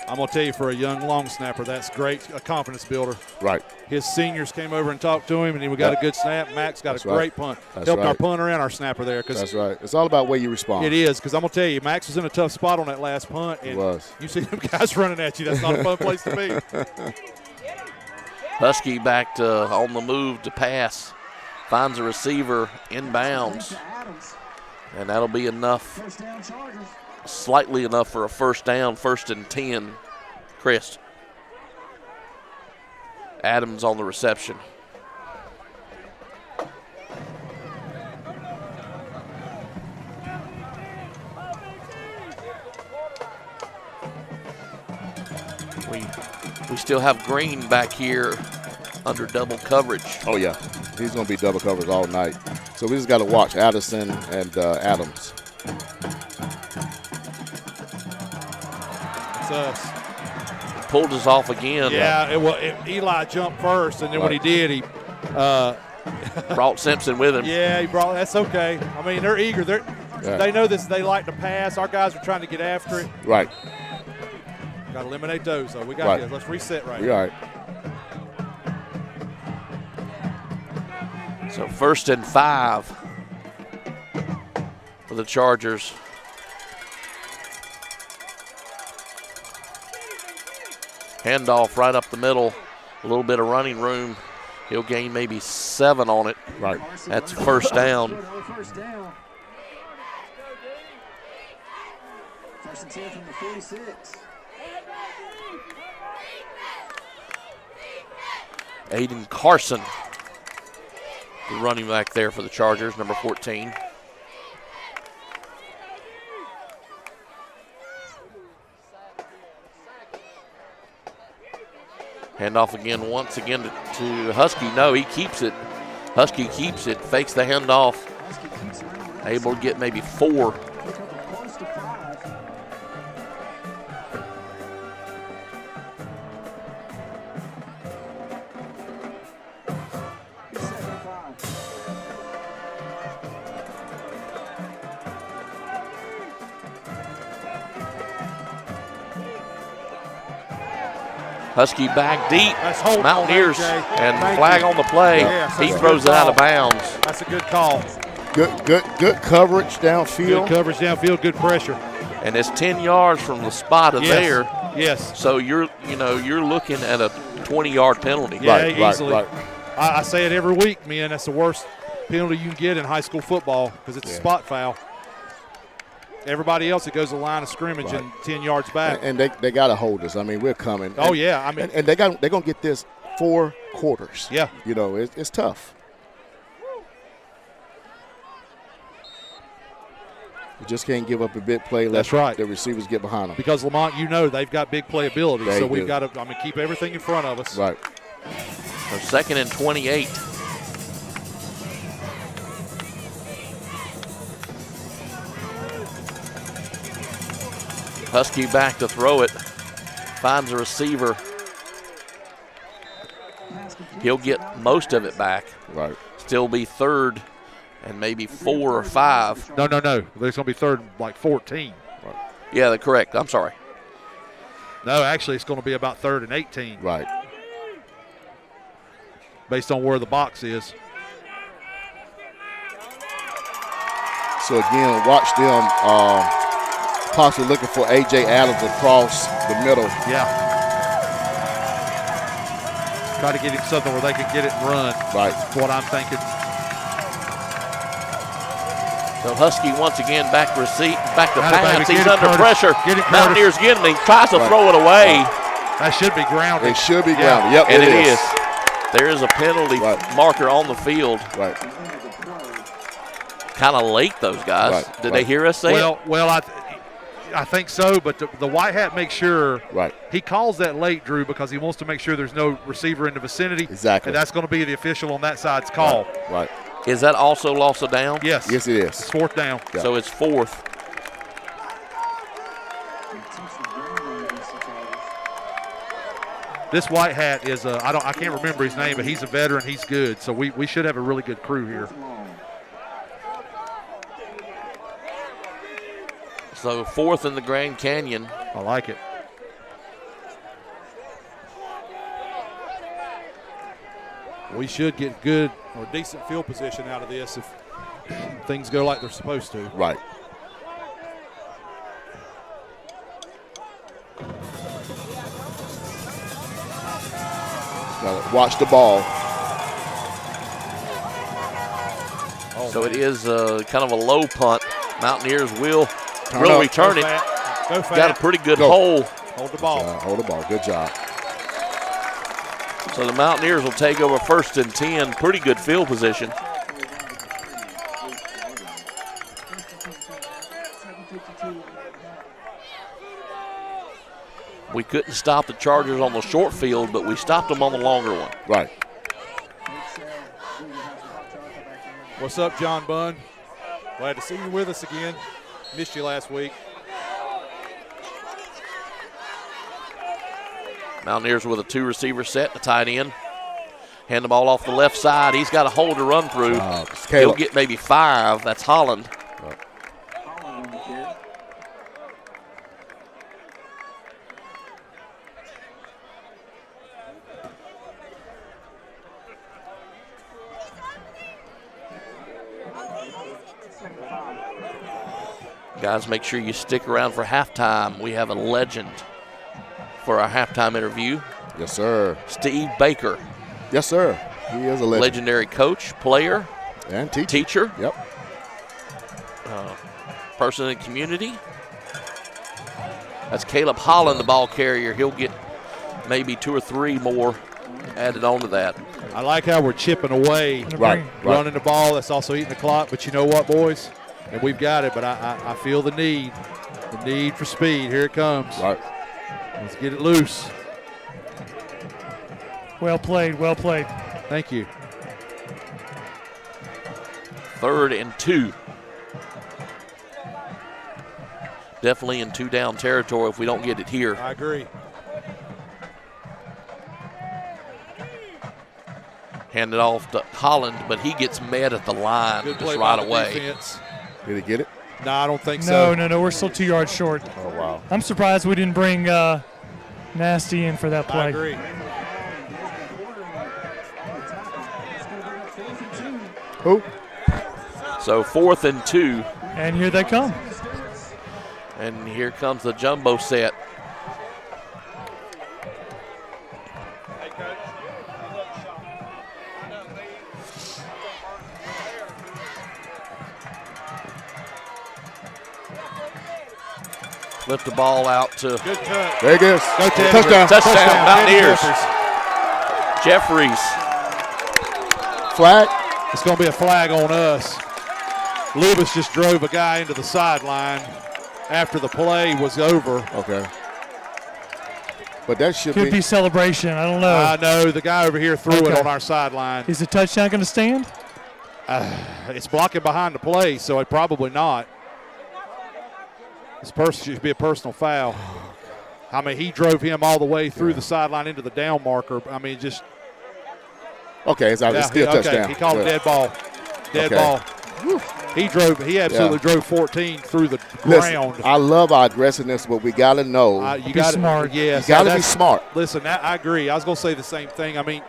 [SPEAKER 8] I'm going to tell you, for a young long snapper, that's great, a confidence builder.
[SPEAKER 2] Right.
[SPEAKER 8] His seniors came over and talked to him, and we got a good snap. Max got a great punt.
[SPEAKER 2] That's
[SPEAKER 8] Helped
[SPEAKER 2] right.
[SPEAKER 8] our punter and our snapper there.
[SPEAKER 2] That's right. It's all about where you respond.
[SPEAKER 8] It is, because I'm going to tell you, Max was in a tough spot on that last punt. And
[SPEAKER 2] it was.
[SPEAKER 8] You see them guys running at you. That's not a fun place to be.
[SPEAKER 3] Husky back to on the move to pass. Finds a receiver inbounds. And that'll be enough, slightly enough for a 1st down, 1st and 10. Crest. Adams on the reception. We still have Green back here under double coverage.
[SPEAKER 2] Oh, yeah. He's going to be double coverage all night. So we just got to watch Addison and Adams.
[SPEAKER 8] It's us.
[SPEAKER 3] Pulled us off again.
[SPEAKER 8] Yeah, Eli jumped first, and then when he did, he
[SPEAKER 3] brought Simpson with him.
[SPEAKER 8] Yeah, he brought. That's okay. I mean, they're eager. They know this. They like to pass. Our guys are trying to get after it.
[SPEAKER 2] Right.
[SPEAKER 8] Got to eliminate those, though. We got this. Let's reset right.
[SPEAKER 2] We're all right.
[SPEAKER 3] So 1st and 5 for the Chargers. Handoff right up the middle. A little bit of running room. He'll gain maybe 7 on it.
[SPEAKER 2] Right.
[SPEAKER 3] That's 1st down.
[SPEAKER 10] 1st and 10 from the 46.
[SPEAKER 3] Aiden Carson, the running back there for the Chargers, number 14. Handoff again, once again to Husky. No, he keeps it. Husky keeps it, fakes the handoff. Able to get maybe 4. Husky back deep. Mountaineers and flag on the play.
[SPEAKER 8] Yes,
[SPEAKER 3] he throws it out of bounds.
[SPEAKER 8] That's a good call.
[SPEAKER 2] Good coverage downfield.
[SPEAKER 8] Good coverage downfield. Good pressure.
[SPEAKER 3] And it's 10 yards from the spot of there.
[SPEAKER 8] Yes.
[SPEAKER 3] So you're looking at a 20-yard penalty.
[SPEAKER 8] Yeah, easily. Right. I say it every week, man. That's the worst penalty you can get in high school football because it's a spot foul. Everybody else, it goes to the line of scrimmage and 10 yards back.
[SPEAKER 2] And they got to hold us. I mean, we're coming.
[SPEAKER 8] Oh, yeah. I mean,
[SPEAKER 2] and they're going to get this 4 quarters.
[SPEAKER 8] Yeah.
[SPEAKER 2] You know, it's tough. You just can't give up a big play.
[SPEAKER 8] That's right.
[SPEAKER 2] The receivers get behind them.
[SPEAKER 8] Because Lamont, they've got big playability.
[SPEAKER 2] They
[SPEAKER 8] so we've
[SPEAKER 2] do.
[SPEAKER 8] got to, keep everything in front of us.
[SPEAKER 2] Right.
[SPEAKER 3] So 2nd and 28. Husky back to throw it. Finds a receiver. He'll get most of it back.
[SPEAKER 2] Right.
[SPEAKER 3] Still be 3rd and maybe 4 or 5.
[SPEAKER 8] No. There's going to be 3rd and like 14.
[SPEAKER 2] Right.
[SPEAKER 3] Yeah, they're correct. I'm sorry.
[SPEAKER 8] No, actually, it's going to be about 3rd and 18.
[SPEAKER 2] Right.
[SPEAKER 8] Based on where the box is.
[SPEAKER 2] So, again, watch them possibly looking for A.J. Adams across the middle.
[SPEAKER 8] Yeah. Try to get him something where they can get it and run.
[SPEAKER 2] Right.
[SPEAKER 8] That's what I'm thinking.
[SPEAKER 3] So Husky once again back to
[SPEAKER 9] Got it,
[SPEAKER 3] pass.
[SPEAKER 9] baby.
[SPEAKER 3] He's
[SPEAKER 9] Get it,
[SPEAKER 3] under
[SPEAKER 9] Curtis.
[SPEAKER 3] pressure.
[SPEAKER 9] Get it, Curtis.
[SPEAKER 3] Mountaineers getting him. He tries to throw it away.
[SPEAKER 9] That should be grounded.
[SPEAKER 2] It should be grounded. Yep,
[SPEAKER 3] And it
[SPEAKER 2] is.
[SPEAKER 3] is. There is a penalty marker on the field.
[SPEAKER 2] Right.
[SPEAKER 3] Kind of late, those guys. Did they hear us say it?
[SPEAKER 9] Well, I think so, but the white hat makes sure he calls that late, Drew, because he wants to make sure there's no receiver in the vicinity.
[SPEAKER 2] Exactly.
[SPEAKER 9] And that's going to be the official on that side's call.
[SPEAKER 2] Right.
[SPEAKER 3] Is that also loss of down?
[SPEAKER 9] Yes.
[SPEAKER 2] Yes, it is.
[SPEAKER 9] It's 4th down.
[SPEAKER 2] Yeah.
[SPEAKER 3] So it's 4th.
[SPEAKER 9] This white hat is I can't remember his name, but he's a veteran. He's good. So we should have a really good crew here.
[SPEAKER 3] So 4th in the Grand Canyon.
[SPEAKER 9] I like it.
[SPEAKER 8] We should get good or decent field position out of this if things go like they're supposed to.
[SPEAKER 2] Right. Gotta watch the ball.
[SPEAKER 3] So it is kind of a low punt. Mountaineers will
[SPEAKER 2] Turn
[SPEAKER 3] return it.
[SPEAKER 8] Go fat.
[SPEAKER 3] Got a pretty good hole.
[SPEAKER 8] Hold the ball.
[SPEAKER 2] Hold the ball. Good job.
[SPEAKER 3] So the Mountaineers will take over 1st and 10. Pretty good field position. We couldn't stop the Chargers on the short field, but we stopped them on the longer one.
[SPEAKER 2] Right.
[SPEAKER 8] What's up, John Bunn? Glad to see you with us again. Missed you last week.
[SPEAKER 3] Mountaineers with a 2-receiver set, the tight end. Hand the ball off the left side. He's got a hole to run through. He'll get maybe 5. That's Holland. Guys, make sure you stick around for halftime. We have a legend for our halftime interview.
[SPEAKER 2] Yes, sir.
[SPEAKER 3] Steve Baker.
[SPEAKER 2] Yes, sir. He is a legend.
[SPEAKER 3] Legendary coach, player,
[SPEAKER 2] and teacher.
[SPEAKER 3] Teacher.
[SPEAKER 2] Yep.
[SPEAKER 3] Person in the community. That's Caleb Holland, the ball carrier. He'll get maybe 2 or 3 more added on to that.
[SPEAKER 8] I like how we're chipping away, running the ball. That's also eating the clock. But you know what, boys? And we've got it, but I feel the need for speed. Here it comes.
[SPEAKER 2] Right.
[SPEAKER 8] Let's get it loose.
[SPEAKER 6] Well played, well played.
[SPEAKER 8] Thank you.
[SPEAKER 3] 3rd and 2. Definitely in 2-down territory if we don't get it here.
[SPEAKER 8] I agree.
[SPEAKER 3] Hand it off to Holland, but he gets met at the line
[SPEAKER 8] Good
[SPEAKER 3] just
[SPEAKER 8] play
[SPEAKER 3] right
[SPEAKER 8] by the
[SPEAKER 3] away.
[SPEAKER 8] defense.
[SPEAKER 2] Did he get it?
[SPEAKER 8] No, I don't think so.
[SPEAKER 6] No, we're still 2 yards short.
[SPEAKER 2] Oh, wow.
[SPEAKER 6] I'm surprised we didn't bring Nasty in for that play.
[SPEAKER 8] I agree.
[SPEAKER 2] Who?
[SPEAKER 3] So 4th and 2.
[SPEAKER 6] And here they come.
[SPEAKER 3] And here comes the jumbo set. Lift the ball out to
[SPEAKER 8] Good cut.
[SPEAKER 2] There it is.
[SPEAKER 8] Go Ted.
[SPEAKER 2] Touchdown.
[SPEAKER 3] touchdown, Mountaineers. Jeffries.
[SPEAKER 2] Flag.
[SPEAKER 8] It's going to be a flag on us. Lubis just drove a guy into the sideline after the play was over.
[SPEAKER 2] Okay. But that should
[SPEAKER 6] Could be celebration. I don't know.
[SPEAKER 8] I know. The guy over here threw it on our sideline.
[SPEAKER 6] Is the touchdown going to stand?
[SPEAKER 8] It's blocking behind the play, so it probably not. This should be a personal foul. I mean, he drove him all the way through the sideline into the down marker. I mean, just.
[SPEAKER 2] Okay, it's still touchdown.
[SPEAKER 8] He called a dead ball. Dead ball. Whew. He absolutely drove 14 through the ground.
[SPEAKER 2] Listen, I love our aggressiveness, but we got to know.
[SPEAKER 8] You got smart. Yes,
[SPEAKER 2] you got to be smart.
[SPEAKER 8] Listen, I agree. I was going to say the same thing. I mean,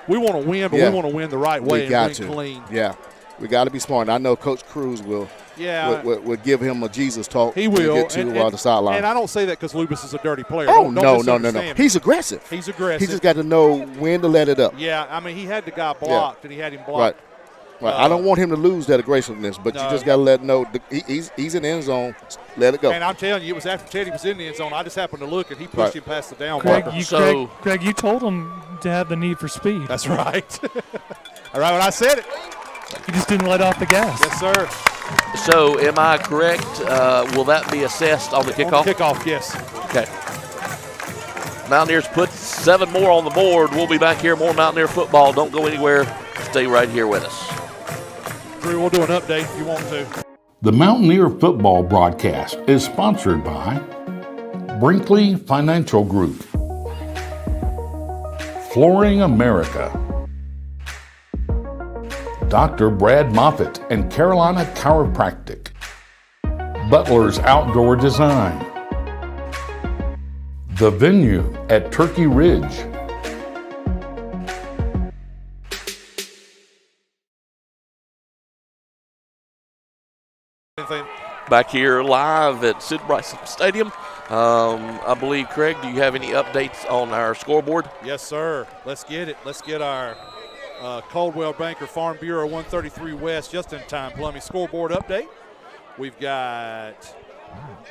[SPEAKER 8] we want to win, but we want to win the right way and win clean.
[SPEAKER 2] Yeah, we got to be smart. And I know Coach Cruz will give him a Jesus talk.
[SPEAKER 8] He will.
[SPEAKER 2] Get to the sideline.
[SPEAKER 8] And I don't say that because Lubis is a dirty player.
[SPEAKER 2] Oh,
[SPEAKER 8] don't
[SPEAKER 2] no. He's aggressive.
[SPEAKER 8] He's aggressive.
[SPEAKER 2] He just got to know when to let it up.
[SPEAKER 8] Yeah, I mean, he had the guy blocked, and he had him blocked.
[SPEAKER 2] Right. Right. I don't want him to lose that aggressiveness, but you just got to let him know he's in the end zone. Let it go.
[SPEAKER 8] And I'm telling you, it was after Teddy was in the end zone. I just happened to look, and he pushed him past the down
[SPEAKER 6] Craig,
[SPEAKER 8] marker.
[SPEAKER 6] Craig, you told him to have the need for speed.
[SPEAKER 8] That's right. All right, when I said it.
[SPEAKER 6] You just didn't let off the gas.
[SPEAKER 8] Yes, sir.
[SPEAKER 3] So, am I correct? Will that be assessed on the kickoff?
[SPEAKER 8] On the kickoff, yes.
[SPEAKER 3] Okay. Mountaineers put 7 more on the board. We'll be back here. More Mountaineer football. Don't go anywhere. Stay right here with us.
[SPEAKER 8] Drew, we'll do an update if you want to.
[SPEAKER 5] The Mountaineer football broadcast is sponsored by Brinkley Financial Group, Flooring America, Dr. Brad Moffitt and Carolina Chiropractic, Butler's Outdoor Design, The Venue at Turkey Ridge,
[SPEAKER 3] Back here live at Sid Bryson Stadium. I believe, Craig, do you have any updates on our scoreboard?
[SPEAKER 8] Yes, sir. Let's get it. Let's get our Caldwell Banker Farm Bureau 133 West just-in-time plumbing scoreboard update. We've got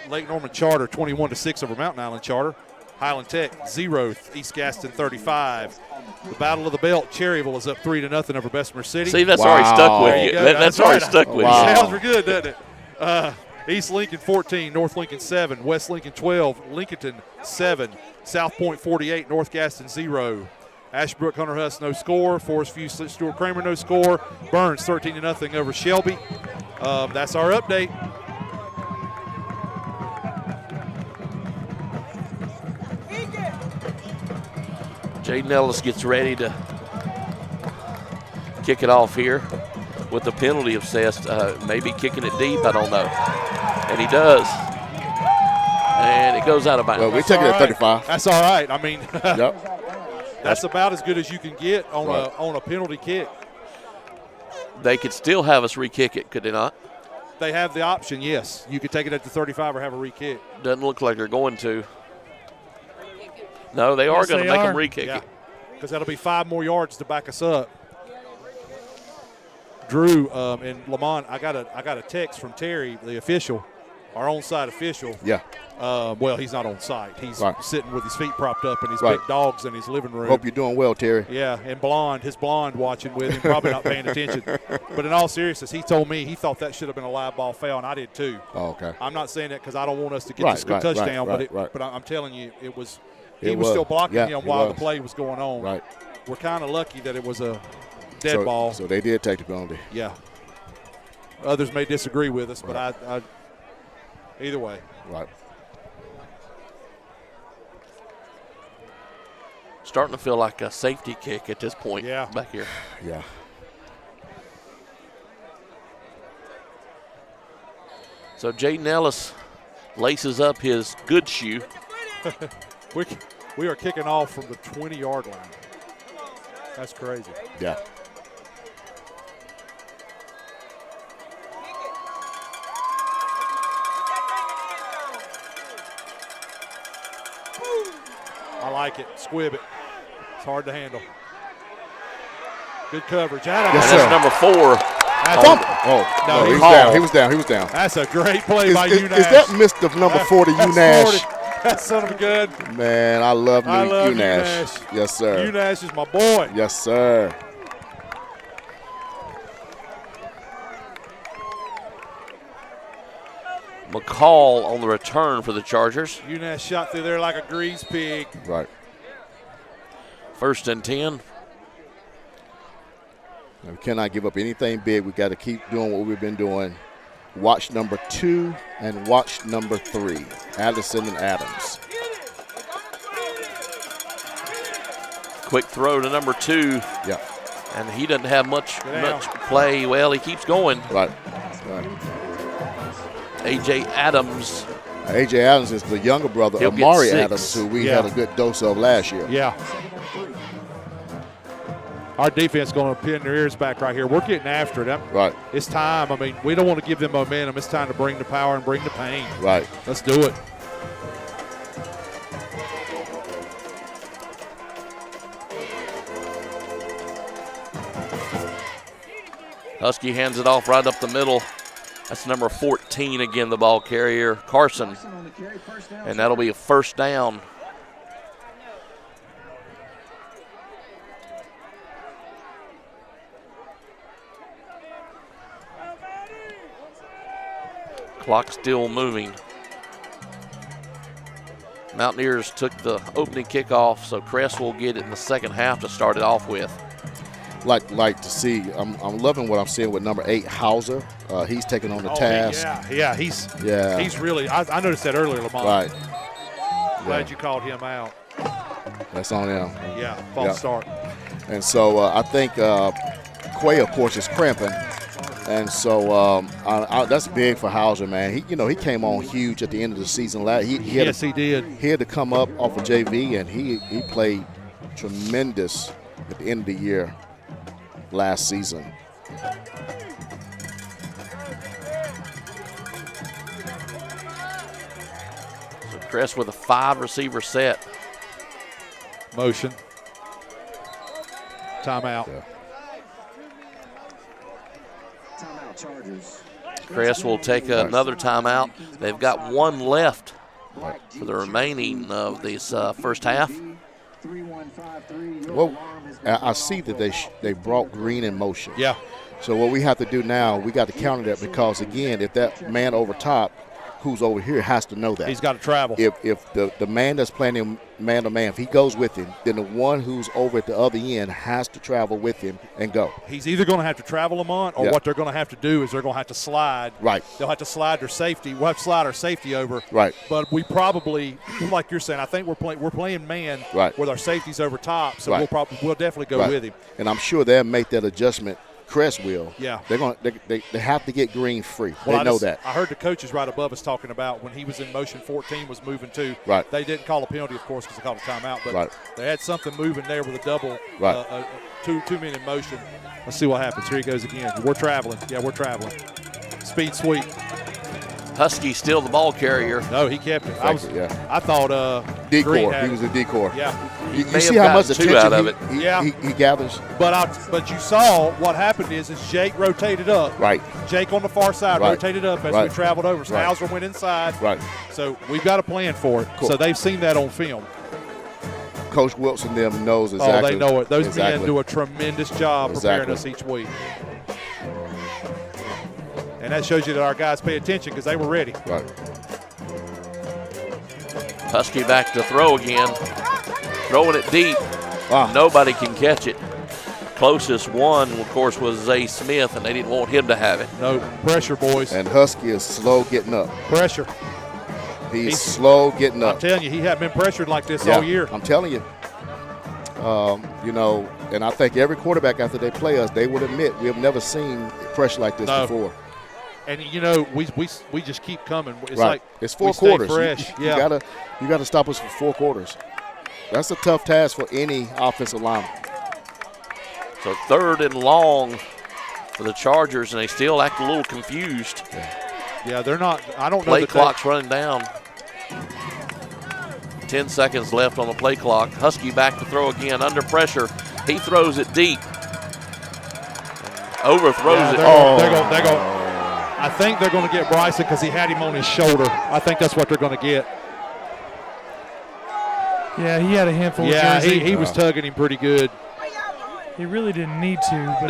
[SPEAKER 8] Lake Norman Charter 21-6 over Mountain Island Charter. Highland Tech 0, East Gaston 35. The Battle of the Belt, Cherryville is up 3-0 over Bessemer City.
[SPEAKER 3] See, that's already stuck with you. That's already stuck with you.
[SPEAKER 8] Sounds good, doesn't it? East Lincoln 14, North Lincoln 7, West Lincoln 12, Lincolnton 7, South Point 48, North Gaston 0. Ashbrook, Hunter Huss, no score. Forest View, Stuart Kramer, no score. Burns 13-0 over Shelby. That's our update.
[SPEAKER 3] Jaden Ellis gets ready to kick it off here with the penalty assessed. Maybe kicking it deep, I don't know. And he does. And it goes out of bounds.
[SPEAKER 2] Well, we're taking it at 35.
[SPEAKER 8] That's all right. I mean,
[SPEAKER 2] yep.
[SPEAKER 8] That's about as good as you can get on a penalty kick.
[SPEAKER 3] They could still have us re-kick it, could they not?
[SPEAKER 8] They have the option, yes. You could take it at the 35 or have a re-kick.
[SPEAKER 3] Doesn't look like they're going to. No, they are going to make them re-kick it.
[SPEAKER 8] Because that'll be 5 more yards to back us up. Drew and Lamont, I got a text from Terry, the official, our onside official.
[SPEAKER 2] Yeah.
[SPEAKER 8] Well, he's not on site. He's sitting with his feet propped up and his
[SPEAKER 2] Right.
[SPEAKER 8] big dogs in his living room.
[SPEAKER 2] Hope you're doing well, Terry.
[SPEAKER 8] Yeah, and his blonde watching with him, probably not paying attention. But in all seriousness, he told me he thought that should have been a live ball foul, and I did too.
[SPEAKER 2] Oh, okay.
[SPEAKER 8] I'm not saying that because I don't want us to get this touchdown, but I'm telling you, it was. He was still blocking him while the play was going on.
[SPEAKER 2] Right.
[SPEAKER 8] We're kind of lucky that it was a dead ball.
[SPEAKER 2] So they did take the penalty.
[SPEAKER 8] Yeah. Others may disagree with us, but I either way.
[SPEAKER 2] Right.
[SPEAKER 3] Starting to feel like a safety kick at this point back here.
[SPEAKER 2] Yeah.
[SPEAKER 3] So Jaden Ellis laces up his good shoe.
[SPEAKER 8] We are kicking off from the 20-yard line. That's crazy.
[SPEAKER 2] Yeah.
[SPEAKER 8] I like it. Squib it. It's hard to handle. Good coverage. Yes,
[SPEAKER 3] sir. That's number 4.
[SPEAKER 2] No, he was down. He was down. He was down.
[SPEAKER 8] That's a great play by UNash.
[SPEAKER 2] Is that Mr. number 40, UNash?
[SPEAKER 8] That son of a gun.
[SPEAKER 2] Man, I love UNash. Yes, sir.
[SPEAKER 8] UNash is my boy.
[SPEAKER 2] Yes, sir.
[SPEAKER 3] McCall on the return for the Chargers.
[SPEAKER 8] UNash shot through there like a grease pig.
[SPEAKER 2] Right.
[SPEAKER 3] 1st and 10.
[SPEAKER 2] We cannot give up anything big. We got to keep doing what we've been doing. Watch number 2 and watch number 3, Addison and Adams.
[SPEAKER 3] Quick throw to number 2.
[SPEAKER 2] Yeah.
[SPEAKER 3] And he doesn't have much play. Well, he keeps going.
[SPEAKER 2] Right.
[SPEAKER 3] A.J. Adams.
[SPEAKER 2] A.J. Adams is the younger brother of Maury Adams, who we had a good dose of last year.
[SPEAKER 8] Yeah. Our defense is going to pin their ears back right here. We're getting after it.
[SPEAKER 2] Right.
[SPEAKER 8] It's time. I mean, we don't want to give them momentum. It's time to bring the power and bring the pain.
[SPEAKER 2] Right.
[SPEAKER 8] Let's do it.
[SPEAKER 3] Husky hands it off right up the middle. That's number 14 again, the ball carrier, Carson. And that'll be a first down. Clock still moving. Mountaineers took the opening kickoff, so Crest will get it in the second half to start it off with.
[SPEAKER 2] Like to see, I'm loving what I'm seeing with number 8, Hauser. He's taking on the task.
[SPEAKER 9] He's really. I noticed that earlier, Lamont.
[SPEAKER 2] Right.
[SPEAKER 9] Glad you called him out.
[SPEAKER 2] That's on him.
[SPEAKER 9] Yeah, false start.
[SPEAKER 2] And so I think Quay, of course, is cramping. And so that's big for Hauser, man. He came on huge at the end of the season. He did. He had to come up off of JV, and he played tremendous at the end of the year last season.
[SPEAKER 3] So Crest with a 5-receiver set.
[SPEAKER 9] Motion. Timeout.
[SPEAKER 2] Yeah.
[SPEAKER 10] Timeout, Chargers.
[SPEAKER 3] Crest will take another timeout. They've got one left for the remaining of this first half.
[SPEAKER 2] Well, I see that they brought Green in motion.
[SPEAKER 9] Yeah.
[SPEAKER 2] So what we have to do now, we got to counter that because, again, if that man over top who's over here has to know that.
[SPEAKER 9] He's got to travel.
[SPEAKER 2] If the man that's playing him man-to-man, if he goes with him, then the one who's over at the other end has to travel with him and go.
[SPEAKER 9] He's either going to have to travel Lamont, or what they're going to have to do is they're going to have to slide.
[SPEAKER 2] Right.
[SPEAKER 9] They'll have to slide their safety. We'll have to slide our safety over.
[SPEAKER 2] Right.
[SPEAKER 9] But we probably, like you're saying, I think we're playing man with our safeties over top, so we'll definitely go with him.
[SPEAKER 2] And I'm sure they'll make that adjustment. Crest will.
[SPEAKER 9] Yeah.
[SPEAKER 2] They have to get Green free.
[SPEAKER 9] Well,
[SPEAKER 2] they know that.
[SPEAKER 9] I heard the coaches right above us talking about when he was in motion 14 was moving too.
[SPEAKER 2] Right.
[SPEAKER 9] They didn't call a penalty, of course, because they called a timeout, but they had something moving there with a double, two men in motion. Let's see what happens. Here he goes again. We're traveling. Yeah, we're traveling. Speed sweep.
[SPEAKER 3] Husky still the ball carrier.
[SPEAKER 9] No, he kept it. I thought
[SPEAKER 2] decoy. He was a decoy.
[SPEAKER 9] Yeah.
[SPEAKER 2] You see how much attention
[SPEAKER 3] out of it.
[SPEAKER 2] He gathers.
[SPEAKER 9] But you saw what happened is Jake rotated up.
[SPEAKER 2] Right.
[SPEAKER 9] Jake on the far side rotated up as we traveled over. So Hauser went inside.
[SPEAKER 2] Right.
[SPEAKER 9] So we've got a plan for it. Cool. So they've seen that on film.
[SPEAKER 2] Coach Wilson them knows exactly.
[SPEAKER 9] Oh, they know it. Those men do a tremendous job preparing us each week. And that shows you that our guys pay attention because they were ready.
[SPEAKER 2] Right.
[SPEAKER 3] Husky back to throw again. Throwing it deep.
[SPEAKER 2] Wow.
[SPEAKER 3] Nobody can catch it. Closest one, of course, was Zay Smith, and they didn't want him to have it.
[SPEAKER 9] No pressure, boys.
[SPEAKER 2] And Husky is slow getting up.
[SPEAKER 9] Pressure.
[SPEAKER 2] He's slow getting up.
[SPEAKER 9] I'm telling you, he hadn't been pressured like this all year.
[SPEAKER 2] I'm telling you. And I think every quarterback after they play us, they would admit we have never seen pressure like this before.
[SPEAKER 9] And we just keep coming. It's
[SPEAKER 2] right.
[SPEAKER 9] like
[SPEAKER 2] it's 4 quarters.
[SPEAKER 9] Fresh.
[SPEAKER 2] You gotta stop us for 4 quarters. That's a tough task for any offensive lineman.
[SPEAKER 3] So 3rd and long for the Chargers, and they still act a little confused.
[SPEAKER 9] Yeah, they're not. I don't know.
[SPEAKER 3] Play clock's running down. 10 seconds left on the play clock. Husky back to throw again under pressure. He throws it deep. Overthrows it.
[SPEAKER 9] They're going. I think they're going to get Bryson because he had him on his shoulder. I think that's what they're going to get.
[SPEAKER 6] Yeah, he had a handful of jersey.
[SPEAKER 9] He was tugging him pretty good.
[SPEAKER 6] He really didn't need to. But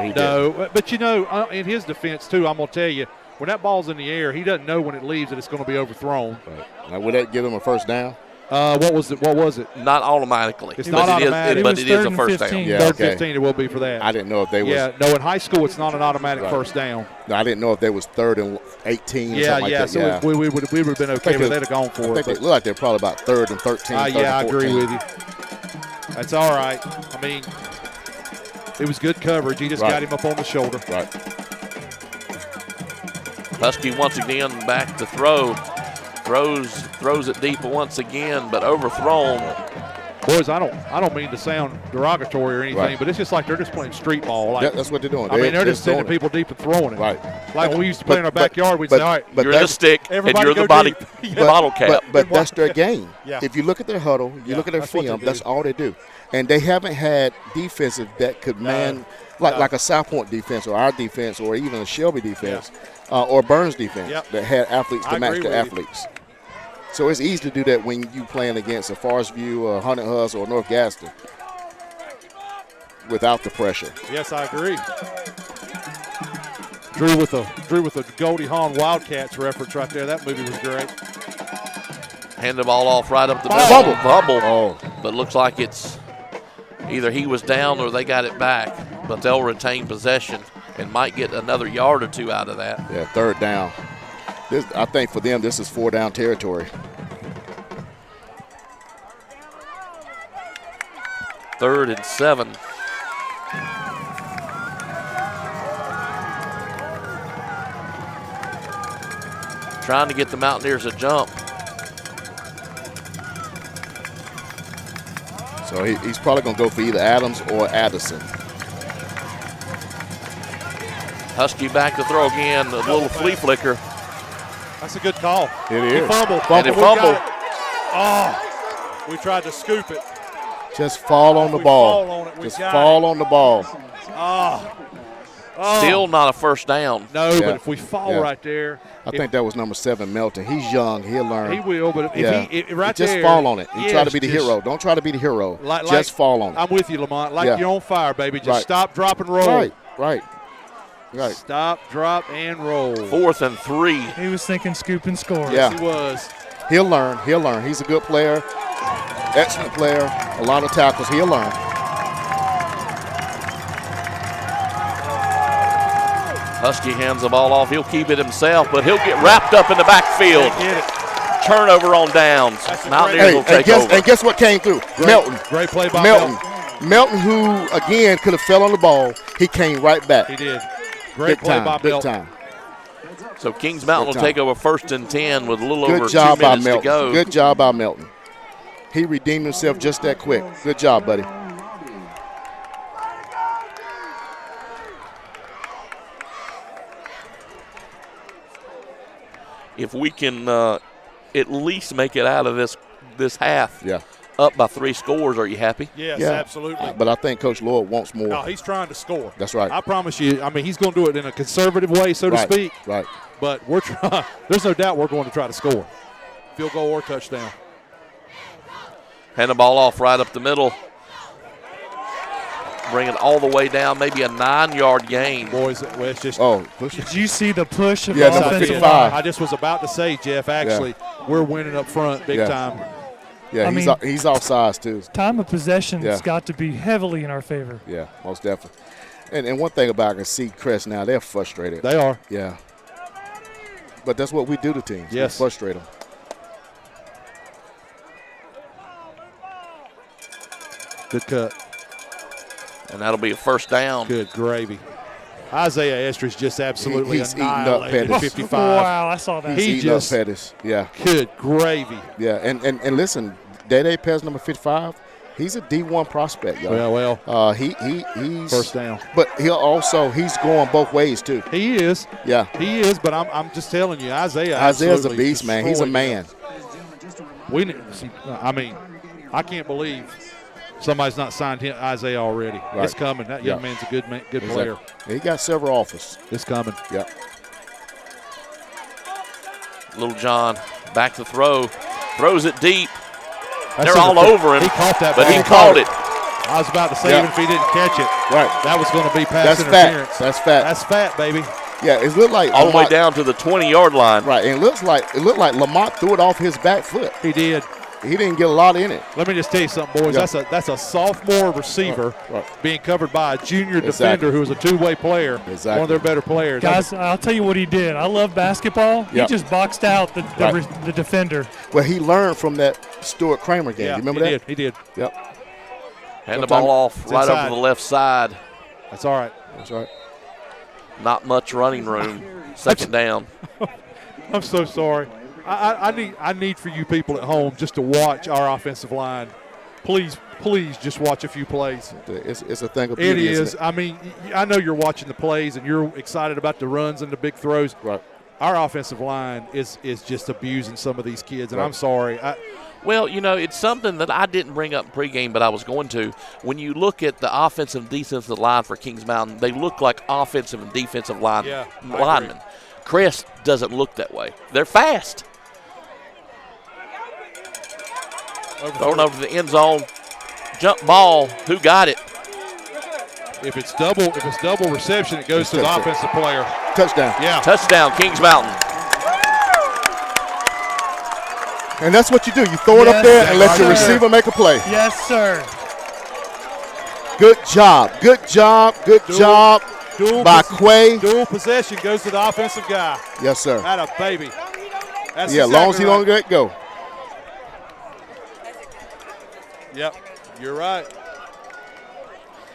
[SPEAKER 9] he didn't. But in his defense too, I'm going to tell you, when that ball's in the air, he doesn't know when it leaves that it's going to be overthrown.
[SPEAKER 2] Right. Now, would that give him a first down?
[SPEAKER 9] What was it?
[SPEAKER 3] Not automatically.
[SPEAKER 9] It's not automatic.
[SPEAKER 3] But it is a first down.
[SPEAKER 2] Yeah,
[SPEAKER 9] 3rd 15 it will be for that.
[SPEAKER 2] I didn't know if they was.
[SPEAKER 9] Yeah, no, in high school it's not an automatic first down.
[SPEAKER 2] No, I didn't know if they was 3rd and 18 or something like that.
[SPEAKER 9] So we would have been okay if they'd have gone for it.
[SPEAKER 2] I think they look like they're probably about 3rd and 13.
[SPEAKER 9] I agree with you. That's all right. I mean, it was good coverage. He just got him up on the shoulder.
[SPEAKER 2] Right.
[SPEAKER 3] Husky once again back to throw. Throws it deep once again, but overthrown.
[SPEAKER 9] Boys, I don't mean to sound derogatory or anything, but it's just like they're just playing street ball. Like,
[SPEAKER 2] that's what they're doing.
[SPEAKER 9] They're just sending people deep and throwing it.
[SPEAKER 2] Right.
[SPEAKER 9] Like when we used to play in our backyard, we'd say, all right,
[SPEAKER 3] you're the stick and you're the bottle cap.
[SPEAKER 2] But that's their game.
[SPEAKER 9] Yeah.
[SPEAKER 2] If you look at their huddle, you look at their film, that's all they do. And they haven't had defensive that could man like a South Point defense or our defense or even a Shelby defense or Burns defense that had athletes to match the athletes. So it's easy to do that when you playing against a Forest View or Hunting Hus or North Gaston without the pressure.
[SPEAKER 8] Yes, I agree. Drew with a Goldie Hawn Wildcats reference right there. That movie was great.
[SPEAKER 3] Hand the ball off right up the middle. Fumble.
[SPEAKER 2] Oh.
[SPEAKER 3] But looks like it's either he was down or they got it back. But they'll retain possession and might get another yard or two out of that.
[SPEAKER 2] Yeah, third down. I think for them, this is 4-down territory.
[SPEAKER 3] Third and 7. Trying to get the Mountaineers a jump.
[SPEAKER 2] So he's probably going to go for either Adams or Addison.
[SPEAKER 3] Husky back to throw again. A little flea flicker.
[SPEAKER 8] That's a good call.
[SPEAKER 2] It is.
[SPEAKER 8] He fumbled.
[SPEAKER 3] And it fumbled.
[SPEAKER 8] Oh, we tried to scoop it.
[SPEAKER 2] Just fall on the ball. Just fall on the ball.
[SPEAKER 3] Still not a first down.
[SPEAKER 8] No, but if we fall right there.
[SPEAKER 2] I think that was number 7, Melton. He's young. He'll learn.
[SPEAKER 8] He will, but if right
[SPEAKER 2] just
[SPEAKER 8] there.
[SPEAKER 2] Just fall on it. You try to be the hero. Don't try to be the hero. Just fall on it.
[SPEAKER 8] I'm with you, Lamont. Like you're on fire, baby. Just stop, drop, and roll.
[SPEAKER 2] Right.
[SPEAKER 8] Stop, drop, and roll.
[SPEAKER 3] 4th and 3.
[SPEAKER 6] He was thinking scoop and score.
[SPEAKER 2] Yeah.
[SPEAKER 8] Yes, he was.
[SPEAKER 2] He'll learn. He's a good player. Excellent player. A lot of tackles. He'll learn.
[SPEAKER 3] Husky hands the ball off. He'll keep it himself, but he'll get wrapped up in the backfield. Turnover on downs. Mountaineers will take over.
[SPEAKER 2] And guess what came through? Melton.
[SPEAKER 8] Great play by Melton.
[SPEAKER 2] Melton, who, again, could have fell on the ball. He came right back.
[SPEAKER 8] He did. Great play by Melton.
[SPEAKER 3] So Kings Mountain will take over 1st and 10 with a little over 2
[SPEAKER 2] job by
[SPEAKER 3] minutes
[SPEAKER 2] Melton.
[SPEAKER 3] to go.
[SPEAKER 2] Good job by Melton. He redeemed himself just that quick. Good job, buddy.
[SPEAKER 3] If we can at least make it out of this half
[SPEAKER 2] Yeah.
[SPEAKER 3] up by 3 scores, are you happy?
[SPEAKER 8] Yes,
[SPEAKER 2] Yeah.
[SPEAKER 8] absolutely.
[SPEAKER 2] But I think Coach Lloyd wants more.
[SPEAKER 8] No, he's trying to score.
[SPEAKER 2] That's right.
[SPEAKER 8] I promise you. I mean, he's going to do it in a conservative way, so to speak.
[SPEAKER 2] Right.
[SPEAKER 8] But we're trying. There's no doubt we're going to try to score. Field goal or touchdown.
[SPEAKER 3] Hand the ball off right up the middle. Bring it all the way down, maybe a 9-yard gain.
[SPEAKER 8] Boys, it's just.
[SPEAKER 6] Did you see the push of
[SPEAKER 2] Yeah,
[SPEAKER 6] the
[SPEAKER 2] number
[SPEAKER 6] offensive
[SPEAKER 2] 55.
[SPEAKER 8] I just was about to say, Jeff, actually, we're winning up front big time.
[SPEAKER 2] Yeah, he's offsides too.
[SPEAKER 6] Time of possession has got to be heavily in our favor.
[SPEAKER 2] Yeah, most definitely. And one thing about I can see Crest now, they're frustrated.
[SPEAKER 8] They are.
[SPEAKER 2] Yeah. But that's what we do to teams.
[SPEAKER 8] Yes.
[SPEAKER 2] We frustrate them.
[SPEAKER 8] Good cut.
[SPEAKER 3] And that'll be a 1st down.
[SPEAKER 8] Good gravy. Isaiah Estridge just absolutely
[SPEAKER 2] he's eating up
[SPEAKER 8] annihilated
[SPEAKER 2] Pettis.
[SPEAKER 8] 55.
[SPEAKER 6] Wow, I saw that.
[SPEAKER 2] He's eating up Pettis. Yeah.
[SPEAKER 8] Good gravy.
[SPEAKER 2] Yeah, and listen, Dede Pez, number 55, he's a D1 prospect, y'all.
[SPEAKER 8] Well.
[SPEAKER 2] He's
[SPEAKER 8] 1st down.
[SPEAKER 2] But he's going both ways too.
[SPEAKER 8] He is.
[SPEAKER 2] Yeah.
[SPEAKER 8] He is, but I'm just telling you,
[SPEAKER 2] Isaiah's a beast, man. He's a man.
[SPEAKER 8] I can't believe somebody's not signed Isaiah already.
[SPEAKER 2] Right.
[SPEAKER 8] It's coming. That young man's a good player.
[SPEAKER 2] He got several offers.
[SPEAKER 8] It's coming.
[SPEAKER 2] Yeah.
[SPEAKER 3] Little John back to throw. Throws it deep. They're all over him.
[SPEAKER 8] He caught that
[SPEAKER 3] but
[SPEAKER 8] ball.
[SPEAKER 3] he caught it.
[SPEAKER 8] I was about to say, even if he didn't catch it, that was going to be pass interference.
[SPEAKER 2] That's fat.
[SPEAKER 8] That's fat, baby.
[SPEAKER 2] Yeah, it looked like
[SPEAKER 3] all the way down to the 20-yard line.
[SPEAKER 2] Right, and it looked like Lamont threw it off his back foot.
[SPEAKER 8] He did.
[SPEAKER 2] He didn't get a lot in it.
[SPEAKER 8] Let me just tell you something, boys.
[SPEAKER 2] Yeah.
[SPEAKER 8] That's a sophomore receiver being covered by a junior defender who is a two-way player.
[SPEAKER 2] Exactly.
[SPEAKER 8] One of their better players.
[SPEAKER 6] Guys, I'll tell you what he did. I love basketball. He just boxed out the defender.
[SPEAKER 2] Well, he learned from that Stuart Kramer game.
[SPEAKER 8] Yeah,
[SPEAKER 2] you remember that?
[SPEAKER 8] He did.
[SPEAKER 2] Yep.
[SPEAKER 3] Hand the ball off right over the left side.
[SPEAKER 8] That's all right.
[SPEAKER 2] That's right.
[SPEAKER 3] Not much running room. 2nd down.
[SPEAKER 8] I'm so sorry. I need for you people at home just to watch our offensive line. Please just watch a few plays.
[SPEAKER 2] It's a thing of beauty.
[SPEAKER 8] It is. I mean, I know you're watching the plays and you're excited about the runs and the big throws.
[SPEAKER 2] Right.
[SPEAKER 8] our offensive line is just abusing some of these kids, and
[SPEAKER 2] Right.
[SPEAKER 8] I'm sorry.
[SPEAKER 3] Well, it's something that I didn't bring up in pregame, but I was going to. When you look at the offensive and defensive line for Kings Mountain, they look like offensive and defensive linemen. Crest doesn't look that way. They're fast. Thrown over to the end zone. Jump ball. Who got it?
[SPEAKER 8] If it's double reception, it goes to the offensive player.
[SPEAKER 2] Touchdown.
[SPEAKER 8] Yeah.
[SPEAKER 3] Touchdown, Kings Mountain.
[SPEAKER 2] And that's what you do. You throw it up there and let your receiver make a play.
[SPEAKER 6] Yes, sir.
[SPEAKER 2] Good job. Good job. Good job by Quay.
[SPEAKER 8] Dual possession goes to the offensive guy.
[SPEAKER 2] Yes, sir.
[SPEAKER 8] That a baby. That's
[SPEAKER 2] As long as he don't let go.
[SPEAKER 8] Yep, you're right.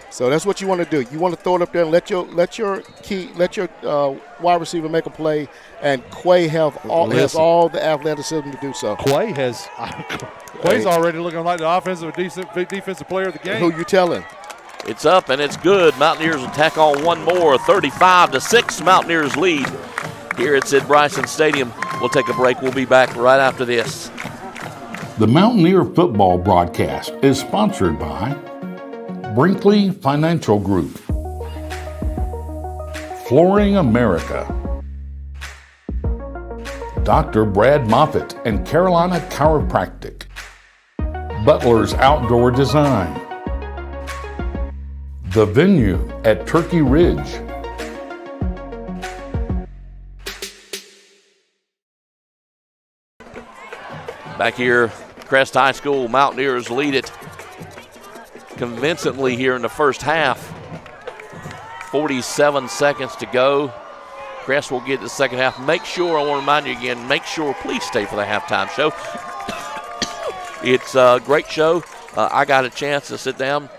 [SPEAKER 2] So that's what you want to do. You want to throw it up there and let your wide receiver make a play, and Quay has all the athleticism to do so.
[SPEAKER 8] Quay's already looking like the offensive defensive player of the game.
[SPEAKER 2] Who you telling?
[SPEAKER 3] It's up and it's good. Mountaineers will tack on one more. 35-6 Mountaineers lead here at Sid Bryson Stadium. We'll take a break. We'll be back right after this.
[SPEAKER 5] The Mountaineer football broadcast is sponsored by Brinkley Financial Group, Flooring America, Dr. Brad Moffitt and Carolina Chiropractic, Butler's Outdoor Design, The Venue at Turkey Ridge,
[SPEAKER 3] Back here, Crest High School, Mountaineers lead it convincingly here in the first half. 47 seconds to go. Crest will get the second half. Make sure, I want to remind you again, please stay for the halftime show. It's a great show. I got a chance to sit down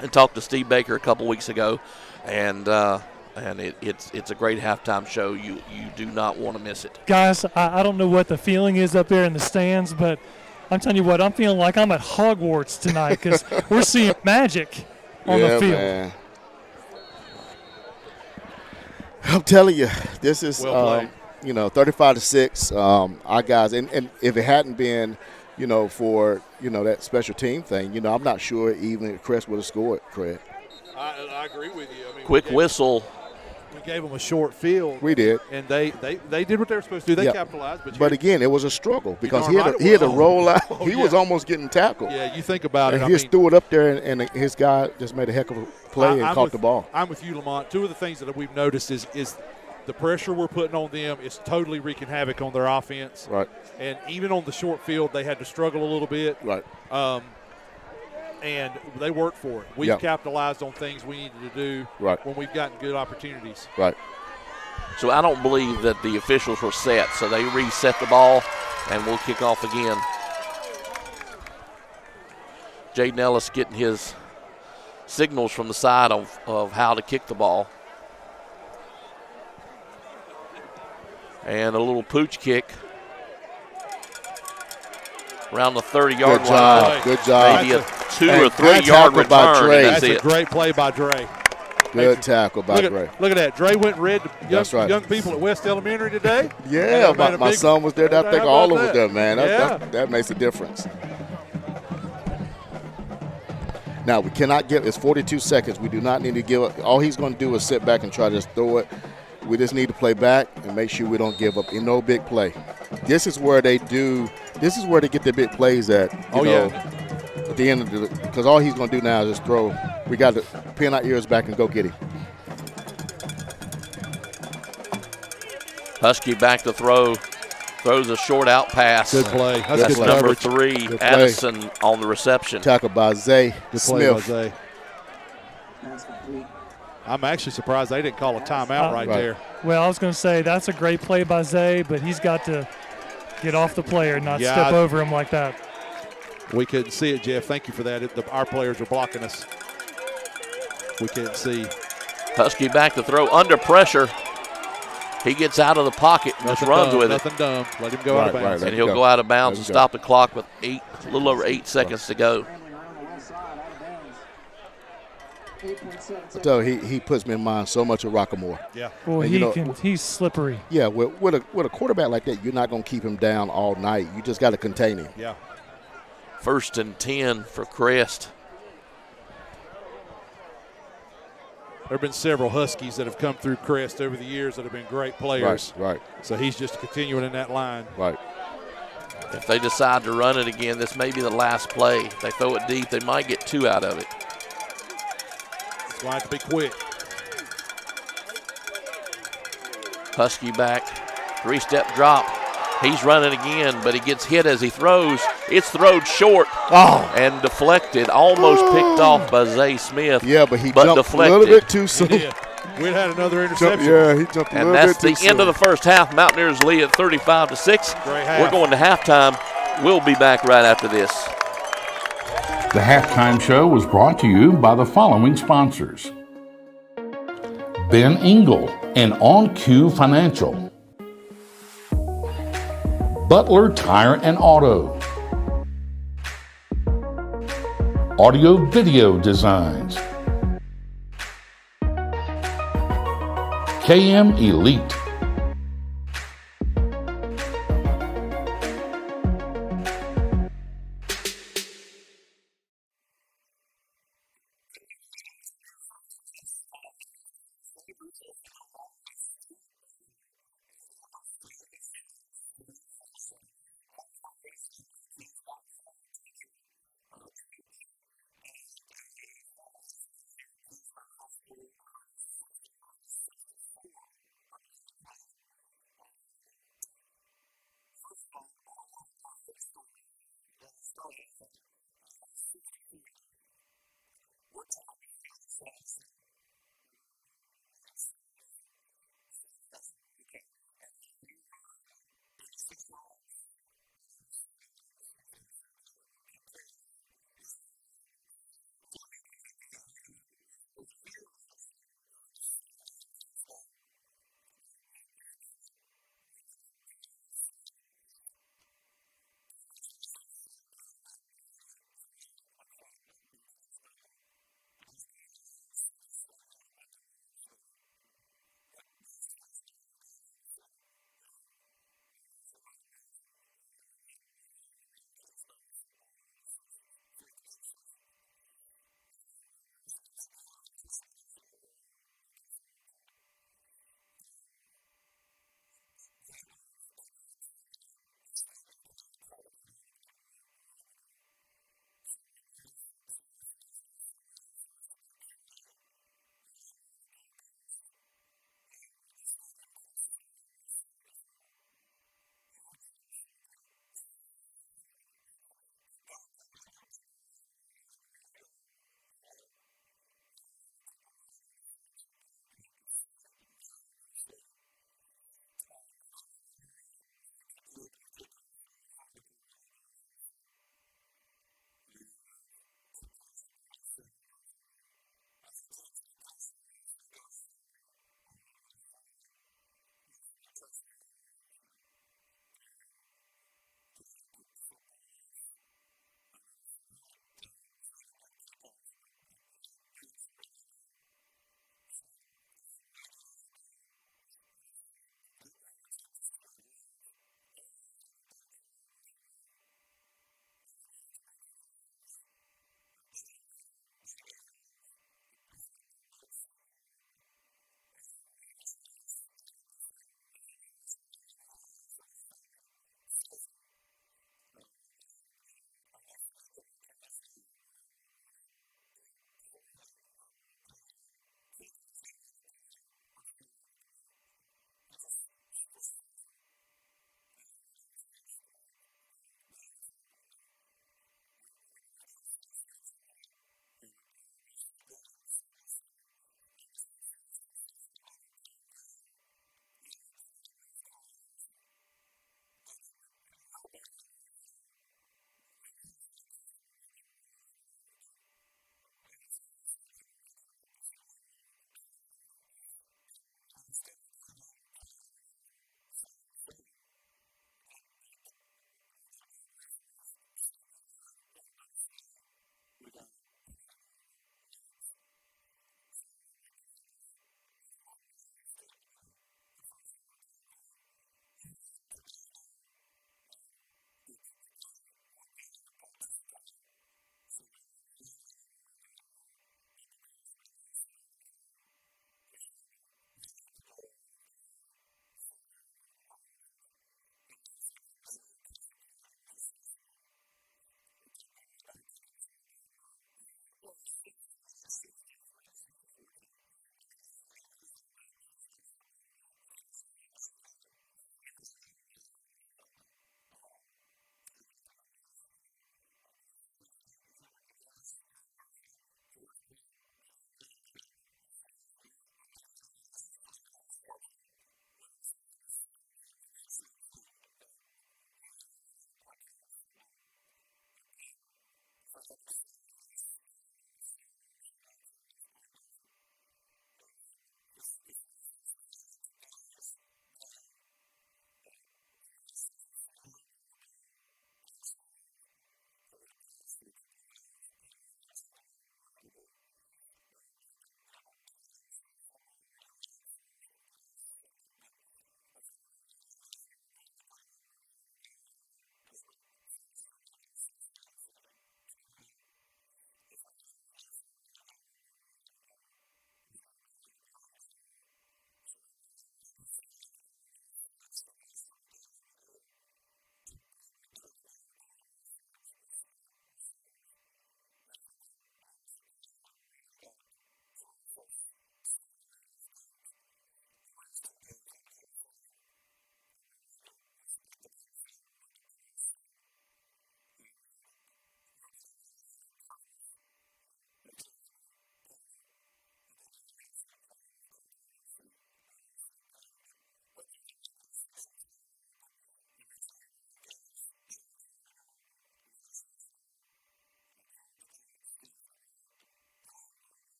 [SPEAKER 3] and talk to Steve Baker a couple weeks ago, and it's a great halftime show. You do not want to miss it.
[SPEAKER 6] Guys, I don't know what the feeling is up there in the stands, but I'm telling you what, I'm feeling like I'm at Hogwarts tonight because we're seeing magic on the field.
[SPEAKER 2] Man. I'm telling you, this is 35-6. Our guys, and if it hadn't been, for that special team thing, I'm not sure even Crest would have scored. Craig.
[SPEAKER 8] I agree with you. I mean,
[SPEAKER 3] Quick whistle.
[SPEAKER 8] We gave them a short field.
[SPEAKER 2] We did,
[SPEAKER 8] and they did what they were supposed to do. They capitalized,
[SPEAKER 2] but again, it was a struggle because he had to roll out. He was almost getting tackled.
[SPEAKER 8] Yeah, you think about it.
[SPEAKER 2] He just threw it up there, and his guy just made a heck of a play and caught the ball.
[SPEAKER 8] I'm with you, Lamont. Two of the things that we've noticed is the pressure we're putting on them is totally wreaking havoc on their offense.
[SPEAKER 2] Right.
[SPEAKER 8] And even on the short field, they had to struggle a little bit.
[SPEAKER 2] Right.
[SPEAKER 8] And they worked for it. We've capitalized on things we needed to do when we've gotten good opportunities.
[SPEAKER 2] Right.
[SPEAKER 3] So I don't believe that the officials were set, so they reset the ball, and we'll kick off again. Jaden Ellis getting his signals from the side of how to kick the ball. And a little pooch kick around the 30-yard line.
[SPEAKER 2] Good job.
[SPEAKER 3] Maybe a 2 or 3 yard return.
[SPEAKER 8] That's a great play by Dre.
[SPEAKER 2] Good tackle by Dre.
[SPEAKER 8] Look at that. Dre went red to young people at West Elementary today.
[SPEAKER 2] Yeah, my son was there. I think all of us there, man. That makes a difference. Now, we cannot give – it's 42 seconds. We do not need to give up. All he's going to do is sit back and try to just throw it. We just need to play back and make sure we don't give up in no big play. This is where they get the big plays at, at the end of the – because all he's going to do now is just throw. We got to pin our ears back and go get him.
[SPEAKER 3] Husky back to throw. Throws a short out pass.
[SPEAKER 8] Good play.
[SPEAKER 3] That's number 3, Addison on the reception.
[SPEAKER 2] Tackle by Zay Smith.
[SPEAKER 8] By Zay. I'm actually surprised they didn't call a timeout right there.
[SPEAKER 6] Well, I was going to say that's a great play by Zay, but he's got to get off the player and not step over him like that.
[SPEAKER 8] We couldn't see it, Jeff. Thank you for that. Our players were blocking us. We couldn't see.
[SPEAKER 3] Husky back to throw under pressure. He gets out of the pocket and just runs with it.
[SPEAKER 8] Nothing dumb. Let him go out of bounds.
[SPEAKER 3] And he'll go out of bounds and stop the clock with a little over 8 seconds to go.
[SPEAKER 2] So he puts me in mind so much of Rockamore.
[SPEAKER 8] Yeah.
[SPEAKER 6] Well,
[SPEAKER 2] and,
[SPEAKER 6] he's slippery.
[SPEAKER 2] Yeah, with a quarterback like that, you're not going to keep him down all night. You just got to contain him.
[SPEAKER 8] Yeah.
[SPEAKER 3] 1st and 10 for Crest.
[SPEAKER 8] There have been several Huskies that have come through Crest over the years that have been great players.
[SPEAKER 2] Right.
[SPEAKER 8] So he's just continuing in that line.
[SPEAKER 2] Right.
[SPEAKER 3] If they decide to run it again, this may be the last play. If they throw it deep, they might get 2 out of it.
[SPEAKER 8] It's going to have to be quick.
[SPEAKER 3] Husky back, 3-step drop. He's running again, but he gets hit as he throws. It's thrown short and deflected, almost picked off by Zay Smith.
[SPEAKER 2] Yeah, but jumped
[SPEAKER 3] deflected.
[SPEAKER 2] A little bit too soon.
[SPEAKER 8] We'd had another interception.
[SPEAKER 2] He jumped a little bit too soon.
[SPEAKER 3] And that's the end of the first half. Mountaineers lead at 35-6.
[SPEAKER 8] Great half.
[SPEAKER 3] We're going to halftime. We'll be back right after this.
[SPEAKER 5] The halftime show was brought to you by the following sponsors: Ben Engel and On Q Financial, Butler Tire and Auto, Audio Video Designs, KM Elite,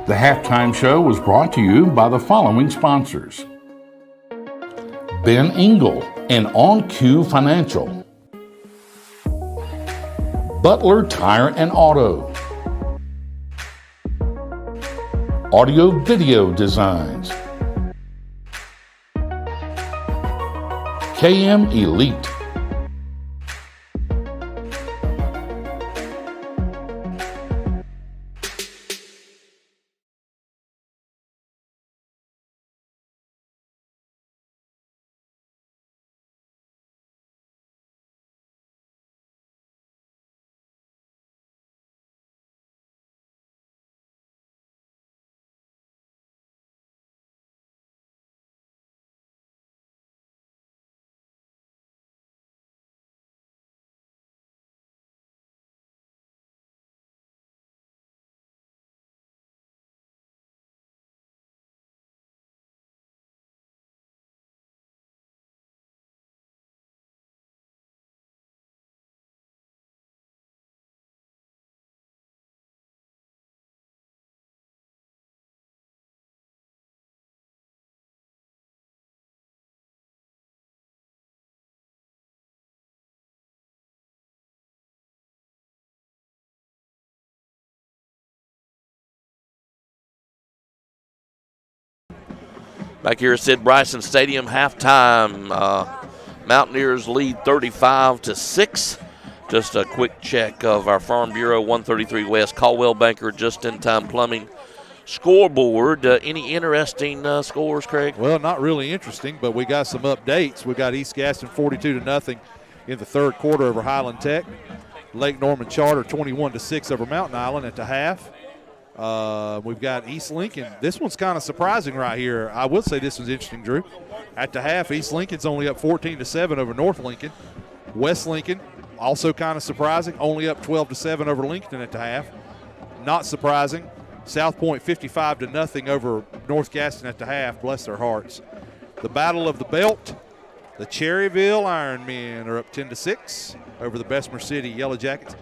[SPEAKER 5] The halftime show was brought to you by the following sponsors: Ben Engel and On Q Financial, Butler Tire and Auto, Audio Video Designs, KM Elite,
[SPEAKER 3] Back here at Sid Bryson Stadium, halftime. Mountaineers lead 35-6. Just a quick check of our Farm Bureau 133 West Caldwell Banker just-in-time plumbing scoreboard. Any interesting scores, Craig?
[SPEAKER 8] Well, not really interesting, but we got some updates. We got East Gaston 42-0 in the third quarter over Highland Tech. Lake Norman Charter 21-6 over Mountain Island at the half. We've got East Lincoln. This one's kind of surprising right here. I will say this one's interesting, Drew. At the half, East Lincoln's only up 14-7 over North Lincoln. West Lincoln, also kind of surprising, only up 12-7 over Lincoln at the half. Not surprising. South Point 55-0 over North Gaston at the half. Bless their hearts. The Battle of the Belt, the Cherryville Ironmen are up 10-6 over the Bessemer City Yellow Jackets.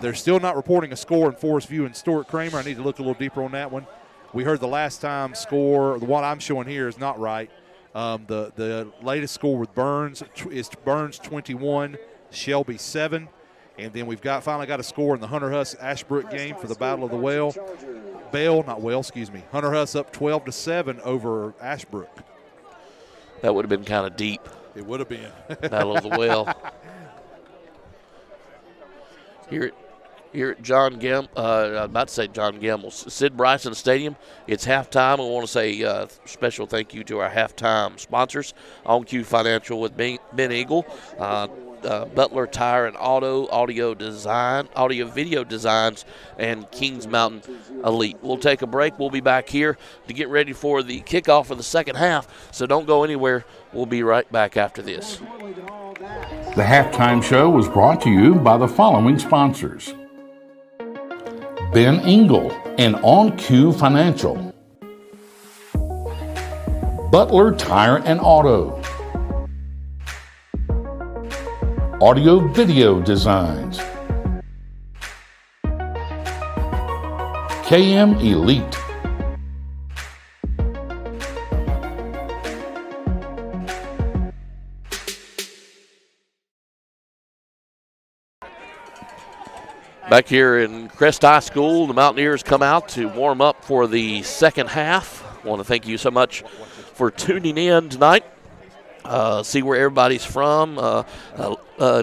[SPEAKER 8] They're still not reporting a score in Forest View and Stuart Kramer. I need to look a little deeper on that one. We heard the last time score. The one I'm showing here is not right. The latest score with Burns is Burns 21, Shelby 7. And then we've finally got a score in the Hunter Huss Ashbrook game for the Battle of the Hunter Huss up 12-7 over Ashbrook.
[SPEAKER 3] That would have been kind of deep.
[SPEAKER 8] It would have been.
[SPEAKER 3] Battle of the Well. Here at John Gamble, I'm about to say John Gamble, Sid Bryson Stadium. It's halftime. I want to say special thank you to our halftime sponsors, On Q Financial with Ben Eagle, Butler Tire and Auto, Audio Video Designs, and Kings Mountain Elite. We'll take a break. We'll be back here to get ready for the kickoff of the second half, so don't go anywhere. We'll be right back after this.
[SPEAKER 5] The halftime show was brought to you by the following sponsors: Ben Engel and On Q Financial, Butler Tire and Auto, Audio Video Designs, KM Elite,
[SPEAKER 3] back here in Crest High School, the Mountaineers come out to warm up for the second half. I want to thank you so much for tuning in tonight. See where everybody's from.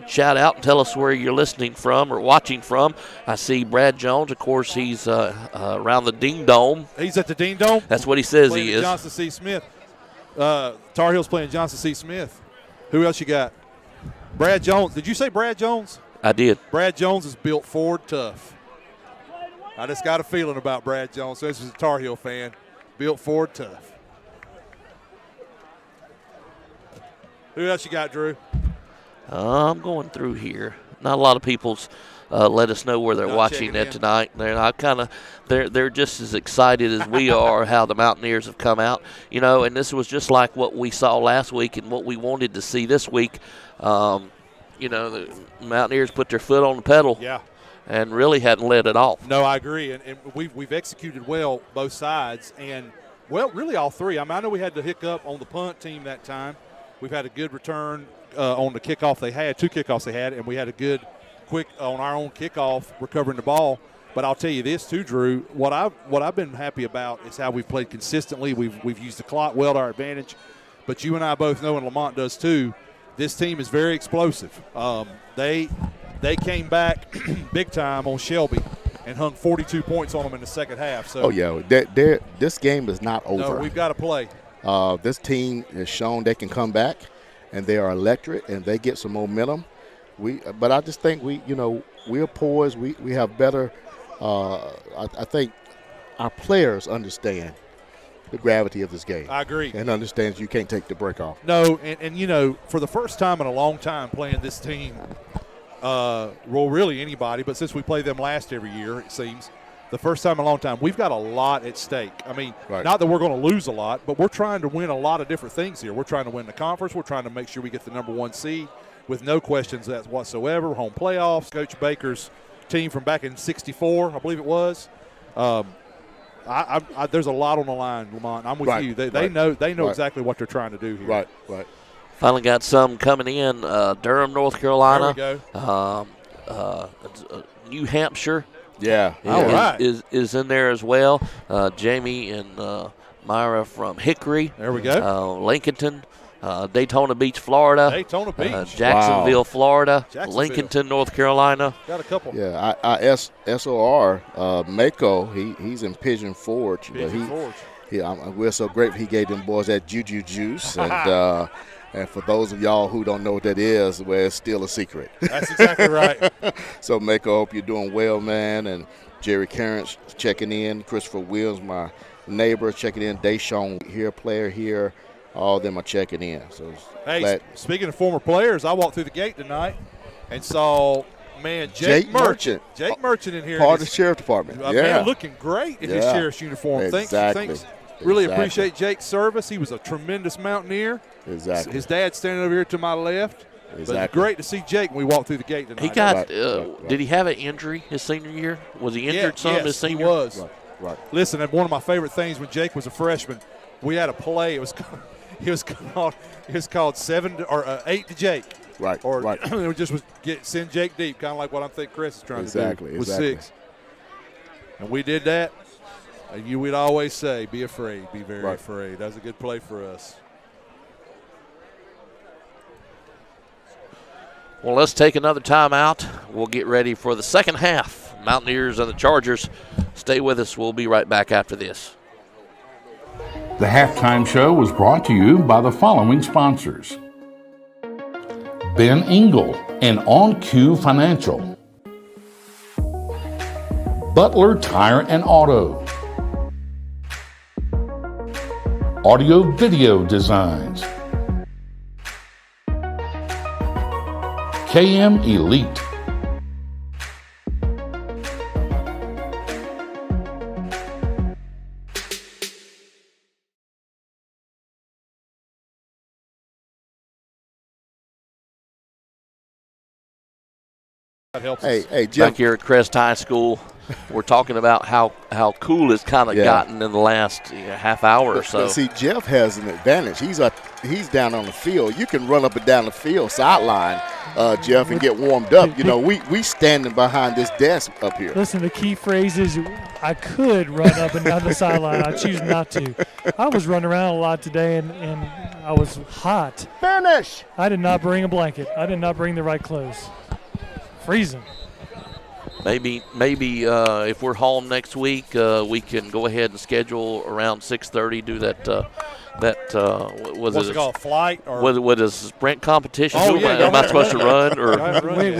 [SPEAKER 3] Chat out and tell us where you're listening from or watching from. I see Brad Jones. Of course, he's around the Ding Dome.
[SPEAKER 8] He's at the Ding Dome?
[SPEAKER 3] That's what he says
[SPEAKER 8] playing
[SPEAKER 3] he is.
[SPEAKER 8] Johnson C. Smith. Tar Heels playing Johnson C. Smith. Who else you got? Brad Jones. Did you say Brad Jones?
[SPEAKER 3] I did.
[SPEAKER 8] Brad Jones is built Ford tough. I just got a feeling about Brad Jones. So this is a Tar Heel fan. Built Ford tough. Who else you got, Drew?
[SPEAKER 3] I'm going through here. Not a lot of people's let us know where they're watching it tonight. They're just as excited as we are how the Mountaineers have come out. You know, and this was just like what we saw last week and what we wanted to see this week. You know, the Mountaineers put their foot on the pedal.
[SPEAKER 8] Yeah.
[SPEAKER 3] and really hadn't led at all.
[SPEAKER 8] No, I agree, and we've executed well both sides, and well, really all three. I mean, I know we had the hiccup on the punt team that time. We've had a good return on the kickoff they had, 2 kickoffs they had, and we had a good quick on our own kickoff recovering the ball. But I'll tell you this too, Drew. What I've been happy about is how we've played consistently. We've used the clock well to our advantage. But you and I both know, and Lamont does too, this team is very explosive. They came back big time on Shelby and hung 42 points on them in the second half. So
[SPEAKER 2] this game is not over.
[SPEAKER 8] No, we've got to play.
[SPEAKER 2] This team has shown they can come back, and they are electric, and they get some momentum. But I just think we're poised. We have better. I think our players understand the gravity of this game.
[SPEAKER 8] I agree.
[SPEAKER 2] And understands you can't take the break off.
[SPEAKER 8] No, and for the first time in a long time playing this team, really anybody, but since we play them last every year, it seems, the first time in a long time, we've got a lot at stake. I mean, Not that we're going to lose a lot, but we're trying to win a lot of different things here. We're trying to win the conference. We're trying to make sure we get the number 1 seed with no questions whatsoever. Home playoffs. Coach Baker's team from back in '64, I believe it was. There's a lot on the line, Lamont. I'm with you. They know exactly what they're trying to do here.
[SPEAKER 2] Right.
[SPEAKER 3] Finally got some coming in. Durham, North Carolina.
[SPEAKER 8] There we go.
[SPEAKER 3] New Hampshire.
[SPEAKER 2] Yeah.
[SPEAKER 8] All right.
[SPEAKER 3] Is in there as well. Jamie and Myra from Hickory.
[SPEAKER 8] There we go.
[SPEAKER 3] Lincolnton. Daytona Beach, Florida.
[SPEAKER 8] Daytona Beach.
[SPEAKER 3] Jacksonville, Florida.
[SPEAKER 8] Jacksonville.
[SPEAKER 3] Lincolnton, North Carolina.
[SPEAKER 8] Got a couple.
[SPEAKER 2] Yeah, SOR, Mako, he's in Pigeon Forge. We're so grateful he gave them boys that juju juice. And for those of y'all who don't know what that is, well, it's still a secret.
[SPEAKER 8] That's exactly right.
[SPEAKER 2] So, Mako, hope you're doing well, man. And Jerry Carrance checking in. Christopher Williams, my neighbor, checking in. Deshaun here, player here. All of them are checking in. So,
[SPEAKER 8] speaking of former players, I walked through the gate tonight and saw, Jake Merchant. Jake Merchant in here.
[SPEAKER 2] Part of the sheriff department.
[SPEAKER 8] Man, looking great in his sheriff's uniform.
[SPEAKER 2] Exactly.
[SPEAKER 8] Thanks. Really appreciate Jake's service. He was a tremendous Mountaineer.
[SPEAKER 2] Exactly.
[SPEAKER 8] His dad's standing over here to my left. Exactly. But it's great to see Jake when we walked through the gate tonight.
[SPEAKER 3] He got. Did he have an injury his senior year? Was he injured his senior year?
[SPEAKER 8] He was. Right. Listen, and one of my favorite things when Jake was a freshman, we had a play. It was called 8 to Jake.
[SPEAKER 2] Right.
[SPEAKER 8] Or
[SPEAKER 2] right.
[SPEAKER 8] It just was send Jake deep, kind of like what I think Chris is trying to do with 6. And we did that. And we'd always say, be afraid, be very afraid. That was a good play for us.
[SPEAKER 3] Well, let's take another timeout. We'll get ready for the second half. Mountaineers and the Chargers. Stay with us. We'll be right back after this.
[SPEAKER 5] The halftime show was brought to you by the following sponsors: Ben Engel and On Q Financial, Butler Tire and Auto, Audio Video Designs, KM Elite,
[SPEAKER 2] Hey, Jim.
[SPEAKER 3] Back here at Crest High School, we're talking about how cool it's kind of gotten in the last half hour or so.
[SPEAKER 2] See, Jeff has an advantage. He's down on the field. You can run up and down the field sideline, Jeff, and get warmed up. We standing behind this desk up here.
[SPEAKER 6] Listen, the key phrase is I could run up and down the sideline. I choose not to. I was running around a lot today, and I was hot.
[SPEAKER 2] Finish!
[SPEAKER 6] I did not bring a blanket. I did not bring the right clothes. Freezing.
[SPEAKER 3] Maybe if we're home next week, we can go ahead and schedule around 6:30. Do that.
[SPEAKER 8] What's it called? Flight or
[SPEAKER 3] what is sprint competition?
[SPEAKER 8] Oh,
[SPEAKER 3] Am I supposed to run? Or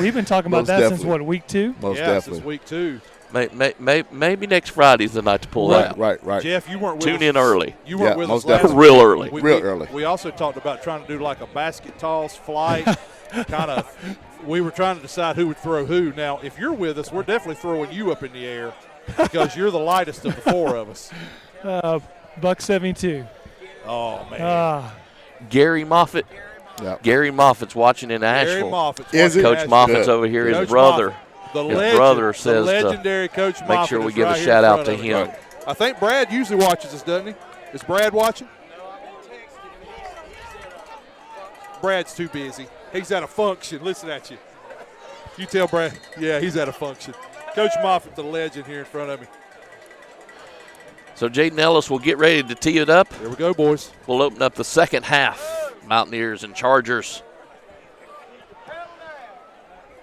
[SPEAKER 6] we've been talking about that since week 2.
[SPEAKER 2] Most definitely.
[SPEAKER 8] Since week 2.
[SPEAKER 3] Maybe next Friday's the night to pull that.
[SPEAKER 2] Right.
[SPEAKER 8] Jeff, you weren't with
[SPEAKER 3] Tune in early.
[SPEAKER 8] You weren't with us
[SPEAKER 3] real early.
[SPEAKER 2] Real early.
[SPEAKER 8] We also talked about trying to do like a basket toss flight, kind of. We were trying to decide who would throw who. Now, if you're with us, we're definitely throwing you up in the air because you're the lightest of the 4 of us.
[SPEAKER 6] $172.
[SPEAKER 8] Oh, man.
[SPEAKER 3] Gary Moffitt.
[SPEAKER 2] Yep.
[SPEAKER 3] Gary Moffitt's watching in Asheville.
[SPEAKER 8] Gary Moffitt's
[SPEAKER 2] Is it?
[SPEAKER 3] Coach Moffitt's over here, his brother. brother says
[SPEAKER 8] the legendary Coach Moffitt.
[SPEAKER 3] Make sure we give
[SPEAKER 8] right
[SPEAKER 3] a shout out
[SPEAKER 8] in
[SPEAKER 3] to
[SPEAKER 8] front of
[SPEAKER 3] him.
[SPEAKER 8] us. I think Brad usually watches us, doesn't he? Is Brad watching? Brad's too busy. He's at a function. Listen at you. You tell Brad. Yeah, he's at a function. Coach Moffitt, the legend here in front of me.
[SPEAKER 3] So Jaden Ellis will get ready to tee it up.
[SPEAKER 8] Here we go, boys.
[SPEAKER 3] We'll open up the second half. Mountaineers and Chargers.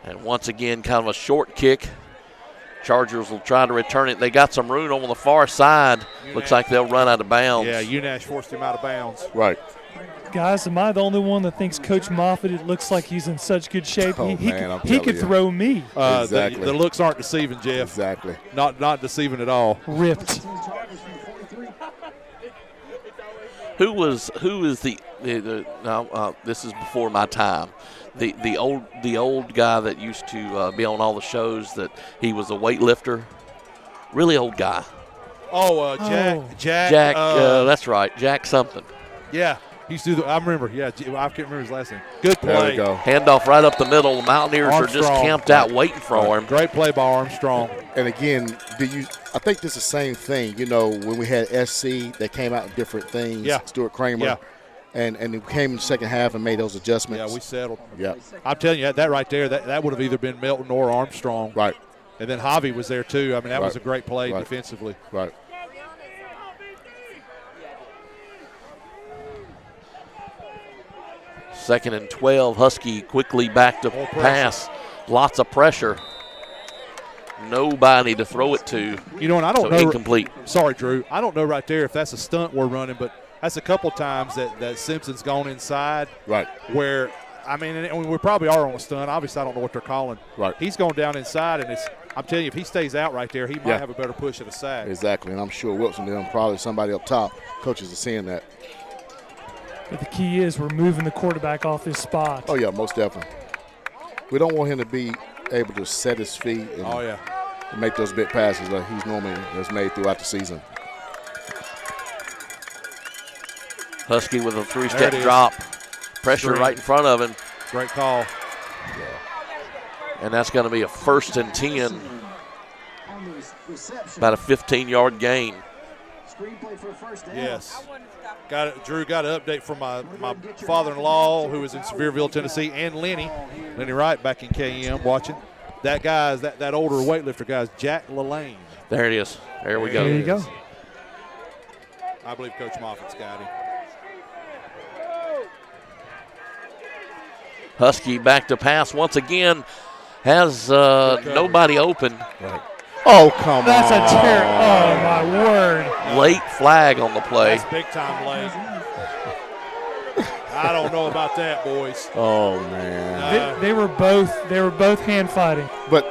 [SPEAKER 3] And once again, kind of a short kick. Chargers will try to return it. They got some room on the far side. Looks like they'll run out of bounds.
[SPEAKER 8] Yeah, UNASH forced him out of bounds.
[SPEAKER 2] Right.
[SPEAKER 6] Guys, am I the only one that thinks Coach Moffitt, it looks like he's in such good shape?
[SPEAKER 2] Oh,
[SPEAKER 6] he could throw me.
[SPEAKER 2] Exactly.
[SPEAKER 8] The looks aren't deceiving, Jeff.
[SPEAKER 2] Exactly.
[SPEAKER 8] Not deceiving at all.
[SPEAKER 6] Ripped.
[SPEAKER 3] Who is the this is before my time. The old guy that used to be on all the shows, that he was a weightlifter. Really old guy.
[SPEAKER 8] Oh, Jack.
[SPEAKER 3] That's right. Jack something.
[SPEAKER 8] Yeah. I remember. Yeah, I can't remember his last name. Good play.
[SPEAKER 2] There we go.
[SPEAKER 3] Handoff right up the middle. The Mountaineers are just camped out waiting for him.
[SPEAKER 8] Great play by Armstrong.
[SPEAKER 2] And again, I think this is the same thing. You know, when we had SC, they came out in different things.
[SPEAKER 8] Yeah.
[SPEAKER 2] Stuart Kramer.
[SPEAKER 8] Yeah.
[SPEAKER 2] And it came in the second half and made those adjustments.
[SPEAKER 8] Yeah, we settled.
[SPEAKER 2] Yeah.
[SPEAKER 8] I'm telling you, that right there, that would have either been Melton or Armstrong.
[SPEAKER 2] Right.
[SPEAKER 8] And then Javi was there too. I mean, that was a great play defensively.
[SPEAKER 2] Right.
[SPEAKER 3] Second and 12. Husky quickly back to pass. Lots of pressure. Nobody to throw it to.
[SPEAKER 8] You know, and I don't know.
[SPEAKER 3] Incomplete.
[SPEAKER 8] Sorry, Drew. I don't know right there if that's a stunt we're running, but that's a couple times that Simpson's gone inside.
[SPEAKER 2] Right.
[SPEAKER 8] Where, I mean, and we probably are on a stunt. Obviously, I don't know what they're calling.
[SPEAKER 2] Right.
[SPEAKER 8] He's gone down inside, and I'm telling you, if he stays out right there, he might have a better push at a sack.
[SPEAKER 2] Exactly, and I'm sure Wilson and probably somebody up top. Coaches are seeing that.
[SPEAKER 6] But the key is we're moving the quarterback off his spot.
[SPEAKER 2] Oh, yeah, most definitely. We don't want him to be able to set his feet and make those big passes that he's normally has made throughout the season.
[SPEAKER 3] Husky with a three-step drop. Pressure right in front of him.
[SPEAKER 8] Great call.
[SPEAKER 3] And that's going to be a 1st and 10. About a 15-yard gain.
[SPEAKER 8] Yes. Drew got an update from my father-in-law who was in Sevierville, Tennessee, and Lenny Wright back in KM watching. That guy's that older weightlifter guy's Jack LaLanne.
[SPEAKER 3] There it is. There we go.
[SPEAKER 6] There you go.
[SPEAKER 8] I believe Coach Moffitt's got him.
[SPEAKER 3] Husky back to pass once again. Has nobody open.
[SPEAKER 2] Right. Oh, come
[SPEAKER 6] That's
[SPEAKER 2] on.
[SPEAKER 6] a terrible. Oh, my word.
[SPEAKER 3] Late flag on the play.
[SPEAKER 8] That's big time late. I don't know about that, boys.
[SPEAKER 2] Oh, man.
[SPEAKER 6] They were both hand fighting.
[SPEAKER 2] But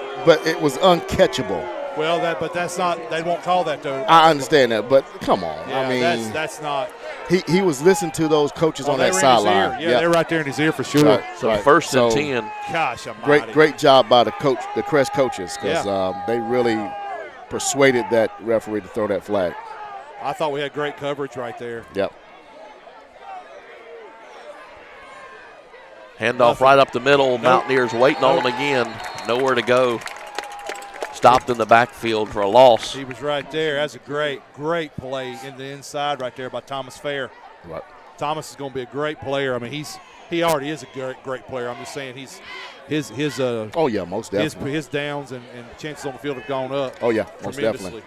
[SPEAKER 2] it was uncatchable.
[SPEAKER 8] Well, but that's not. They won't call that though.
[SPEAKER 2] I understand that, but come on.
[SPEAKER 8] Yeah,
[SPEAKER 2] I mean,
[SPEAKER 8] that's not.
[SPEAKER 2] He was listening to those coaches on that sideline.
[SPEAKER 8] Yeah, they're right there in his ear for sure.
[SPEAKER 2] Right,
[SPEAKER 3] so 1st and 10.
[SPEAKER 8] Gosh, almighty.
[SPEAKER 2] Great job by the Crest coaches, because they really persuaded that referee to throw that flag.
[SPEAKER 8] I thought we had great coverage right there.
[SPEAKER 2] Yep.
[SPEAKER 3] Handoff right up the middle. Mountaineers waiting on him again. Nowhere to go. Stopped in the backfield for a loss.
[SPEAKER 8] He was right there. That's a great play in the inside right there by Thomas Fair.
[SPEAKER 2] Right.
[SPEAKER 8] Thomas is going to be a great player. I mean, he already is a great player. I'm just saying his
[SPEAKER 2] oh yeah, most definitely.
[SPEAKER 8] His downs and chances on the field have gone up.
[SPEAKER 2] Oh yeah, most definitely.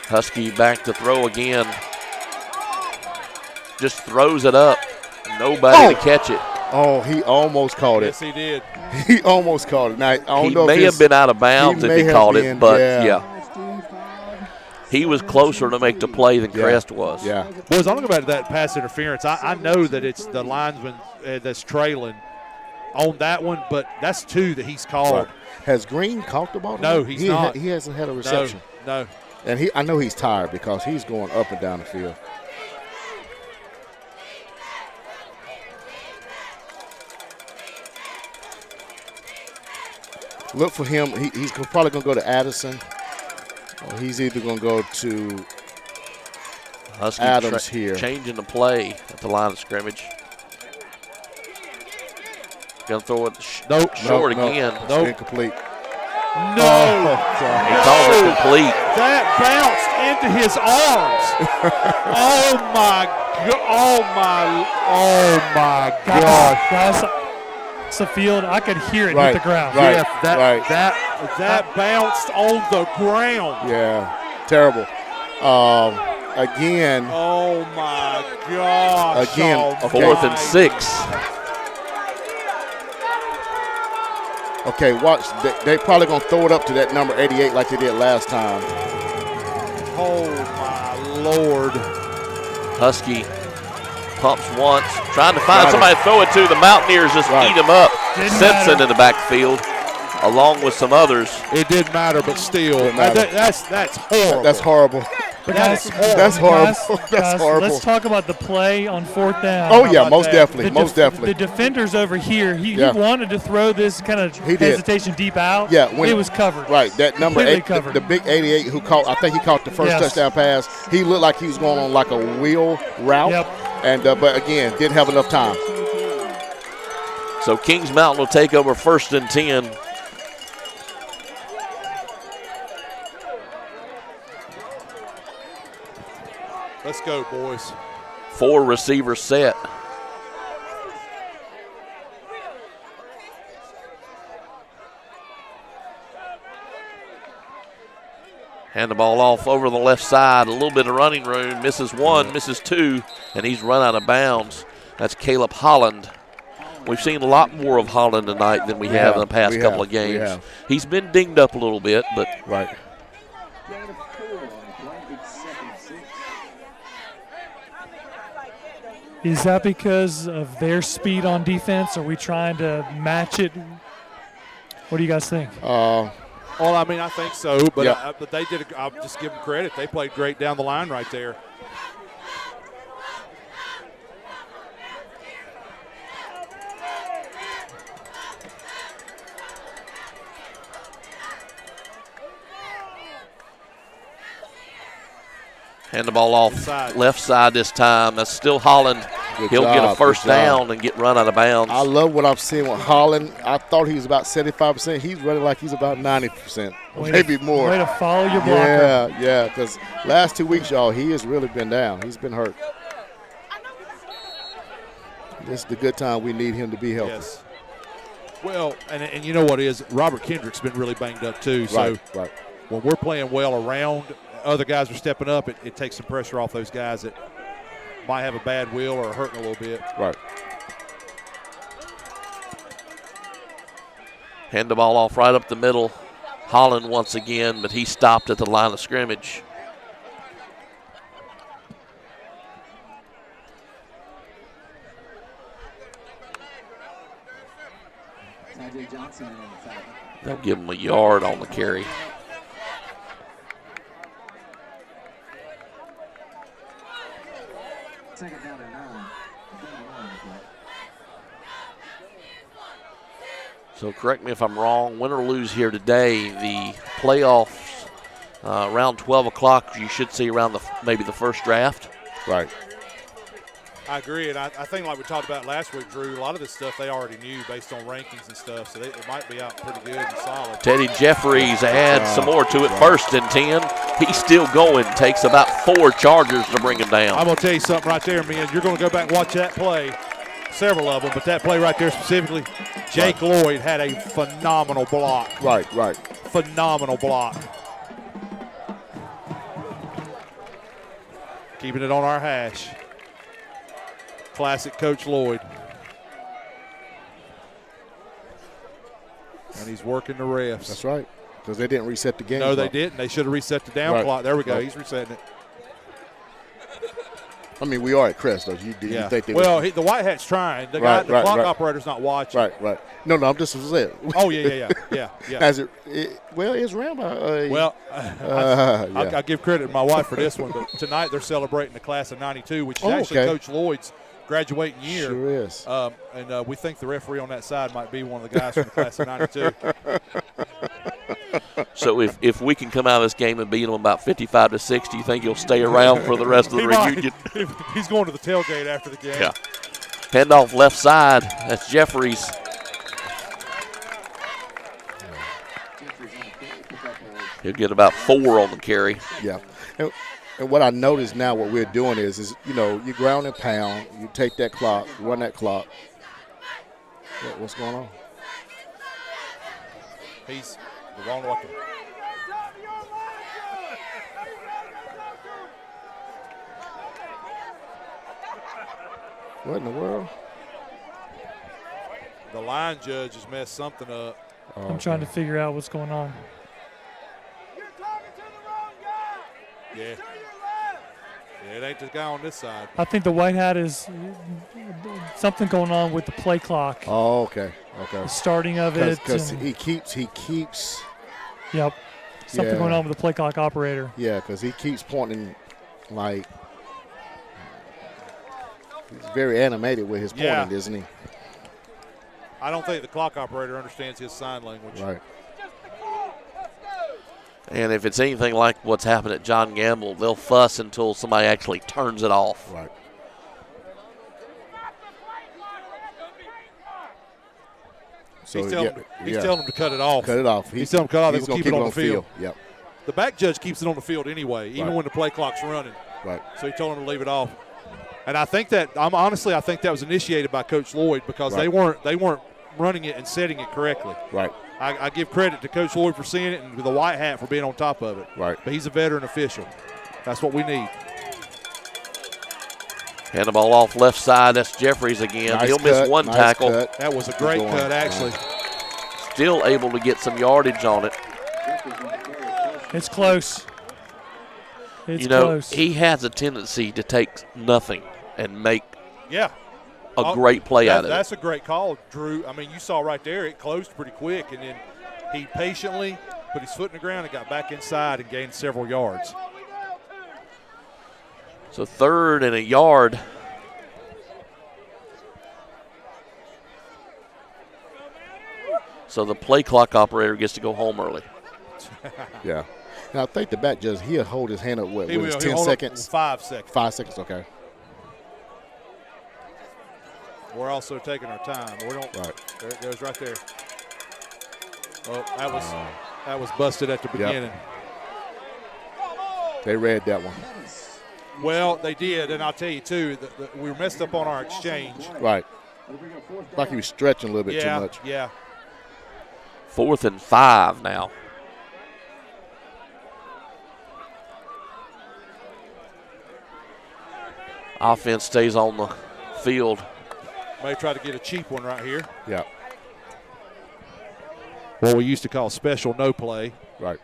[SPEAKER 3] Husky back to throw again. Just throws it up. Nobody to catch it.
[SPEAKER 2] Oh, he almost caught it.
[SPEAKER 8] Yes, he did.
[SPEAKER 2] He almost caught it. Now, I don't know
[SPEAKER 3] may
[SPEAKER 2] if
[SPEAKER 3] have been out of bounds if he caught it, but yeah. He was closer to make the play than Crest was.
[SPEAKER 2] Yeah.
[SPEAKER 8] Boys, I'm going to go back to that pass interference. I know that it's the linesman that's trailing on that one, but that's 2 that he's called.
[SPEAKER 2] Right. Has Green caught the ball?
[SPEAKER 8] No, he's not.
[SPEAKER 2] He hasn't had a reception.
[SPEAKER 8] No.
[SPEAKER 2] And I know he's tired because he's going up and down the field. Look for him. He's probably going to go to Addison. Or he's either going to go to
[SPEAKER 3] Husky
[SPEAKER 2] Adams here.
[SPEAKER 3] Changing the play at the line of scrimmage. Going to throw it short again.
[SPEAKER 2] Nope. Incomplete.
[SPEAKER 8] No.
[SPEAKER 3] He called it complete.
[SPEAKER 8] That bounced into his arms. Oh my gosh.
[SPEAKER 6] Guys, it's a field. I could hear it hit the ground.
[SPEAKER 2] Right.
[SPEAKER 8] Yes, that bounced on the ground.
[SPEAKER 2] Yeah. Terrible. Again.
[SPEAKER 8] Oh my gosh.
[SPEAKER 2] Again. Okay.
[SPEAKER 3] 4th and 6.
[SPEAKER 2] Okay, watch. They probably going to throw it up to that number 88 like they did last time.
[SPEAKER 8] Oh, my Lord.
[SPEAKER 3] Husky pumps once, trying to find somebody to throw it to. The Mountaineers just eat him up. Simpson in the backfield, along with some others.
[SPEAKER 8] It didn't matter, but still. That's horrible.
[SPEAKER 2] That's horrible.
[SPEAKER 6] But guys,
[SPEAKER 2] that's horrible. That's horrible.
[SPEAKER 6] Let's talk about the play on 4th down.
[SPEAKER 2] Oh, yeah, most definitely.
[SPEAKER 6] The defenders over here, he wanted to throw this kind of hesitation deep out.
[SPEAKER 2] Yeah,
[SPEAKER 6] it was covered.
[SPEAKER 2] Right, that number 8,
[SPEAKER 6] covered.
[SPEAKER 2] the big 88 who caught, I think he caught the first touchdown pass. He looked like he was going on like a wheel route.
[SPEAKER 6] Yep.
[SPEAKER 2] And but again, didn't have enough time.
[SPEAKER 3] So Kings Mountain will take over 1st and 10.
[SPEAKER 8] Let's go, boys.
[SPEAKER 3] 4 receivers set. Hand the ball off over the left side. A little bit of running room. Misses 1, misses 2, and he's run out of bounds. That's Caleb Holland. We've seen a lot more of Holland tonight than we have in the past couple of games. He's been dinged up a little bit, but
[SPEAKER 2] right.
[SPEAKER 6] Is that because of their speed on defense? Are we trying to match it? What do you guys think?
[SPEAKER 8] Well, I mean, I think so, but but they did. I'll just give them credit. They played great down the line right there.
[SPEAKER 3] hand the ball off left side this time. That's still Holland. He'll get a first down and get run out of bounds.
[SPEAKER 2] I love what I'm seeing with Holland. I thought he was about 75%. He's running like he's about 90%, maybe more.
[SPEAKER 6] Way to follow your blocker.
[SPEAKER 2] Yeah, because last 2 weeks, y'all, he has really been down. He's been hurt. This is the good time we need him to be healthy.
[SPEAKER 8] Yes. Well, and you know what is, Robert Kendrick's been really banged up too. So when we're playing well around, other guys are stepping up, it takes some pressure off those guys that might have a bad wheel or are hurting a little bit.
[SPEAKER 2] Right.
[SPEAKER 3] Hand the ball off right up the middle. Holland once again, but he stopped at the line of scrimmage. They'll give him a yard on the carry. So correct me if I'm wrong, win or lose here today, the playoffs around 12 o'clock, you should see around maybe the first draft.
[SPEAKER 2] Right.
[SPEAKER 8] I agree, and I think like we talked about last week, Drew, a lot of this stuff they already knew based on rankings and stuff, so it might be out pretty good and solid.
[SPEAKER 3] Teddy Jeffries adds some more to it. 1st and 10. He's still going. Takes about 4 Chargers to bring him down.
[SPEAKER 8] I'm going to tell you something right there, man. You're going to go back and watch that play, several of them, but that play right there specifically, Jake Lloyd had a phenomenal block.
[SPEAKER 2] Right.
[SPEAKER 8] Phenomenal block. Keeping it on our hash. Classic Coach Lloyd. And he's working the refs.
[SPEAKER 2] That's right, because they didn't reset the game
[SPEAKER 8] No,
[SPEAKER 2] clock.
[SPEAKER 8] they didn't. They should have reset the down clock. There we go. He's resetting it.
[SPEAKER 2] I mean, we are at Crest, though. You think they
[SPEAKER 8] the white hat's trying. The clock operator's not watching.
[SPEAKER 2] Right. No, I'm just saying.
[SPEAKER 8] Oh, yeah.
[SPEAKER 2] As it's around by.
[SPEAKER 8] I'll give credit to my wife for this one, but tonight they're celebrating the class of '92, which is actually Coach Lloyd's graduating year.
[SPEAKER 2] Sure is.
[SPEAKER 8] And we think the referee on that side might be one of the guys from the class of '92.
[SPEAKER 3] So if we can come out of this game and beat them about 55-60, you think he'll stay around for the rest of the reunion?
[SPEAKER 8] He's going to the tailgate after the game.
[SPEAKER 3] Yeah. Handoff left side. That's Jeffries. He'll get about 4 on the carry.
[SPEAKER 2] Yeah. And what I notice now, what we're doing is you ground and pound, you take that clock, run that clock. What's going on?
[SPEAKER 8] He's the wrong way.
[SPEAKER 2] What in the world?
[SPEAKER 8] The line judge has messed something up.
[SPEAKER 6] I'm trying to figure out what's going on.
[SPEAKER 8] Yeah. Yeah, it ain't the guy on this side.
[SPEAKER 6] I think the white hat is something going on with the play clock.
[SPEAKER 2] Oh, okay.
[SPEAKER 6] The starting of it.
[SPEAKER 2] Because he keeps.
[SPEAKER 6] Yep. Something going on with the play clock operator.
[SPEAKER 2] Yeah, because he keeps pointing like he's very animated with his pointing, isn't he?
[SPEAKER 8] I don't think the clock operator understands his sign language.
[SPEAKER 2] Right.
[SPEAKER 3] And if it's anything like what's happened at John Gamble, they'll fuss until somebody actually turns it off.
[SPEAKER 2] Right.
[SPEAKER 8] So he's telling them to cut it off.
[SPEAKER 2] Cut it off.
[SPEAKER 8] He's telling them to cut it off. They're going to keep it on the field.
[SPEAKER 2] Yep.
[SPEAKER 8] The back judge keeps it on the field anyway, even when the play clock's running.
[SPEAKER 2] Right.
[SPEAKER 8] So he told them to leave it off. And I think that I think that was initiated by Coach Lloyd because they weren't running it and setting it correctly.
[SPEAKER 2] Right.
[SPEAKER 8] I give credit to Coach Lloyd for seeing it and the white hat for being on top of it.
[SPEAKER 2] Right.
[SPEAKER 8] But he's a veteran official. That's what we need.
[SPEAKER 3] Hand the ball off left side. That's Jeffries again.
[SPEAKER 2] Nice
[SPEAKER 3] He'll miss one tackle.
[SPEAKER 2] Cut.
[SPEAKER 8] That was a great cut, actually.
[SPEAKER 3] Still able to get some yardage on it.
[SPEAKER 6] It's close. It's
[SPEAKER 3] you know,
[SPEAKER 6] close.
[SPEAKER 3] He has a tendency to take nothing and make
[SPEAKER 8] a
[SPEAKER 3] great play out of it.
[SPEAKER 8] That's a great call, Drew. I mean, you saw right there, it closed pretty quick, and then he patiently put his foot in the ground and got back inside and gained several yards.
[SPEAKER 3] So 3rd and a yard. So the play clock operator gets to go home early.
[SPEAKER 2] Yeah. Now, I think the back judge, he'll hold his hand up, with 10 seconds?
[SPEAKER 8] 5 seconds.
[SPEAKER 2] 5 seconds, okay.
[SPEAKER 8] We're also taking our time. We don't.
[SPEAKER 2] Right.
[SPEAKER 8] There it goes right there. Oh, that was busted at the beginning.
[SPEAKER 2] Yep. They read that one.
[SPEAKER 8] Well, they did, and I'll tell you too, we were messed up on our exchange.
[SPEAKER 2] Right. Like he was stretching a little bit too much.
[SPEAKER 8] Yeah.
[SPEAKER 3] 4th and 5 now. Offense stays on the field.
[SPEAKER 8] May try to get a cheap one right here.
[SPEAKER 2] Yeah.
[SPEAKER 8] What we used to call special no play.
[SPEAKER 2] Right.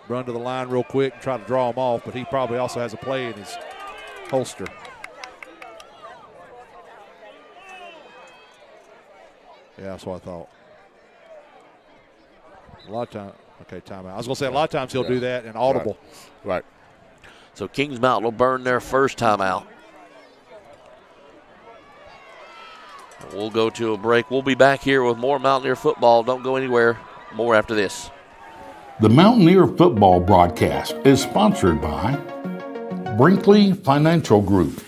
[SPEAKER 8] Run to the line real quick and try to draw him off, but he probably also has a play in his holster. Yeah, that's what I thought. A lot of times, okay, timeout. I was going to say a lot of times he'll do that and audible.
[SPEAKER 2] Right.
[SPEAKER 3] So Kings Mountain will burn their first timeout. We'll go to a break. We'll be back here with more Mountaineer football. Don't go anywhere. More after this.
[SPEAKER 5] The Mountaineer football broadcast is sponsored by Brinkley Financial Group,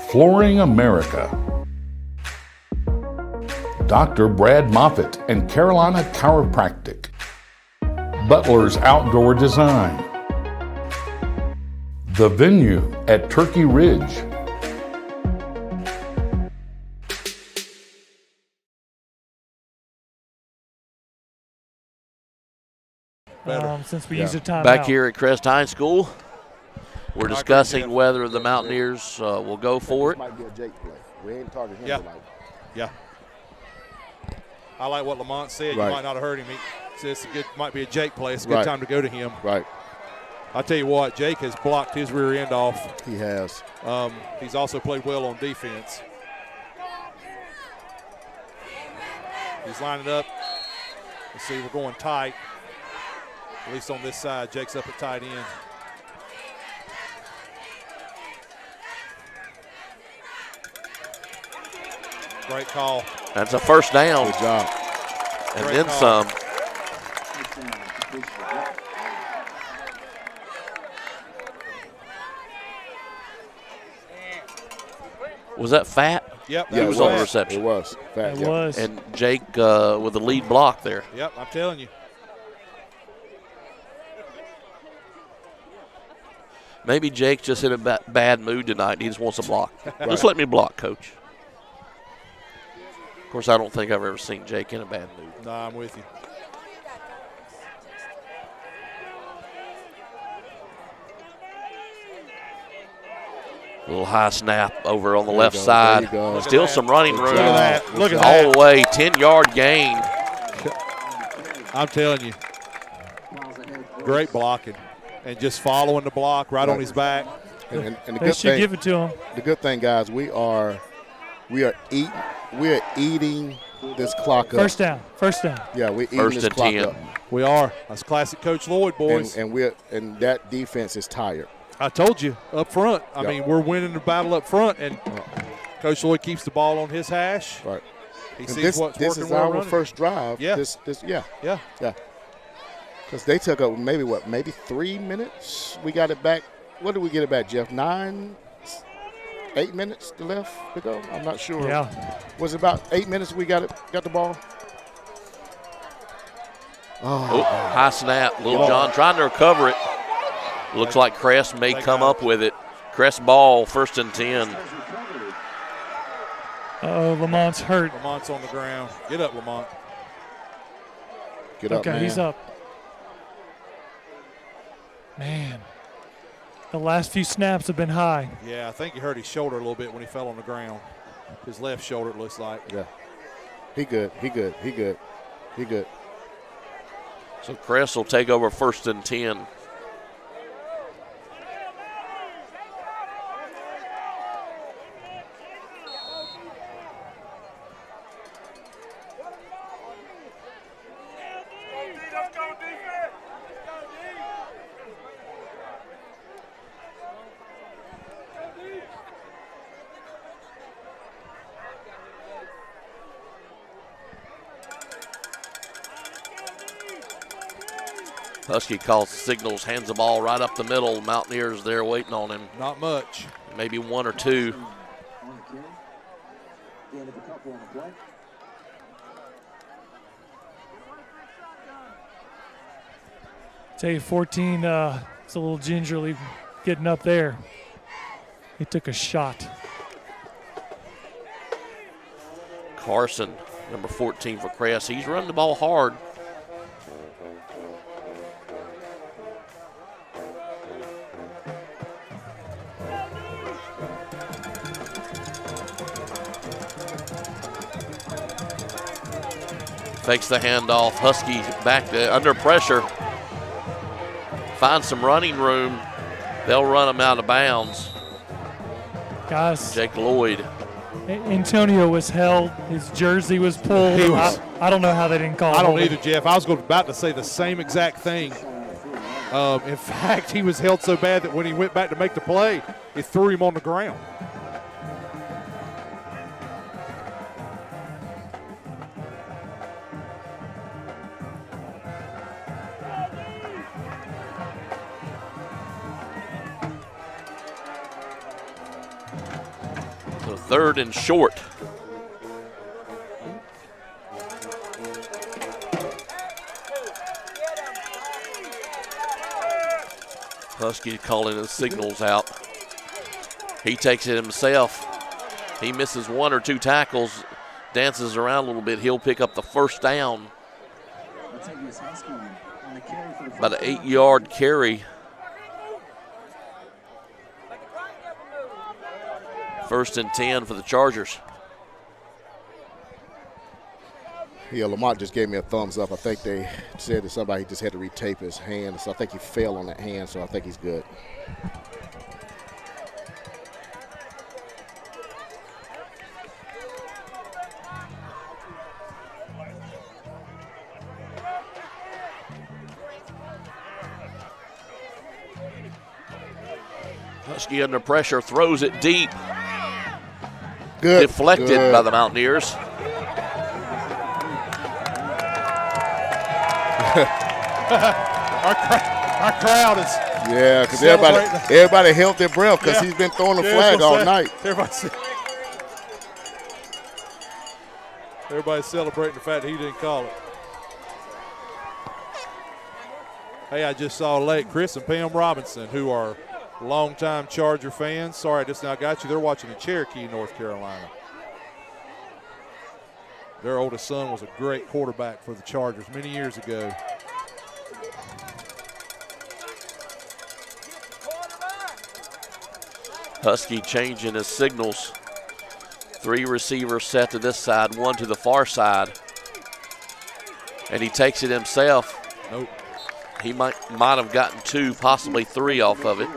[SPEAKER 5] Flooring America, Dr. Brad Moffitt and Carolina Chiropractic, Butler's Outdoor Design, The Venue at Turkey Ridge,
[SPEAKER 6] since we used a timeout.
[SPEAKER 3] Back here at Crest High School, we're discussing whether the Mountaineers will go for it.
[SPEAKER 2] Might be a Jake play. We ain't talking him tonight.
[SPEAKER 8] Yeah. I like what Lamont said.
[SPEAKER 2] Right.
[SPEAKER 8] You might not have heard him. He says might be a Jake play. It's a good time to go to him.
[SPEAKER 2] Right.
[SPEAKER 8] I'll tell you what, Jake has blocked his rear end off.
[SPEAKER 2] He has.
[SPEAKER 8] He's also played well on defense. He's lining up. Let's see, we're going tight. At least on this side, Jake's up at tight end. Great call.
[SPEAKER 3] That's a first down.
[SPEAKER 2] Good job.
[SPEAKER 3] And
[SPEAKER 8] Great
[SPEAKER 3] then
[SPEAKER 8] call.
[SPEAKER 3] some. Was that Fat?
[SPEAKER 8] Yep.
[SPEAKER 3] He was on the reception.
[SPEAKER 2] It was. Fat,
[SPEAKER 6] It was.
[SPEAKER 3] And Jake with the lead block there.
[SPEAKER 8] Yep, I'm telling you.
[SPEAKER 3] Maybe Jake's just in a bad mood tonight. He just wants a block. Just let me block, Coach. Of course, I don't think I've ever seen Jake in a bad mood.
[SPEAKER 8] No, I'm with you.
[SPEAKER 3] A little high snap over on the left side. Still some running room.
[SPEAKER 8] Look at that. Look at
[SPEAKER 3] all
[SPEAKER 8] that.
[SPEAKER 3] the way, 10-yard gain.
[SPEAKER 8] I'm telling you. Great blocking. And just following the block right on his back.
[SPEAKER 2] And the
[SPEAKER 6] They
[SPEAKER 2] good
[SPEAKER 6] should
[SPEAKER 2] thing,
[SPEAKER 6] give it to him.
[SPEAKER 2] The good thing, guys, we are eating this clock up.
[SPEAKER 6] First down. First down.
[SPEAKER 2] Yeah, we're eating
[SPEAKER 3] First
[SPEAKER 2] this
[SPEAKER 3] and
[SPEAKER 2] clock
[SPEAKER 3] 10.
[SPEAKER 2] up.
[SPEAKER 8] We are. That's classic Coach Lloyd, boys.
[SPEAKER 2] And that defense is tired.
[SPEAKER 8] I told you up front. I
[SPEAKER 2] Yep.
[SPEAKER 8] mean, we're winning the battle up front, and Coach Lloyd keeps the ball on his hash.
[SPEAKER 2] Right.
[SPEAKER 8] He
[SPEAKER 2] And
[SPEAKER 8] sees what's
[SPEAKER 2] this
[SPEAKER 8] working
[SPEAKER 2] is
[SPEAKER 8] well
[SPEAKER 2] our
[SPEAKER 8] running.
[SPEAKER 2] first drive.
[SPEAKER 8] Yeah.
[SPEAKER 2] Yeah. Because they took up maybe 3 minutes. We got it back. What did we get it back, Jeff? 8 minutes to go. I'm not sure.
[SPEAKER 6] Yeah.
[SPEAKER 2] Was it about 8 minutes we got the ball?
[SPEAKER 3] Oh, high snap. Little John trying to recover it. Looks like Crest may come up with it. Crest ball, 1st and 10.
[SPEAKER 6] Uh-oh, Lamont's hurt.
[SPEAKER 8] Lamont's on the ground. Get up, Lamont.
[SPEAKER 2] Get up,
[SPEAKER 6] Okay,
[SPEAKER 2] man.
[SPEAKER 6] he's up. Man, the last few snaps have been high.
[SPEAKER 8] Yeah, I think he hurt his shoulder a little bit when he fell on the ground. His left shoulder, it looks like.
[SPEAKER 2] Yeah. He good.
[SPEAKER 3] So Crest will take over 1st and 10. Husky calls signals, hands the ball right up the middle. Mountaineers there waiting on him.
[SPEAKER 8] Not much.
[SPEAKER 3] Maybe 1 or 2.
[SPEAKER 6] Tell you, 14, it's a little gingerly getting up there. He took a shot.
[SPEAKER 3] Carson, number 14 for Crest. He's running the ball hard. Fakes the handoff. Husky back to, under pressure. Finds some running room. They'll run him out of bounds.
[SPEAKER 6] Guys,
[SPEAKER 3] Jake Lloyd.
[SPEAKER 6] Antonio was held. His jersey was pulled. I don't know how they didn't call him.
[SPEAKER 8] I don't either, Jeff. I was about to say the same exact thing. In fact, he was held so bad that when he went back to make the play, it threw him on the ground.
[SPEAKER 3] So 3rd and short. Husky calling his signals out. He takes it himself. He misses 1 or 2 tackles, dances around a little bit. He'll pick up the 1st down. About an 8-yard carry. 1st and 10 for the Chargers.
[SPEAKER 2] Yeah, Lamont just gave me a thumbs up. I think they said that somebody just had to retape his hand. So I think he fell on that hand, so I think he's good.
[SPEAKER 3] Husky under pressure, throws it deep. deflected by the Mountaineers.
[SPEAKER 9] Our crowd is.
[SPEAKER 2] Yeah, because everybody held their breath because he's been throwing the flag all night.
[SPEAKER 9] Everybody's celebrating the fact that he didn't call it. Hey, I just saw late Chris and Pam Robinson, who are longtime Charger fans. Sorry, I just now got you. They're watching in Cherokee, North Carolina. Their oldest son was a great quarterback for the Chargers many years ago.
[SPEAKER 3] Husky changing his signals. 3 receivers set to this side, 1 to the far side. And he takes it himself.
[SPEAKER 9] Nope.
[SPEAKER 3] He might have gotten 2, possibly 3 off of it.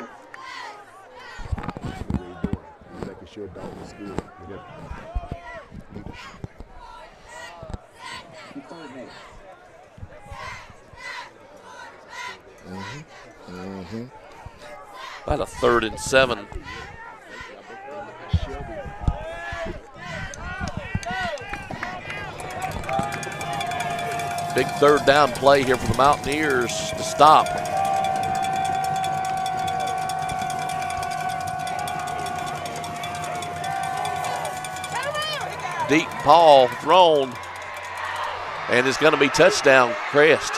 [SPEAKER 3] About a 3rd and 7. Big 3rd down play here for the Mountaineers to stop. Deep ball thrown, and it's going to be touchdown, Crest.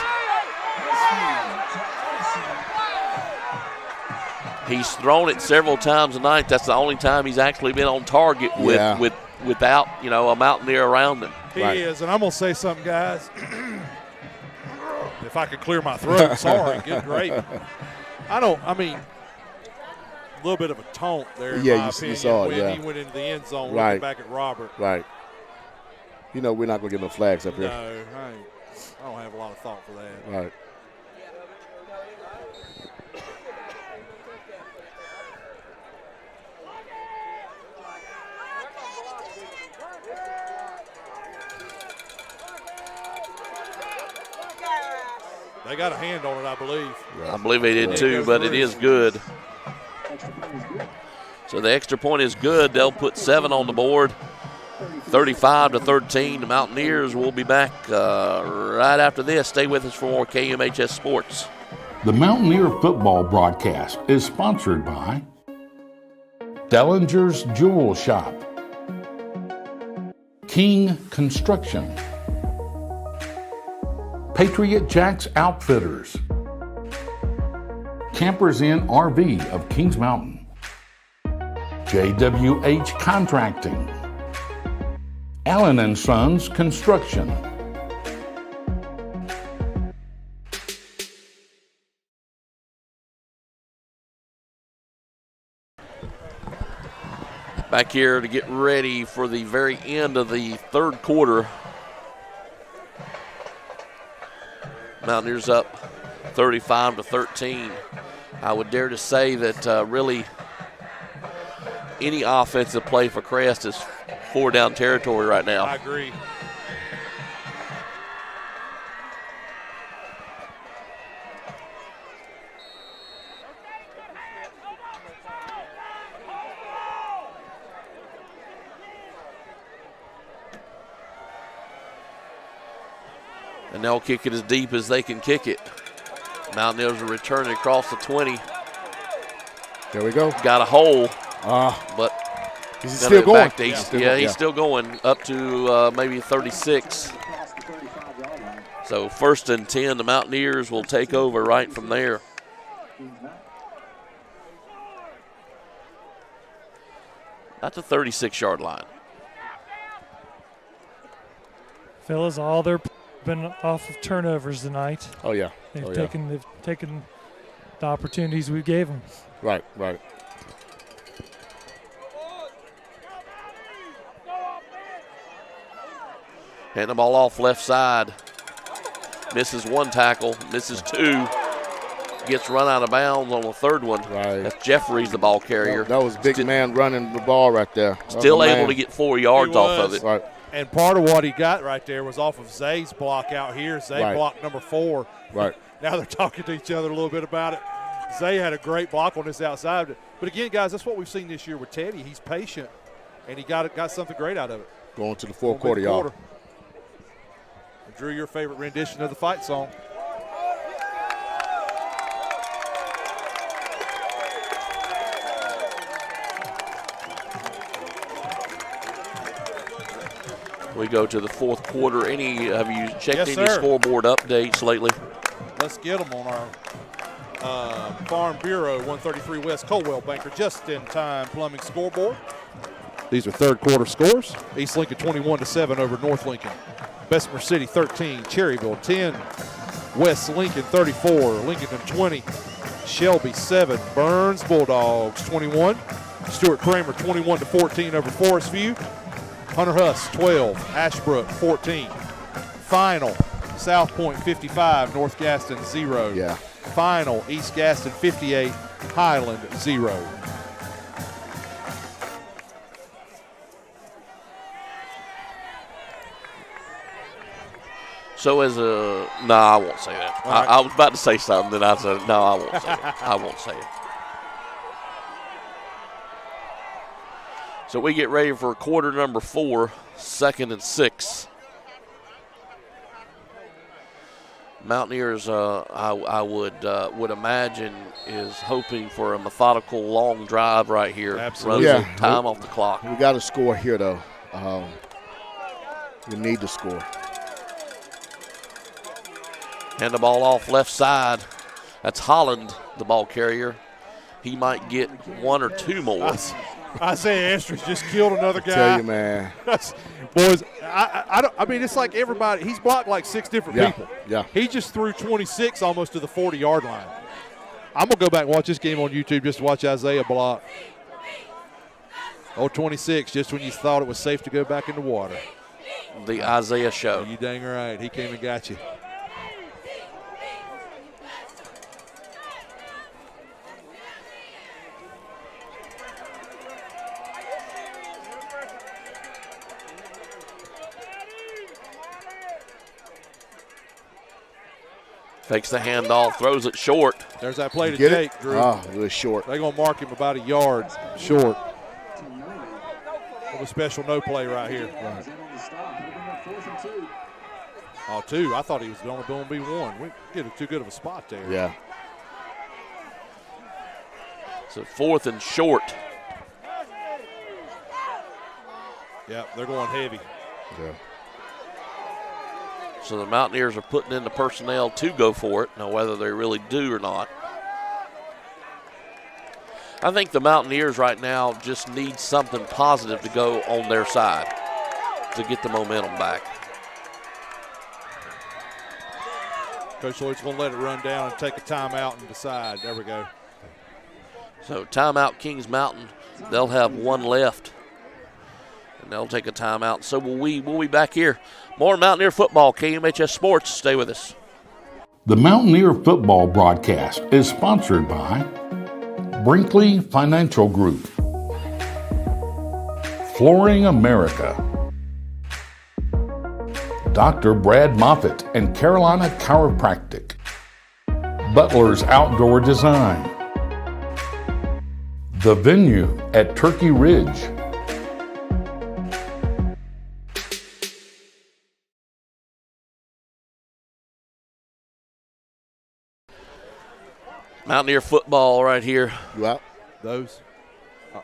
[SPEAKER 3] He's thrown it several times tonight. That's the only time he's actually been on target without, a Mountaineer around him.
[SPEAKER 9] He is, and I'm going to say something, guys. If I could clear my throat, sorry, good gravy. A little bit of a taunt there, in my opinion,
[SPEAKER 2] you saw it,
[SPEAKER 9] when he went into the end zone looking back at Robert.
[SPEAKER 2] Right. We're not going to get no flags up here.
[SPEAKER 9] No, I don't have a lot of thought for that.
[SPEAKER 2] Right.
[SPEAKER 9] They got a hand on it, I believe.
[SPEAKER 3] I believe they did too, but it is good. So the extra point is good. They'll put 7 on the board, 35-13. The Mountaineers will be back right after this. Stay with us for more KMHS Sports.
[SPEAKER 5] The Mountaineer football broadcast is sponsored by Dellinger's Jewel Shop, King Construction, Patriot Jacks Outfitters, Campers Inn RV of Kings Mountain, JWH Contracting, Allen & Sons Construction.
[SPEAKER 3] Back here to get ready for the very end of the 3rd quarter. Mountaineers up 35-13. I would dare to say that really any offensive play for Crest is 4 down territory right now.
[SPEAKER 9] I agree.
[SPEAKER 3] And they'll kick it as deep as they can kick it. Mountaineers are returning across the 20.
[SPEAKER 2] There we go.
[SPEAKER 3] Got a hole, but
[SPEAKER 2] he's still going.
[SPEAKER 3] He's still going up to maybe 36. So 1st and 10, the Mountaineers will take over right from there. At the 36-yard line.
[SPEAKER 6] Fellas, all their been off of turnovers tonight.
[SPEAKER 2] Oh yeah,
[SPEAKER 6] they've taken the opportunities we gave them.
[SPEAKER 2] Right.
[SPEAKER 3] Hand the ball off left side. Misses 1 tackle, misses 2. Gets run out of bounds on the 3rd one.
[SPEAKER 2] Right.
[SPEAKER 3] That's Jeffries, the ball carrier.
[SPEAKER 2] That was big man running the ball right there.
[SPEAKER 3] Still able to get 4 yards off of it.
[SPEAKER 2] Right.
[SPEAKER 9] And part of what he got right there was off of Zay's block out here. Zay blocked number 4.
[SPEAKER 2] Right.
[SPEAKER 9] Now they're talking to each other a little bit about it. Zay had a great block on this outside. But again, guys, that's what we've seen this year with Teddy. He's patient.
[SPEAKER 8] and he got something great out of it.
[SPEAKER 2] Going to the fourth quarter, y'all.
[SPEAKER 8] Drew, your favorite rendition of the fight song.
[SPEAKER 3] We go to the fourth quarter. Have you checked any
[SPEAKER 8] sir.
[SPEAKER 3] scoreboard updates lately?
[SPEAKER 8] Let's get them on our Farm Bureau 133 West Colwell Banker just-in-time plumbing scoreboard. These are third quarter scores. East Lincoln 21-7 over North Lincoln. Bessemer City 13, Cherryville 10, West Lincoln 34, Lincoln 20, Shelby 7, Burns Bulldogs 21, Stuart Kramer 21-14 over Forest View, Hunter Huss 12, Ashbrook 14. Final, South Point 55, North Gaston 0.
[SPEAKER 2] Yeah.
[SPEAKER 8] Final, East Gaston 58, Highland 0.
[SPEAKER 3] So no, I won't say that.
[SPEAKER 8] Right.
[SPEAKER 3] I was about to say something, then I said, no, I won't say it. I won't say it. So we get ready for quarter number 4, 2nd and 6. Mountaineers, I would imagine, is hoping for a methodical long drive right here.
[SPEAKER 8] Absolutely.
[SPEAKER 3] Runs time off the clock.
[SPEAKER 2] We got to score here, though. We need to score.
[SPEAKER 3] Hand the ball off left side. That's Holland, the ball carrier. He might get 1 or 2 more.
[SPEAKER 8] Isaiah Estrich just killed another guy.
[SPEAKER 2] I tell you, man.
[SPEAKER 8] Boys, I mean, it's like everybody. He's blocked like 6 different people.
[SPEAKER 2] Yeah.
[SPEAKER 8] He just threw 26 almost to the 40-yard line. I'm going to go back and watch this game on YouTube just to watch Isaiah block. Oh, 26, just when you thought it was safe to go back in the water.
[SPEAKER 3] The Isaiah show.
[SPEAKER 8] You dang right. He came and got you.
[SPEAKER 3] Takes the handoff, throws it short.
[SPEAKER 8] There's that play to
[SPEAKER 2] Get
[SPEAKER 8] Jake,
[SPEAKER 2] it?
[SPEAKER 8] Drew.
[SPEAKER 2] Oh, it was short.
[SPEAKER 8] They're going to mark him about a yard short. A special no play right here.
[SPEAKER 2] Right.
[SPEAKER 8] Oh, 2. I thought he was only going to be 1. We get too good of a spot there.
[SPEAKER 2] Yeah.
[SPEAKER 3] So 4th and short.
[SPEAKER 8] Yeah, they're going heavy.
[SPEAKER 2] Yeah.
[SPEAKER 3] So the Mountaineers are putting in the personnel to go for it. Now, whether they really do or not. I think the Mountaineers right now just need something positive to go on their side to get the momentum back.
[SPEAKER 8] Coach Lloyd's going to let it run down and take a timeout and decide. There we go.
[SPEAKER 3] So timeout Kings Mountain. They'll have 1 left. And they'll take a timeout. So will we. We'll be back here. More Mountaineer football, KMHS Sports. Stay with us.
[SPEAKER 5] The Mountaineer football broadcast is sponsored by Brinkley Financial Group, Flooring America, Dr. Brad Moffitt and Carolina Chiropractic, Butler's Outdoor Design, The Venue at Turkey Ridge,
[SPEAKER 3] Mountaineer football right here.
[SPEAKER 2] You out?
[SPEAKER 8] Those.
[SPEAKER 2] You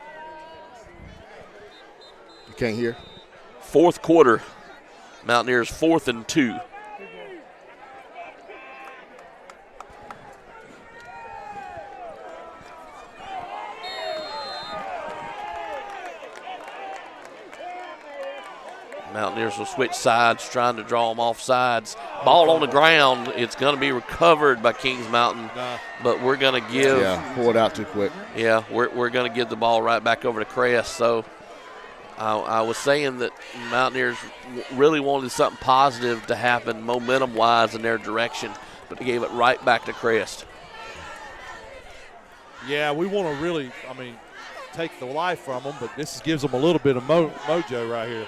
[SPEAKER 2] can't hear?
[SPEAKER 3] 4th quarter. Mountaineers 4th and 2. Mountaineers will switch sides, trying to draw them off sides. Ball on the ground. It's going to be recovered by Kings Mountain, but we're going to give.
[SPEAKER 2] Yeah, pull it out too quick.
[SPEAKER 3] Yeah, we're going to give the ball right back over to Crest. So I was saying that Mountaineers really wanted something positive to happen momentum-wise in their direction, but they gave it right back to Crest.
[SPEAKER 8] Yeah, we want to really, take the life from them, but this gives them a little bit of mojo right here.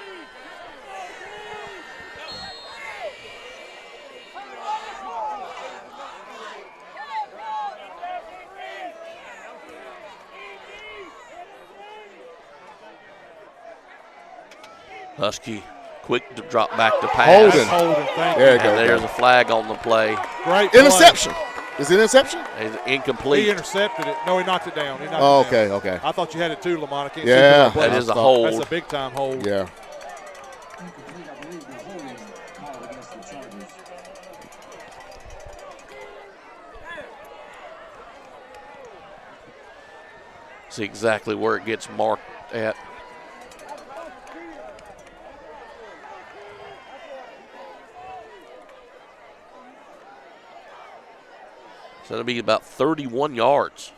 [SPEAKER 3] Husky quick to drop back to pass.
[SPEAKER 8] Holding, thank
[SPEAKER 2] There
[SPEAKER 8] you.
[SPEAKER 2] you go.
[SPEAKER 3] And there's a flag on the play.
[SPEAKER 8] Great play.
[SPEAKER 2] Interception. Is it interception?
[SPEAKER 3] It's incomplete.
[SPEAKER 8] He intercepted it. No, he knocked it down.
[SPEAKER 2] Okay.
[SPEAKER 8] I thought you had it too, Lamont. I can't
[SPEAKER 2] Yeah.
[SPEAKER 8] see
[SPEAKER 3] That is a hold.
[SPEAKER 8] That's a big-time hold.
[SPEAKER 2] Yeah.
[SPEAKER 10] Incomplete, I believe the holding call against the Chargers.
[SPEAKER 3] See exactly where it gets marked at. So that'll be about 31 yards.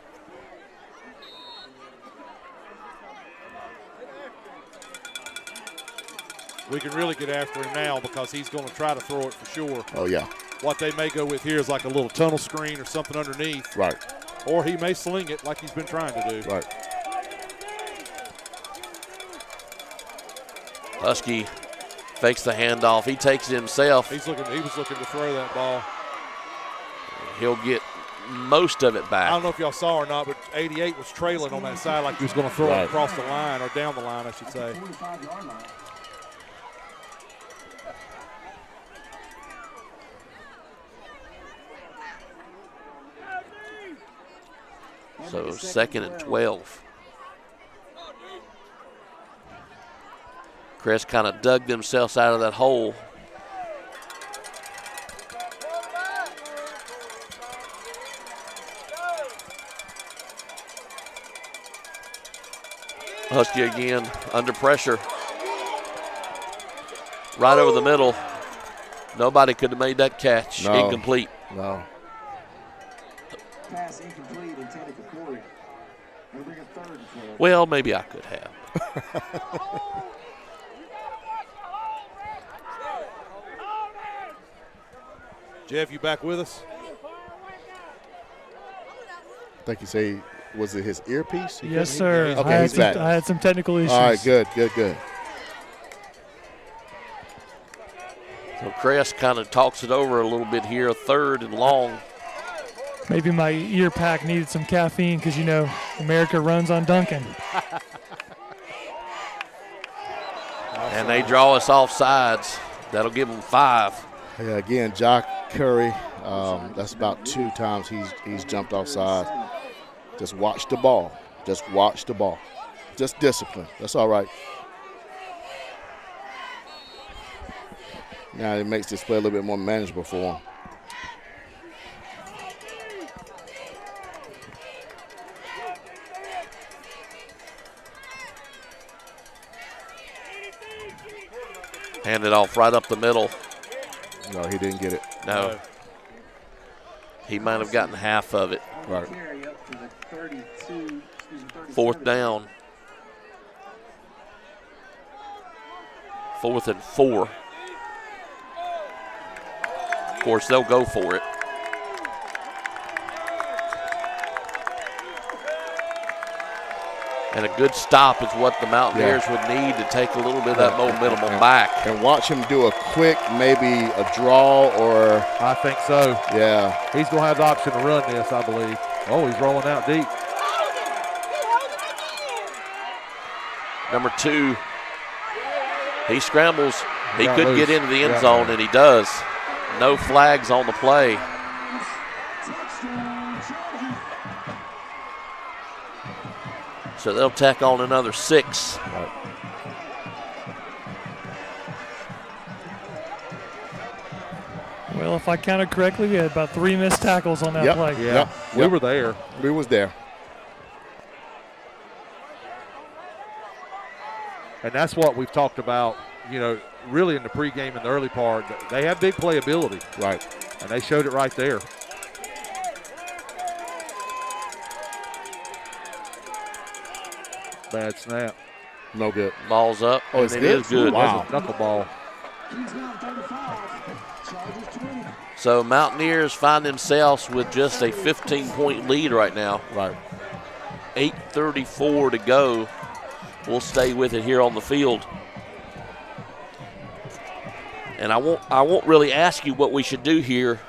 [SPEAKER 8] We can really get after him now because he's going to try to throw it for sure.
[SPEAKER 2] Oh, yeah.
[SPEAKER 8] What they may go with here is like a little tunnel screen or something underneath.
[SPEAKER 2] Right.
[SPEAKER 8] Or he may sling it like he's been trying to do.
[SPEAKER 2] Right.
[SPEAKER 3] Husky fakes the handoff. He takes it himself.
[SPEAKER 8] He was looking to throw that ball.
[SPEAKER 3] He'll get most of it
[SPEAKER 8] I
[SPEAKER 3] back.
[SPEAKER 8] don't know if y'all saw or not, but 88 was trailing on that side like he was going to throw it across the line or down the line, I should say.
[SPEAKER 10] 45-yard line.
[SPEAKER 3] So 2nd and 12. Crest kind of dug themselves out of that hole. Husky again under pressure. Right over the middle. Nobody could have made that catch.
[SPEAKER 2] No.
[SPEAKER 3] Incomplete.
[SPEAKER 2] No.
[SPEAKER 10] Pass incomplete, intended for Corey. They'll bring a 3rd and 12.
[SPEAKER 3] Well, maybe I could have.
[SPEAKER 8] Jeff, you back with us?
[SPEAKER 2] I think you say, was it his earpiece?
[SPEAKER 6] Yes, sir.
[SPEAKER 2] Okay, he's back.
[SPEAKER 6] I had some technical issues.
[SPEAKER 2] All right, good.
[SPEAKER 3] So Crest kind of talks it over a little bit here, 3rd and long.
[SPEAKER 6] Maybe my ear pack needed some caffeine because, you know, America runs on Dunkin'.
[SPEAKER 3] And they draw us off sides. That'll give them 5.
[SPEAKER 2] Yeah, again, Jock Curry, that's about 2 times he's jumped offside. Just watch the ball. Just watch the ball. Just discipline. That's all right. Now it makes this play a little bit more manageable for him.
[SPEAKER 3] Hand it off right up the middle.
[SPEAKER 2] No, he didn't get it.
[SPEAKER 3] No. He might have gotten half of it.
[SPEAKER 2] Right.
[SPEAKER 3] 4th down. 4th and 4. Of course, they'll go for it. And a good stop is what the Mountaineers would need to take a little bit of that momentum back.
[SPEAKER 2] And watch him do a quick, maybe a draw or.
[SPEAKER 9] I think so.
[SPEAKER 2] Yeah.
[SPEAKER 9] He's going to have the option to run this, I believe. Oh, he's rolling out deep.
[SPEAKER 3] Number 2, he scrambles. He could get into the end zone, and he does. No flags on the play. So they'll tack on another 6.
[SPEAKER 6] Well, if I counted correctly, we had about 3 missed tackles on that play.
[SPEAKER 9] Yeah, we were there.
[SPEAKER 2] We was there.
[SPEAKER 9] And that's what we've talked about, you know, really in the pregame in the early part. They have big playability.
[SPEAKER 2] Right.
[SPEAKER 9] And they showed it right there. Bad snap.
[SPEAKER 2] No good.
[SPEAKER 3] Ball's up.
[SPEAKER 2] Oh, it's
[SPEAKER 3] and
[SPEAKER 2] good?
[SPEAKER 3] It is good.
[SPEAKER 2] Wow.
[SPEAKER 9] Knuckleball.
[SPEAKER 3] So Mountaineers find themselves with just a 15-point lead right now.
[SPEAKER 2] Right.
[SPEAKER 3] 8:34 to go. We'll stay with it here on the field. And I won't really ask you what we should do here.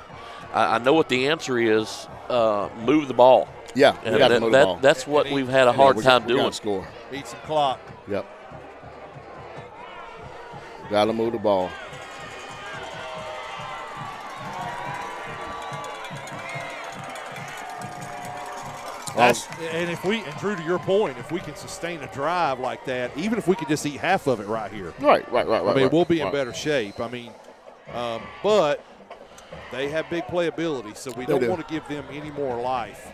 [SPEAKER 3] I know what the answer is. Move the ball.
[SPEAKER 2] Yeah, we got to move the ball.
[SPEAKER 3] That's what we've had a hard time doing.
[SPEAKER 2] Score.
[SPEAKER 8] Beat some clock.
[SPEAKER 2] Yep. Got to move the ball.
[SPEAKER 8] And Drew, to your point, if we can sustain a drive like that, even if we could just eat half of it right here.
[SPEAKER 2] Right.
[SPEAKER 8] I mean, we'll be in better shape. I mean, but they have big playability, so we don't want to give them any more life.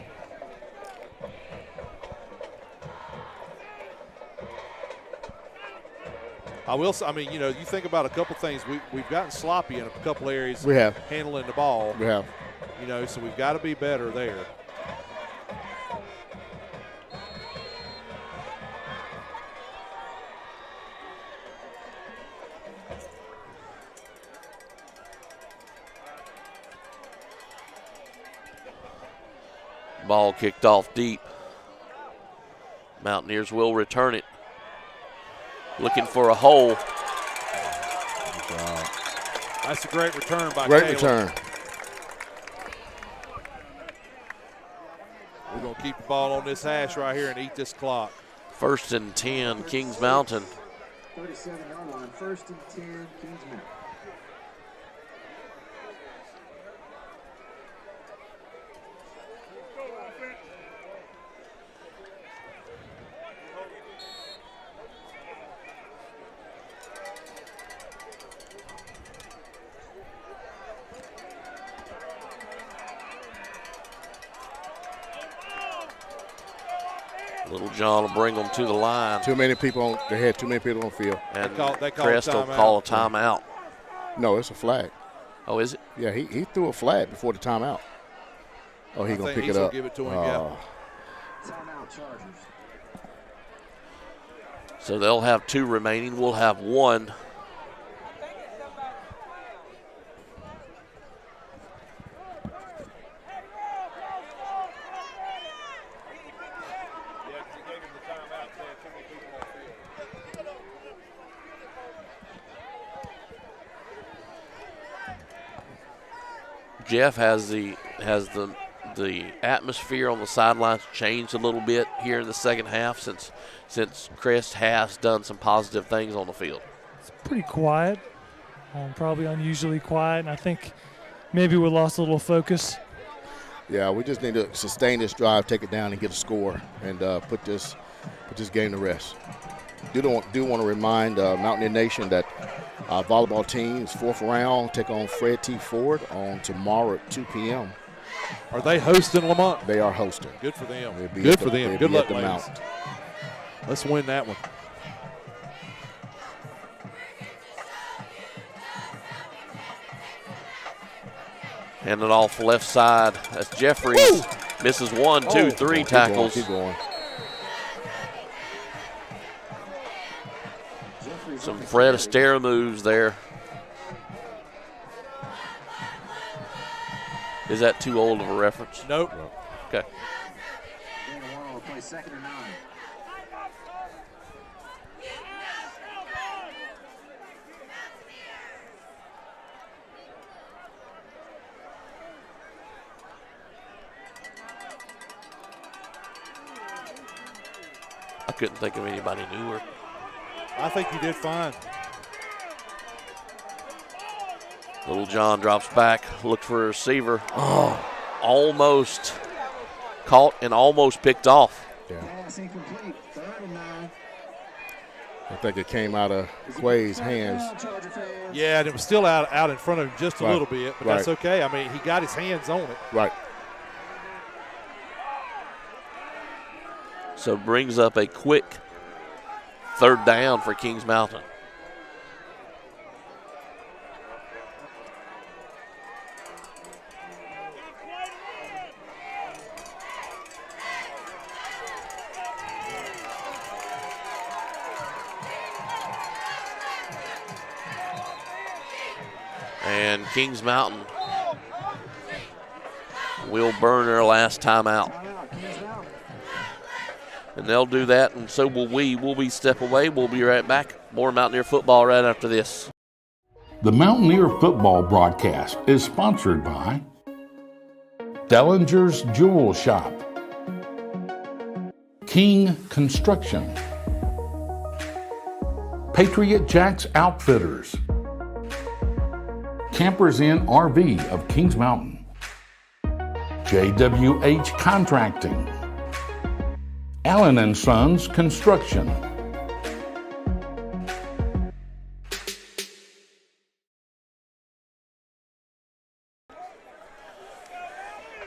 [SPEAKER 8] I mean, you think about a couple things. We've gotten sloppy in a couple areas.
[SPEAKER 2] We have.
[SPEAKER 8] Handling the ball.
[SPEAKER 2] We have.
[SPEAKER 8] So we've got to be better there.
[SPEAKER 3] Ball kicked off deep. Mountaineers will return it. Looking for a hole.
[SPEAKER 8] That's a great return by
[SPEAKER 2] Great
[SPEAKER 8] Caleb.
[SPEAKER 2] return.
[SPEAKER 8] We're going to keep the ball on this hash right here and eat this clock.
[SPEAKER 3] 1st and 10, Kings Mountain.
[SPEAKER 10] 37-yard line, 1st and 10, Kings Mountain.
[SPEAKER 3] Little John will bring them to the line.
[SPEAKER 2] They had too many people on the field.
[SPEAKER 3] And
[SPEAKER 8] they call
[SPEAKER 3] Crest will call a timeout.
[SPEAKER 2] No, it's a flag.
[SPEAKER 3] Oh, is it?
[SPEAKER 2] Yeah, he threw a flag before the timeout. Oh, he's going to pick it up.
[SPEAKER 8] Give it to him, yeah.
[SPEAKER 10] Timeout, Chargers.
[SPEAKER 3] So they'll have 2 remaining. We'll have 1. Jeff, has the atmosphere on the sidelines changed a little bit here in the second half since Crest has done some positive things on the field?
[SPEAKER 6] It's pretty quiet, probably unusually quiet, and I think maybe we lost a little focus.
[SPEAKER 2] Yeah, we just need to sustain this drive, take it down, and get a score, and put this game to rest. Do want to remind Mountaineer Nation that our volleyball team is 4th round, take on Fred T. Ford on tomorrow at 2 p.m.
[SPEAKER 8] Are they hosting Lamont?
[SPEAKER 2] They are hosting.
[SPEAKER 8] Good for them.
[SPEAKER 2] Good for them.
[SPEAKER 8] Good luck, ladies. Let's win that one.
[SPEAKER 3] Hand it off left side. That's Jeffries. Misses 1, 2, 3 tackles.
[SPEAKER 2] Keep going.
[SPEAKER 3] Some Fred Astaire moves there. Is that too old of a reference?
[SPEAKER 8] Nope.
[SPEAKER 3] Okay.
[SPEAKER 10] Play 2nd and 9.
[SPEAKER 3] I couldn't think of anybody newer.
[SPEAKER 8] I think you did fine.
[SPEAKER 3] Little John drops back, looked for a receiver. Oh, almost caught and almost picked off.
[SPEAKER 2] Yeah.
[SPEAKER 10] Pass incomplete, 3rd and 9.
[SPEAKER 2] I think it came out of Quay's hands.
[SPEAKER 8] Yeah, and it was still out in front of him just a little bit, but that's okay. I mean, he got his hands on it.
[SPEAKER 2] Right.
[SPEAKER 3] So brings up a quick 3rd down for Kings Mountain. And Kings Mountain will burn their last timeout. And they'll do that, and so will we. We'll be step away. We'll be right back. More Mountaineer football right after this.
[SPEAKER 5] The Mountaineer football broadcast is sponsored by Dellinger's Jewel Shop, King Construction, Patriot Jacks Outfitters, Campers Inn RV of Kings Mountain, JWH Contracting, Allen & Sons Construction.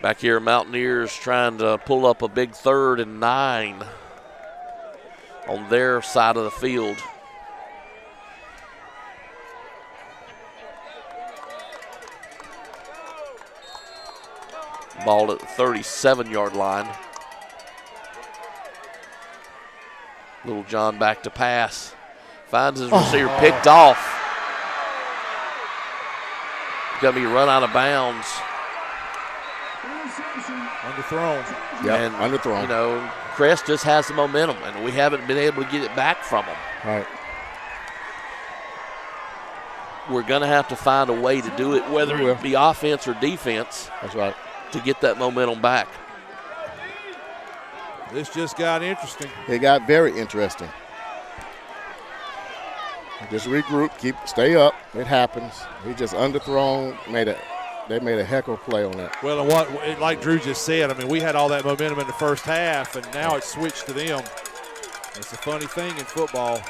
[SPEAKER 3] Back here, Mountaineers trying to pull up a big 3rd and 9 on their side of the field. Ball at the 37-yard line. Little John back to pass. Finds his receiver, picked off. Going to be run out of bounds.
[SPEAKER 8] Underthrown.
[SPEAKER 2] Yeah, underthrown.
[SPEAKER 3] You know, Crest just has the momentum, and we haven't been able to get it back from them.
[SPEAKER 2] Right.
[SPEAKER 3] We're going to have to find a way to do it, whether it be offense or defense.
[SPEAKER 2] That's right.
[SPEAKER 3] To get that momentum back.
[SPEAKER 8] This just got interesting.
[SPEAKER 2] It got very interesting. Just regroup, stay up. It happens. He just underthrown, they made a heck of a play on that.
[SPEAKER 8] Well, and what, like Drew just said, I mean, we had all that momentum in the first half, and now it's switched to them. It's a funny thing in football.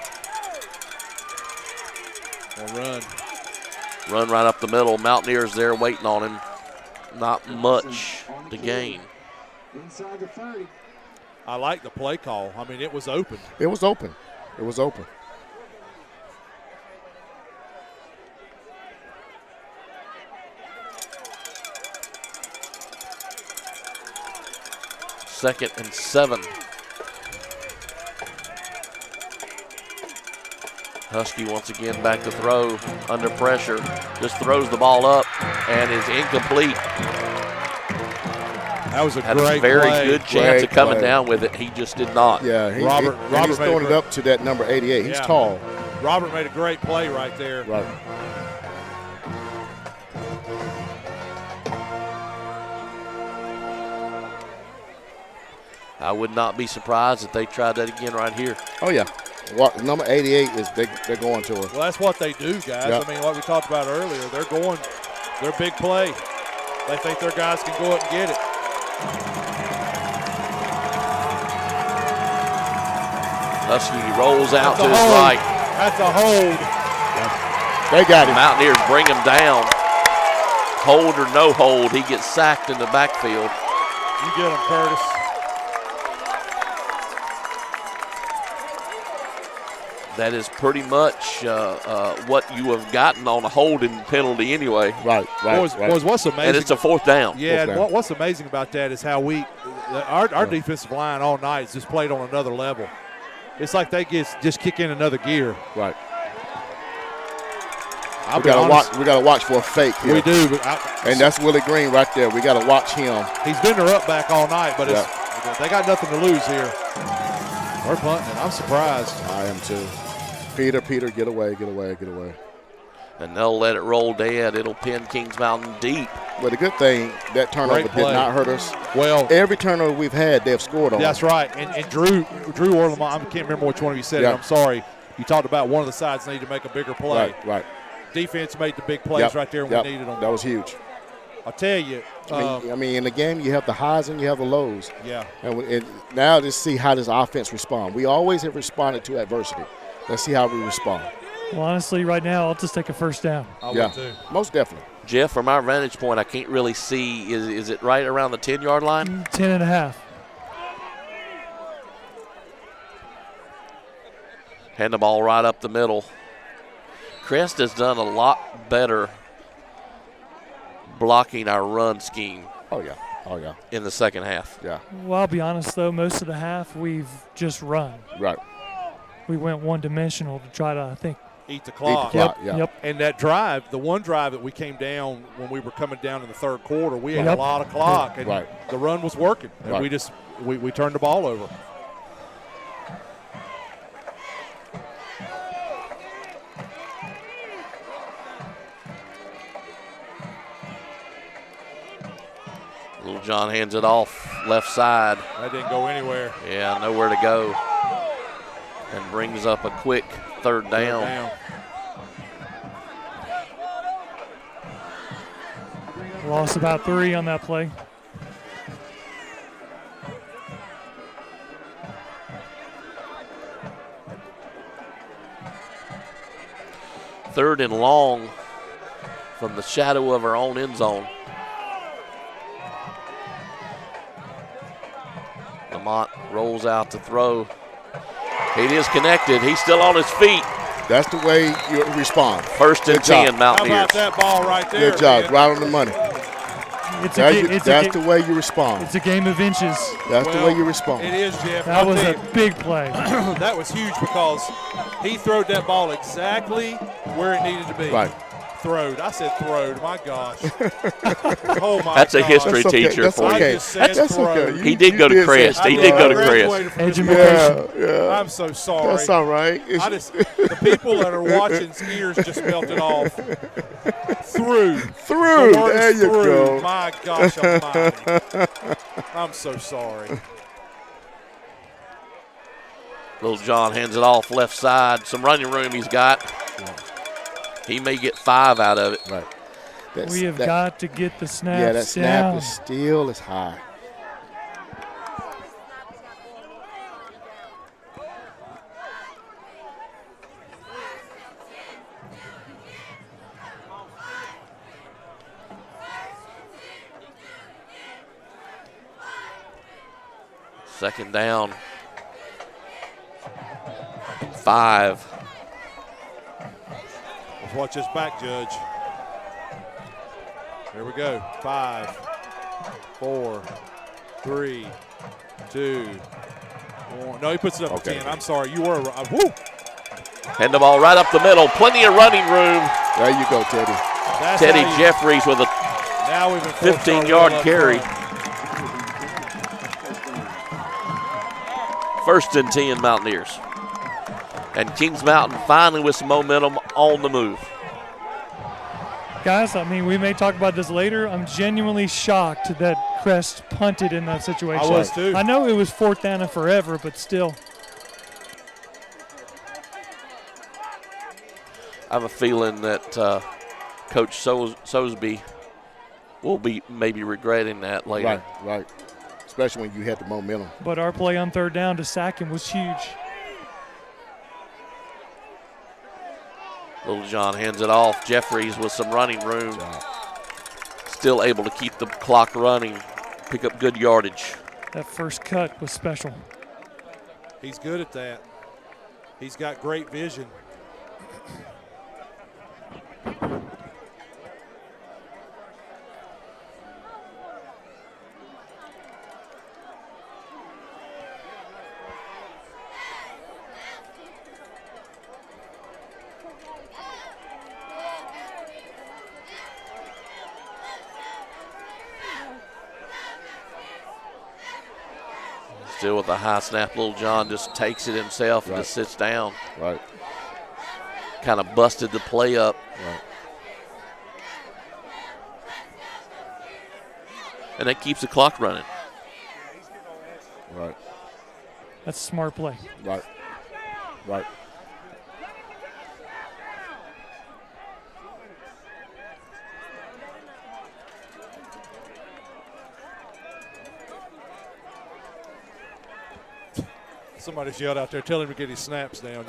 [SPEAKER 3] Run right up the middle. Mountaineers there waiting on him. Not much to gain.
[SPEAKER 10] Inside the 30.
[SPEAKER 8] I like the play call. I mean, it was open.
[SPEAKER 2] It was open. It was open.
[SPEAKER 3] Second and 7. Husky once again back to throw under pressure. Just throws the ball up and is incomplete.
[SPEAKER 8] That was a
[SPEAKER 3] Had
[SPEAKER 8] great
[SPEAKER 3] a very
[SPEAKER 8] play.
[SPEAKER 3] good chance of coming down with it. He just did not.
[SPEAKER 2] Yeah,
[SPEAKER 8] Robert
[SPEAKER 2] he's throwing it up to that number 88. He's tall.
[SPEAKER 8] Robert made a great play right there.
[SPEAKER 2] Right.
[SPEAKER 3] I would not be surprised if they tried that again right here.
[SPEAKER 2] Oh, yeah. Number 88 is they're going to her.
[SPEAKER 8] Well, that's what they do, guys.
[SPEAKER 2] Yep.
[SPEAKER 8] I mean, what we talked about earlier, they're big play. They think their guys can go up and get it.
[SPEAKER 3] Husky rolls out to his right.
[SPEAKER 8] That's a hold.
[SPEAKER 2] They got him.
[SPEAKER 3] Mountaineers bring him down. Hold or no hold, he gets sacked in the backfield.
[SPEAKER 8] You get him, Curtis.
[SPEAKER 3] That is pretty much what you have gotten on a holding penalty anyway.
[SPEAKER 2] Right.
[SPEAKER 8] Boys, what's amazing?
[SPEAKER 3] And it's a 4th down.
[SPEAKER 8] Yeah,
[SPEAKER 2] Fourth down.
[SPEAKER 8] What's amazing about that is how our defensive line all night has just played on another level. It's like they just kick in another gear.
[SPEAKER 2] Right.
[SPEAKER 8] We
[SPEAKER 2] gotta watch for a fake here.
[SPEAKER 8] We do,
[SPEAKER 2] and that's Willie Green right there. We gotta watch him.
[SPEAKER 8] He's been their up back all night, but they got nothing to lose here. We're punting. I'm surprised.
[SPEAKER 2] I am too. Peter, get away.
[SPEAKER 3] And they'll let it roll dead. It'll pin Kings Mountain deep.
[SPEAKER 2] But the good thing, that turnover did not hurt us.
[SPEAKER 8] Well,
[SPEAKER 2] every turnover we've had, they've scored on.
[SPEAKER 8] That's right. And Drew or Lamont, I can't remember which one of you said it. I'm sorry. You talked about one of the sides needed to make a bigger play.
[SPEAKER 2] Right.
[SPEAKER 8] Defense made the big plays right there when we needed them.
[SPEAKER 2] That was huge.
[SPEAKER 8] I'll tell you.
[SPEAKER 2] I mean, in the game, you have the highs and you have the lows.
[SPEAKER 8] Yeah.
[SPEAKER 2] And now just see how does offense respond. We always have responded to adversity. Let's see how we respond.
[SPEAKER 6] Well, honestly, right now, I'll just take a first down.
[SPEAKER 8] I would too.
[SPEAKER 2] Most definitely.
[SPEAKER 3] Jeff, from our vantage point, I can't really see. Is it right around the 10-yard line?
[SPEAKER 6] 10 and a half.
[SPEAKER 3] Hand the ball right up the middle. Crest has done a lot better blocking our run scheme.
[SPEAKER 2] Oh, yeah.
[SPEAKER 3] In the second half.
[SPEAKER 2] Yeah.
[SPEAKER 6] Well, I'll be honest, though, most of the half we've just run.
[SPEAKER 2] Right.
[SPEAKER 6] We went one-dimensional to try to, I think,
[SPEAKER 8] eat the clock.
[SPEAKER 6] Yep.
[SPEAKER 8] And that drive, the one drive that we came down when we were coming down in the third quarter, we had a lot of clock, and the run was working. And we turned the ball over.
[SPEAKER 3] Little John hands it off left side.
[SPEAKER 8] That didn't go anywhere.
[SPEAKER 3] Yeah, nowhere to go. And brings up a quick Third down.
[SPEAKER 6] Lost about 3 on that play.
[SPEAKER 3] Third and long from the shadow of our own end zone. Lamont rolls out to throw. It is connected. He's still on his feet.
[SPEAKER 2] That's the way you respond.
[SPEAKER 3] First and 10, Mountaineers.
[SPEAKER 8] How about that ball right there?
[SPEAKER 2] Good job. Right on the money. That's the way you respond.
[SPEAKER 6] It's a game of inches.
[SPEAKER 2] That's the way you respond.
[SPEAKER 8] It is, Jeff.
[SPEAKER 6] That was a big play.
[SPEAKER 8] That was huge because he throwed that ball exactly where it needed to be.
[SPEAKER 2] Right.
[SPEAKER 8] Throwed. I said throwed. My gosh. Oh, my
[SPEAKER 3] That's
[SPEAKER 8] gosh.
[SPEAKER 3] a history teacher for you.
[SPEAKER 2] That's okay.
[SPEAKER 3] He did go to Crest. He did go to Crest.
[SPEAKER 6] Education.
[SPEAKER 2] Yeah.
[SPEAKER 8] I'm so sorry.
[SPEAKER 2] That's all right.
[SPEAKER 8] The people that are watching's ears just melted off. Through.
[SPEAKER 2] There you go.
[SPEAKER 8] My gosh almighty. I'm so sorry.
[SPEAKER 3] Little John hands it off left side. Some running room he's got. He may get 5 out of it.
[SPEAKER 2] Right.
[SPEAKER 6] We have got to get the snaps
[SPEAKER 2] Yeah, that snap
[SPEAKER 6] down.
[SPEAKER 2] is still as high.
[SPEAKER 3] Second down. 5.
[SPEAKER 8] Let's watch this back, Judge. Here we go. 5, 4, 3, 2, 1. No, he puts it up to 10. I'm sorry. You were right. Woo!
[SPEAKER 3] And the ball right up the middle. Plenty of running room.
[SPEAKER 2] There you go, Teddy.
[SPEAKER 3] Teddy Jeffries with a 15-yard carry. First and 10 Mountaineers. And Kings Mountain finally with some momentum on the move.
[SPEAKER 6] Guys, I mean, we may talk about this later. I'm genuinely shocked that Crest punted in that situation.
[SPEAKER 8] I was too.
[SPEAKER 6] I know it was 4th down and forever, but still.
[SPEAKER 3] I have a feeling that Coach Sosby will be maybe regretting that later.
[SPEAKER 2] Right. Especially when you had the momentum.
[SPEAKER 6] But our play on 3rd down to sack him was huge.
[SPEAKER 3] Little John hands it off. Jeffries with some running room. Still able to keep the clock running, pick up good yardage.
[SPEAKER 6] That first cut was special.
[SPEAKER 8] He's good at that. He's got great vision.
[SPEAKER 3] Still with a high snap, Little John just takes it himself and just sits down.
[SPEAKER 2] Right.
[SPEAKER 3] Kind of busted the play up.
[SPEAKER 2] Right.
[SPEAKER 3] And that keeps the clock running.
[SPEAKER 2] Right.
[SPEAKER 6] That's a smart play.
[SPEAKER 2] Right.
[SPEAKER 8] Somebody's yelled out there, tell him to get his snaps down.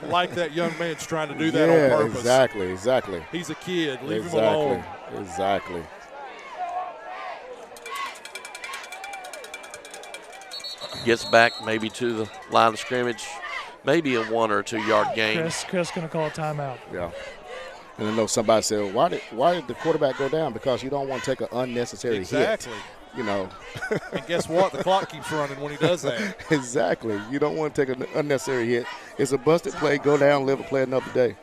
[SPEAKER 8] like that young man's trying to do that on purpose.
[SPEAKER 2] Exactly.
[SPEAKER 8] He's a kid. Leave him alone.
[SPEAKER 2] Exactly.
[SPEAKER 3] Gets back maybe to the line of scrimmage, maybe a 1 or 2 yard gain.
[SPEAKER 6] Crest going to call a timeout.
[SPEAKER 2] Yeah. And I know somebody said, why did the quarterback go down? Because you don't want to take an unnecessary hit. You know.
[SPEAKER 8] And guess what? The clock keeps running when he does that.
[SPEAKER 2] Exactly. You don't want to take an unnecessary hit. It's a busted play. Go down, live and play another day.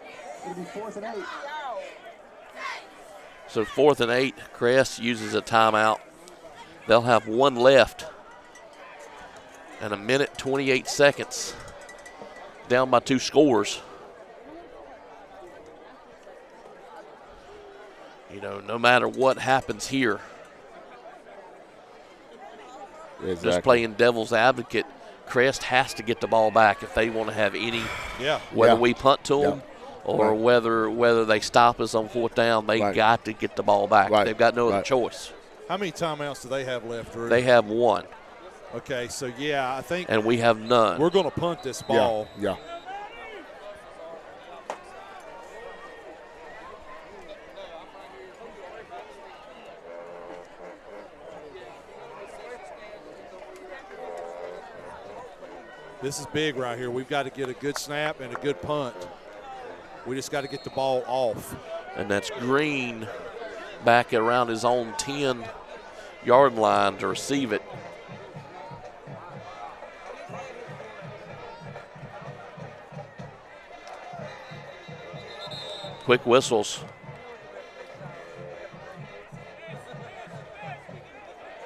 [SPEAKER 10] It'll be 4th and 8.
[SPEAKER 3] So 4th and 8, Crest uses a timeout. They'll have 1 left. And 1 minute, 28 seconds. Down by 2 scores. You know, no matter what happens here,
[SPEAKER 2] Exactly.
[SPEAKER 3] just playing devil's advocate, Crest has to get the ball back if they want to have any.
[SPEAKER 8] Yeah.
[SPEAKER 3] Whether we punt to them or whether they stop us on 4th down, they got to get the ball back. They've got no other choice.
[SPEAKER 8] How many timeouts do they have left, Drew?
[SPEAKER 3] They have 1.
[SPEAKER 8] Okay, so I think.
[SPEAKER 3] And we have none.
[SPEAKER 8] We're going to punt this ball.
[SPEAKER 2] Yeah.
[SPEAKER 8] This is big right here. We've got to get a good snap and a good punt. We just got to get the ball off.
[SPEAKER 3] And that's Green back around his own 10-yard line to receive it. Quick whistles.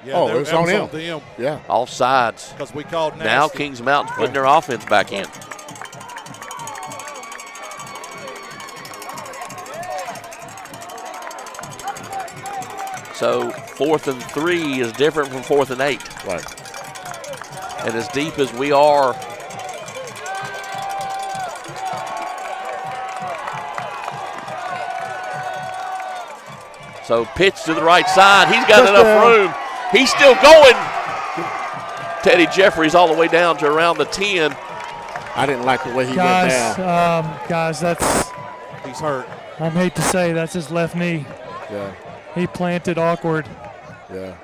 [SPEAKER 8] Yeah,
[SPEAKER 2] it's on him. Yeah.
[SPEAKER 3] Offsides.
[SPEAKER 8] Because we called nasty.
[SPEAKER 3] Now Kings Mountain's putting their offense back in. So 4th and 3 is different from 4th and 8.
[SPEAKER 2] Right.
[SPEAKER 3] And as deep as we are, so pitch to the right side. He's got enough room. He's still going. Teddy Jeffries all the way down to around the 10.
[SPEAKER 2] I didn't like the way he went down.
[SPEAKER 6] Guys, that's.
[SPEAKER 8] He's hurt.
[SPEAKER 6] I hate to say that's his left knee.
[SPEAKER 2] Yeah.
[SPEAKER 6] He planted awkward.
[SPEAKER 2] Yeah.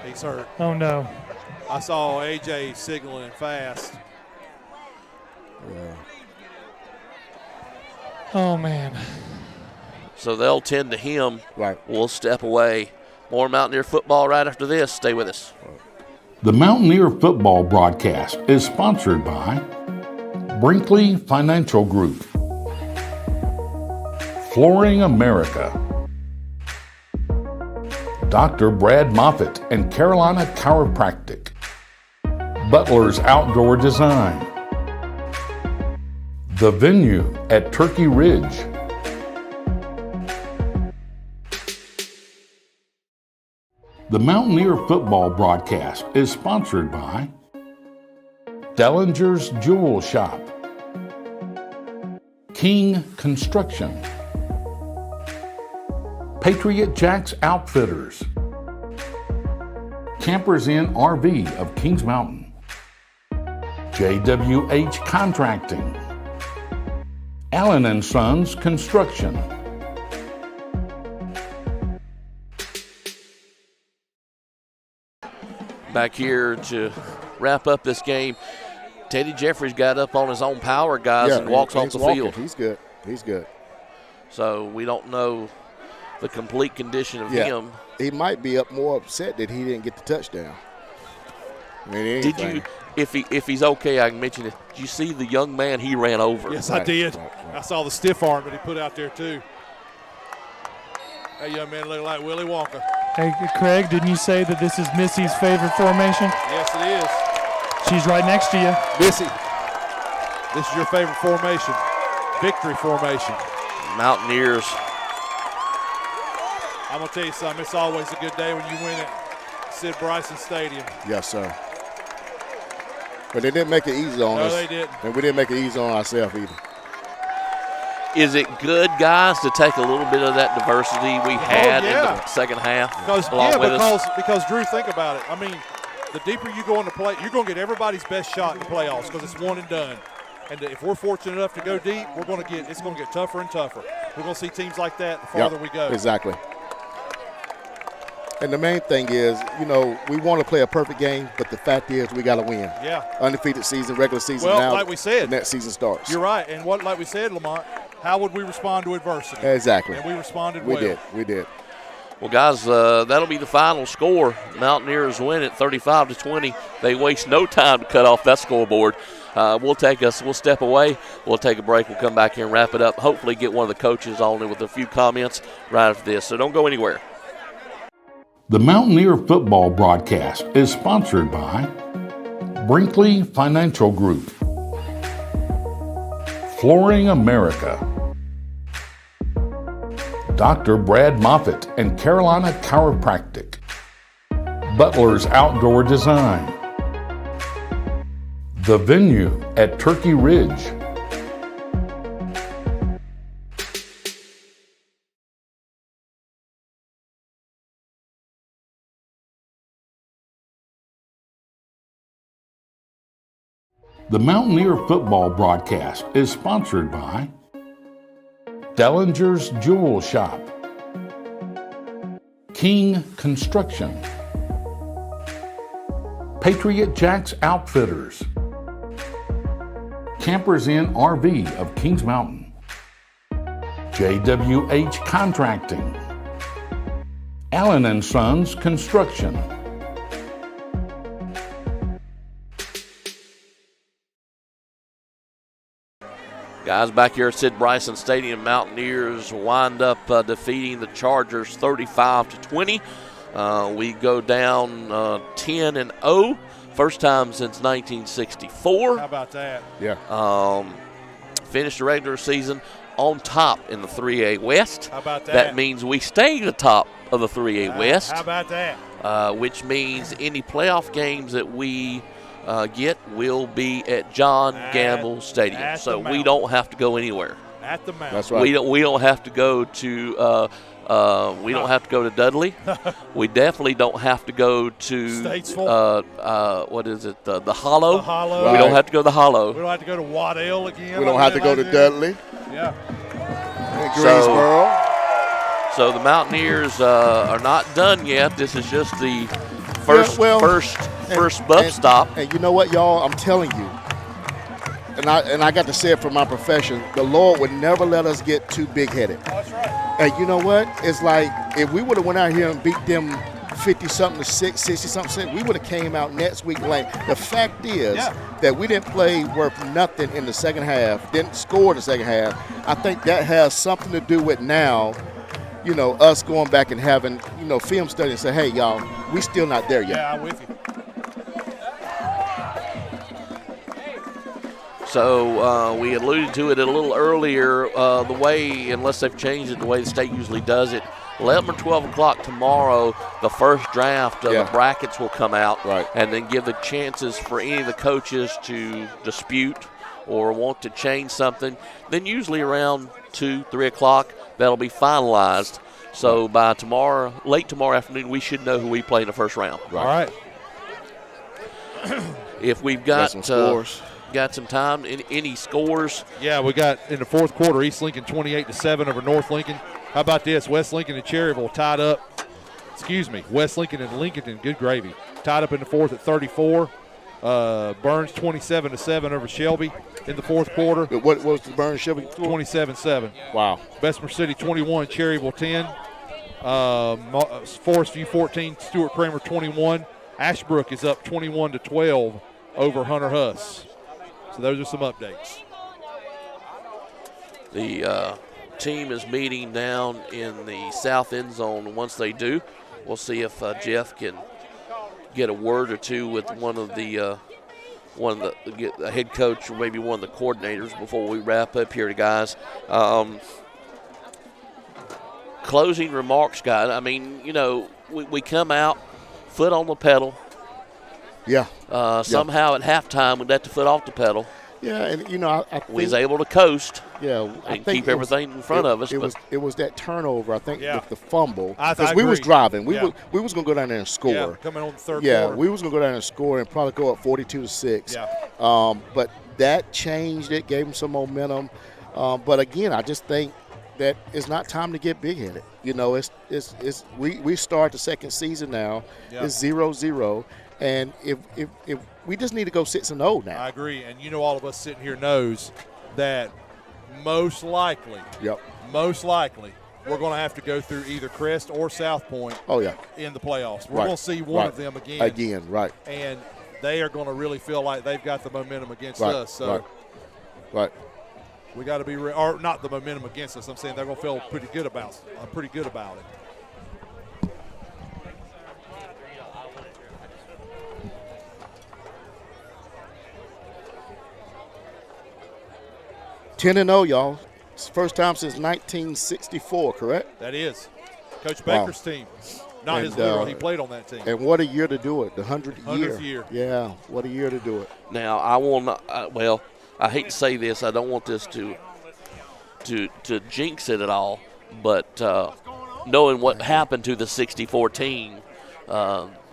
[SPEAKER 8] He's hurt.
[SPEAKER 6] Oh, no.
[SPEAKER 8] I saw AJ signaling fast.
[SPEAKER 2] Yeah.
[SPEAKER 6] Oh, man.
[SPEAKER 3] So they'll tend to him.
[SPEAKER 2] Right.
[SPEAKER 3] We'll step away. More Mountaineer football right after this. Stay with us.
[SPEAKER 5] The Mountaineer football broadcast is sponsored by Brinkley Financial Group, Flooring America, Dr. Brad Moffitt and Carolina Chiropractic, Butler's Outdoor Design, The Venue at Turkey Ridge, The Mountaineer football broadcast is sponsored by Dellinger's Jewel Shop, King Construction, Patriot Jacks Outfitters, Campers Inn RV of Kings Mountain, JWH Contracting, Allen & Sons Construction.
[SPEAKER 3] Back here to wrap up this game. Teddy Jeffries got up on his own power, guys, and walks off the field.
[SPEAKER 2] He's good. He's good.
[SPEAKER 3] So we don't know the complete condition of him.
[SPEAKER 2] He might be more upset that he didn't get the touchdown. I mean,
[SPEAKER 3] did you? If he's okay, I can mention it. Did you see the young man he ran over?
[SPEAKER 8] Yes, I did. I saw the stiff arm that he put out there too. That young man looked like Willie Wonka.
[SPEAKER 6] Hey, Craig, didn't you say that this is Missy's favorite formation?
[SPEAKER 8] Yes, it is.
[SPEAKER 6] She's right next to you.
[SPEAKER 8] Missy, this is your favorite formation. Victory formation.
[SPEAKER 3] Mountaineers.
[SPEAKER 8] I'm going to tell you something. It's always a good day when you win at Sid Bryson Stadium.
[SPEAKER 2] Yes, sir. But they didn't make it easy on us.
[SPEAKER 8] No, they didn't.
[SPEAKER 2] And we didn't make it easy on ourselves either.
[SPEAKER 3] Is it good, guys, to take a little bit of that diversity we had in the second half?
[SPEAKER 8] Because Drew, think about it. I mean, the deeper you go into play, you're going to get everybody's best shot in the playoffs because it's one and done. And if we're fortunate enough to go deep, it's going to get tougher and tougher. We're going to see teams like that the farther we go.
[SPEAKER 2] Exactly. And the main thing is, we want to play a perfect game, but the fact is we got to win.
[SPEAKER 8] Yeah.
[SPEAKER 2] Undefeated season, regular season now.
[SPEAKER 8] Well, like we said.
[SPEAKER 2] The next season starts.
[SPEAKER 8] You're right. And like we said, Lamont, how would we respond to adversity?
[SPEAKER 2] Exactly.
[SPEAKER 8] And we responded well.
[SPEAKER 2] We did.
[SPEAKER 3] Well, guys, that'll be the final score. Mountaineers win it 35-20. They waste no time to cut off that scoreboard. We'll step away. We'll take a break. We'll come back here and wrap it up. Hopefully get one of the coaches on with a few comments right after this. So don't go anywhere.
[SPEAKER 5] The Mountaineer football broadcast is sponsored by Brinkley Financial Group, Flooring America, Dr. Brad Moffitt and Carolina Chiropractic, Butler's Outdoor Design, The venue at Turkey Ridge. The Mountaineer football broadcast is sponsored by Dellinger's Jewel Shop, King Construction, Patriot Jacks Outfitters, Campers Inn RV of Kings Mountain, JWH Contracting, Allen & Sons Construction.
[SPEAKER 3] Guys, back here at Sid Bryson Stadium, Mountaineers wind up defeating the Chargers 35-20. We go down 10-0, first time since 1964.
[SPEAKER 9] How about that?
[SPEAKER 2] Yeah.
[SPEAKER 3] Finished the regular season on top in the 3A West.
[SPEAKER 9] How about that?
[SPEAKER 3] That means we stay the top of the 3A West.
[SPEAKER 9] How about that?
[SPEAKER 3] Which means any playoff games that we get will be at John Gamble Stadium, so we don't have to go anywhere.
[SPEAKER 9] At the Mountain.
[SPEAKER 2] That's right.
[SPEAKER 3] We don't have to go to don't have to go to Dudley. We definitely don't have to go to
[SPEAKER 9] Statesville.
[SPEAKER 3] what is it? The Hollow.
[SPEAKER 9] The Hollow.
[SPEAKER 3] We
[SPEAKER 2] Right.
[SPEAKER 3] don't have to go to the Hollow.
[SPEAKER 9] We don't have to go to Waddell again.
[SPEAKER 2] We don't have to go to Dudley.
[SPEAKER 9] Yeah.
[SPEAKER 2] And Greensboro.
[SPEAKER 3] So the Mountaineers are not done yet. This is just the first bus stop.
[SPEAKER 2] And you know what, y'all? I'm telling you, and I got to say it from my profession, the Lord would never let us get too big-headed.
[SPEAKER 9] That's right.
[SPEAKER 2] And you know what? It's like if we would have went out here and beat them 50-something to 6, 60-something, we would have came out next week lame. The fact is that we didn't play worth nothing in the second half, didn't score in the second half. I think that has something to do with now, you know, us going back and having, you know, film study and say, hey, y'all, we still not there yet.
[SPEAKER 9] Yeah, I'm with you.
[SPEAKER 3] So we alluded to it a little earlier, the way, unless they've changed it, the way the state usually does it, 11 or 12 o'clock tomorrow, the first draft of the brackets will come out, and then give the chances for any of the coaches to dispute or want to change something. Then usually around 2, 3 o'clock, that'll be finalized. So by tomorrow, late tomorrow afternoon, we should know who we play in the first round.
[SPEAKER 9] All right.
[SPEAKER 3] If we've got
[SPEAKER 2] some scores.
[SPEAKER 3] Got some time, any scores?
[SPEAKER 9] Yeah, we got in the fourth quarter, East Lincoln 28-7 over North Lincoln. How about this? West Lincoln and Cherryville tied up. West Lincoln and Lincoln, good gravy, tied up in the fourth at 34. Burns 27-7 over Shelby in the fourth quarter.
[SPEAKER 2] What was the Burns Shelby?
[SPEAKER 9] 27-7.
[SPEAKER 2] Wow.
[SPEAKER 9] Bessemer City 21, Cherryville 10. Forest View 14, Stuart Kramer 21. Ashbrook is up 21-12 over Hunter Huss. So those are some updates.
[SPEAKER 3] The team is meeting down in the south end zone. Once they do, we'll see if Jeff can get a word or two with one of the head coach or maybe one of the coordinators before we wrap up here, guys. Closing remarks, guys. I mean, you know, we come out, foot on the pedal.
[SPEAKER 2] Yeah.
[SPEAKER 3] Somehow at halftime we let the foot off the pedal.
[SPEAKER 2] Yeah, and you know, I think
[SPEAKER 3] we was able to coast.
[SPEAKER 2] Yeah,
[SPEAKER 3] and keep everything in front of us.
[SPEAKER 2] It was that turnover, I think, with the fumble. Because
[SPEAKER 9] I
[SPEAKER 2] we
[SPEAKER 9] agree.
[SPEAKER 2] was driving. We was going to go down there and score.
[SPEAKER 9] Yeah, coming on the third quarter.
[SPEAKER 2] We was going to go down and score and probably go up 42-6.
[SPEAKER 9] Yeah.
[SPEAKER 2] But that changed it, gave them some momentum. But again, I just think that it's not time to get big-headed. You know, we start the second season now.
[SPEAKER 9] Yeah.
[SPEAKER 2] It's 0-0. And if we just need to go 6-0 now.
[SPEAKER 9] I agree, and you know, all of us sitting here knows that most likely, we're going to have to go through either Crest or South Point.
[SPEAKER 2] Oh yeah.
[SPEAKER 9] In the playoffs, we're going to see one of them again.
[SPEAKER 2] Again, right.
[SPEAKER 9] And they are going to really feel like they've got the momentum against us. So
[SPEAKER 2] right.
[SPEAKER 9] We got to be, or not the momentum against us. I'm saying they're going to feel pretty good about it.
[SPEAKER 2] $10-0, y'all. It's the first time since 1964, correct?
[SPEAKER 9] That is. Coach Baker's team. Not his literal. He played on that team.
[SPEAKER 2] And what a year to do it, the 100th
[SPEAKER 9] year.
[SPEAKER 2] Yeah, what a year to do it.
[SPEAKER 3] Now, I will not, well, I hate to say this. I don't want this to jinx it at all, but knowing what happened to the 64 team,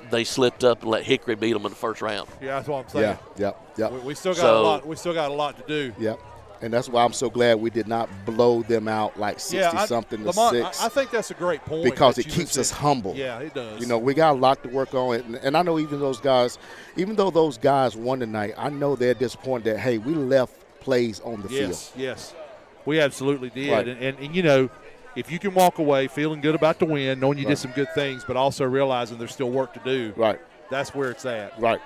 [SPEAKER 3] they slipped up and let Hickory beat them in the first round.
[SPEAKER 9] Yeah, that's what I'm saying.
[SPEAKER 2] Yeah.
[SPEAKER 9] We still got a lot. We still got a lot to do.
[SPEAKER 2] Yep. And that's why I'm so glad we did not blow them out like 60-something to
[SPEAKER 9] Lamont,
[SPEAKER 2] 6.
[SPEAKER 9] I think that's a great point.
[SPEAKER 2] Because it keeps us humble.
[SPEAKER 9] Yeah, it does.
[SPEAKER 2] You know, we got a lot to work on. And I know even though those guys won tonight, I know they're disappointed that, hey, we left plays on the field.
[SPEAKER 9] Yes. We absolutely did.
[SPEAKER 2] Right.
[SPEAKER 9] And you know, if you can walk away feeling good about the win, knowing you did some good things, but also realizing there's still work to do,
[SPEAKER 2] right,
[SPEAKER 9] that's where it's at.
[SPEAKER 2] Right.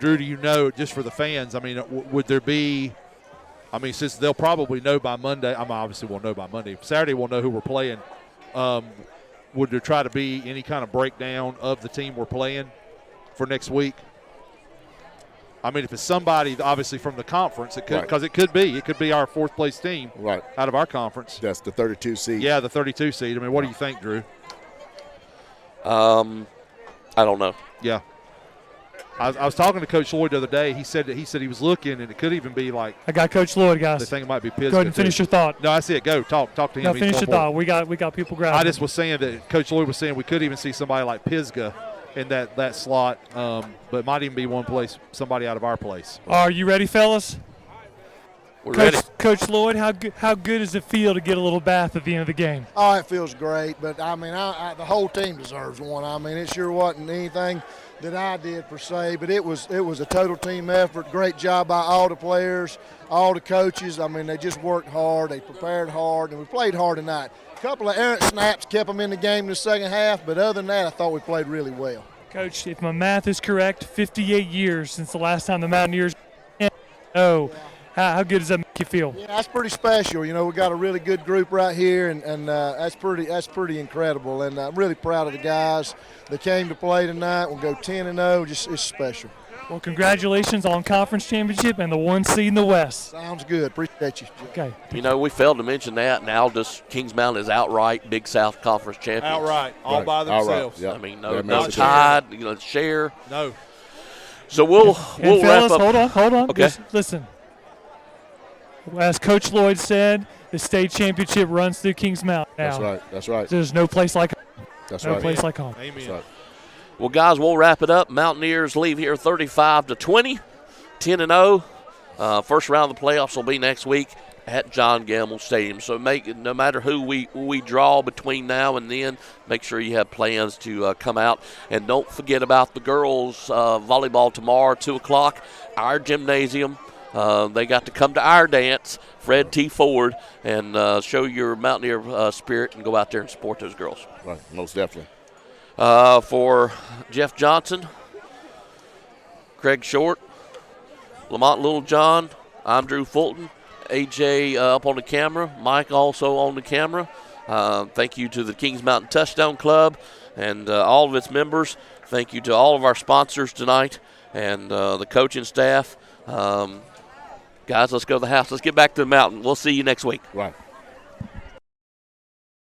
[SPEAKER 9] Drew, do you know, just for the fans, I mean, would there be – I mean, since they'll probably know by Monday – I mean, obviously we'll know by Monday. Saturday we'll know who we're playing. Would there try to be any kind of breakdown of the team we're playing for next week? I mean, if it's somebody, obviously, from the conference, it could, because it could be our fourth-place team out of our conference.
[SPEAKER 2] That's the 32 seed.
[SPEAKER 9] Yeah, the 32 seed. I mean, what do you think, Drew?
[SPEAKER 3] I don't know.
[SPEAKER 9] Yeah. I was talking to Coach Lloyd the other day. He said he was looking, and it could even be like.
[SPEAKER 6] I got Coach Lloyd, guys.
[SPEAKER 9] They think it might be Pisgah.
[SPEAKER 6] Go ahead and finish your thought.
[SPEAKER 9] No, that's it. Go talk to him.
[SPEAKER 6] No, finish your thought. We got people grabbing.
[SPEAKER 9] I just was saying that Coach Lloyd was saying we could even see somebody like Pisgah in that slot, but it might even be one place, somebody out of our place.
[SPEAKER 6] Are you ready, fellas?
[SPEAKER 3] We're ready.
[SPEAKER 6] Coach Lloyd, how good does it feel to get a little bath at the end of the game?
[SPEAKER 11] Oh, it feels great, but I mean, the whole team deserves one. I mean, it sure wasn't anything that I did per se, but it was a total team effort. Great job by all the players, all the coaches. I mean, they just worked hard, they prepared hard, and we played hard tonight. A couple of errant snaps kept them in the game in the second half, but other than that, I thought we played really well.
[SPEAKER 6] Coach, if my math is correct, 58 years since the last time the Mountaineers. How good does that make you feel?
[SPEAKER 11] Yeah, that's pretty special. You know, we got a really good group right here, and that's pretty incredible. And I'm really proud of the guys that came to play tonight. We'll go 10-0. Just it's special.
[SPEAKER 6] Well, congratulations on conference championship and the 1 seed in the West.
[SPEAKER 11] Sounds good. Appreciate you.
[SPEAKER 6] Okay.
[SPEAKER 3] You know, we failed to mention that, and Aldous Kings Mountain is outright Big South Conference champions.
[SPEAKER 9] Outright, all by themselves.
[SPEAKER 2] Yep.
[SPEAKER 3] I mean, no tied, share.
[SPEAKER 9] No.
[SPEAKER 3] So we'll
[SPEAKER 6] fellas,
[SPEAKER 3] wrap up.
[SPEAKER 6] Hold on.
[SPEAKER 3] Okay.
[SPEAKER 6] Just listen. As Coach Lloyd said, the state championship runs through Kings Mountain now.
[SPEAKER 2] That's right.
[SPEAKER 6] There's no place like home.
[SPEAKER 2] No
[SPEAKER 6] place like home.
[SPEAKER 9] Amen.
[SPEAKER 2] That's right.
[SPEAKER 3] Well, guys, we'll wrap it up. Mountaineers leave here 35-20, 10-0. First round of the playoffs will be next week at John Gamble Stadium. So no matter who we draw between now and then, make sure you have plans to come out. And don't forget about the girls' volleyball tomorrow, 2 o'clock, our gymnasium. They got to come to our dance, Fred T. Ford, and show your Mountaineer spirit and go out there and support those girls.
[SPEAKER 2] Right, most definitely.
[SPEAKER 3] For Jeff Johnson, Craig Short, Lamont Littlejohn, I'm Drew Fulton, AJ up on the camera, Mike also on the camera. Thank you to the Kings Mountain Touchdown Club and all of its members. Thank you to all of our sponsors tonight and the coaching staff. Guys, let's go to the house. Let's get back to the mountain. We'll see you next week.
[SPEAKER 2] Right.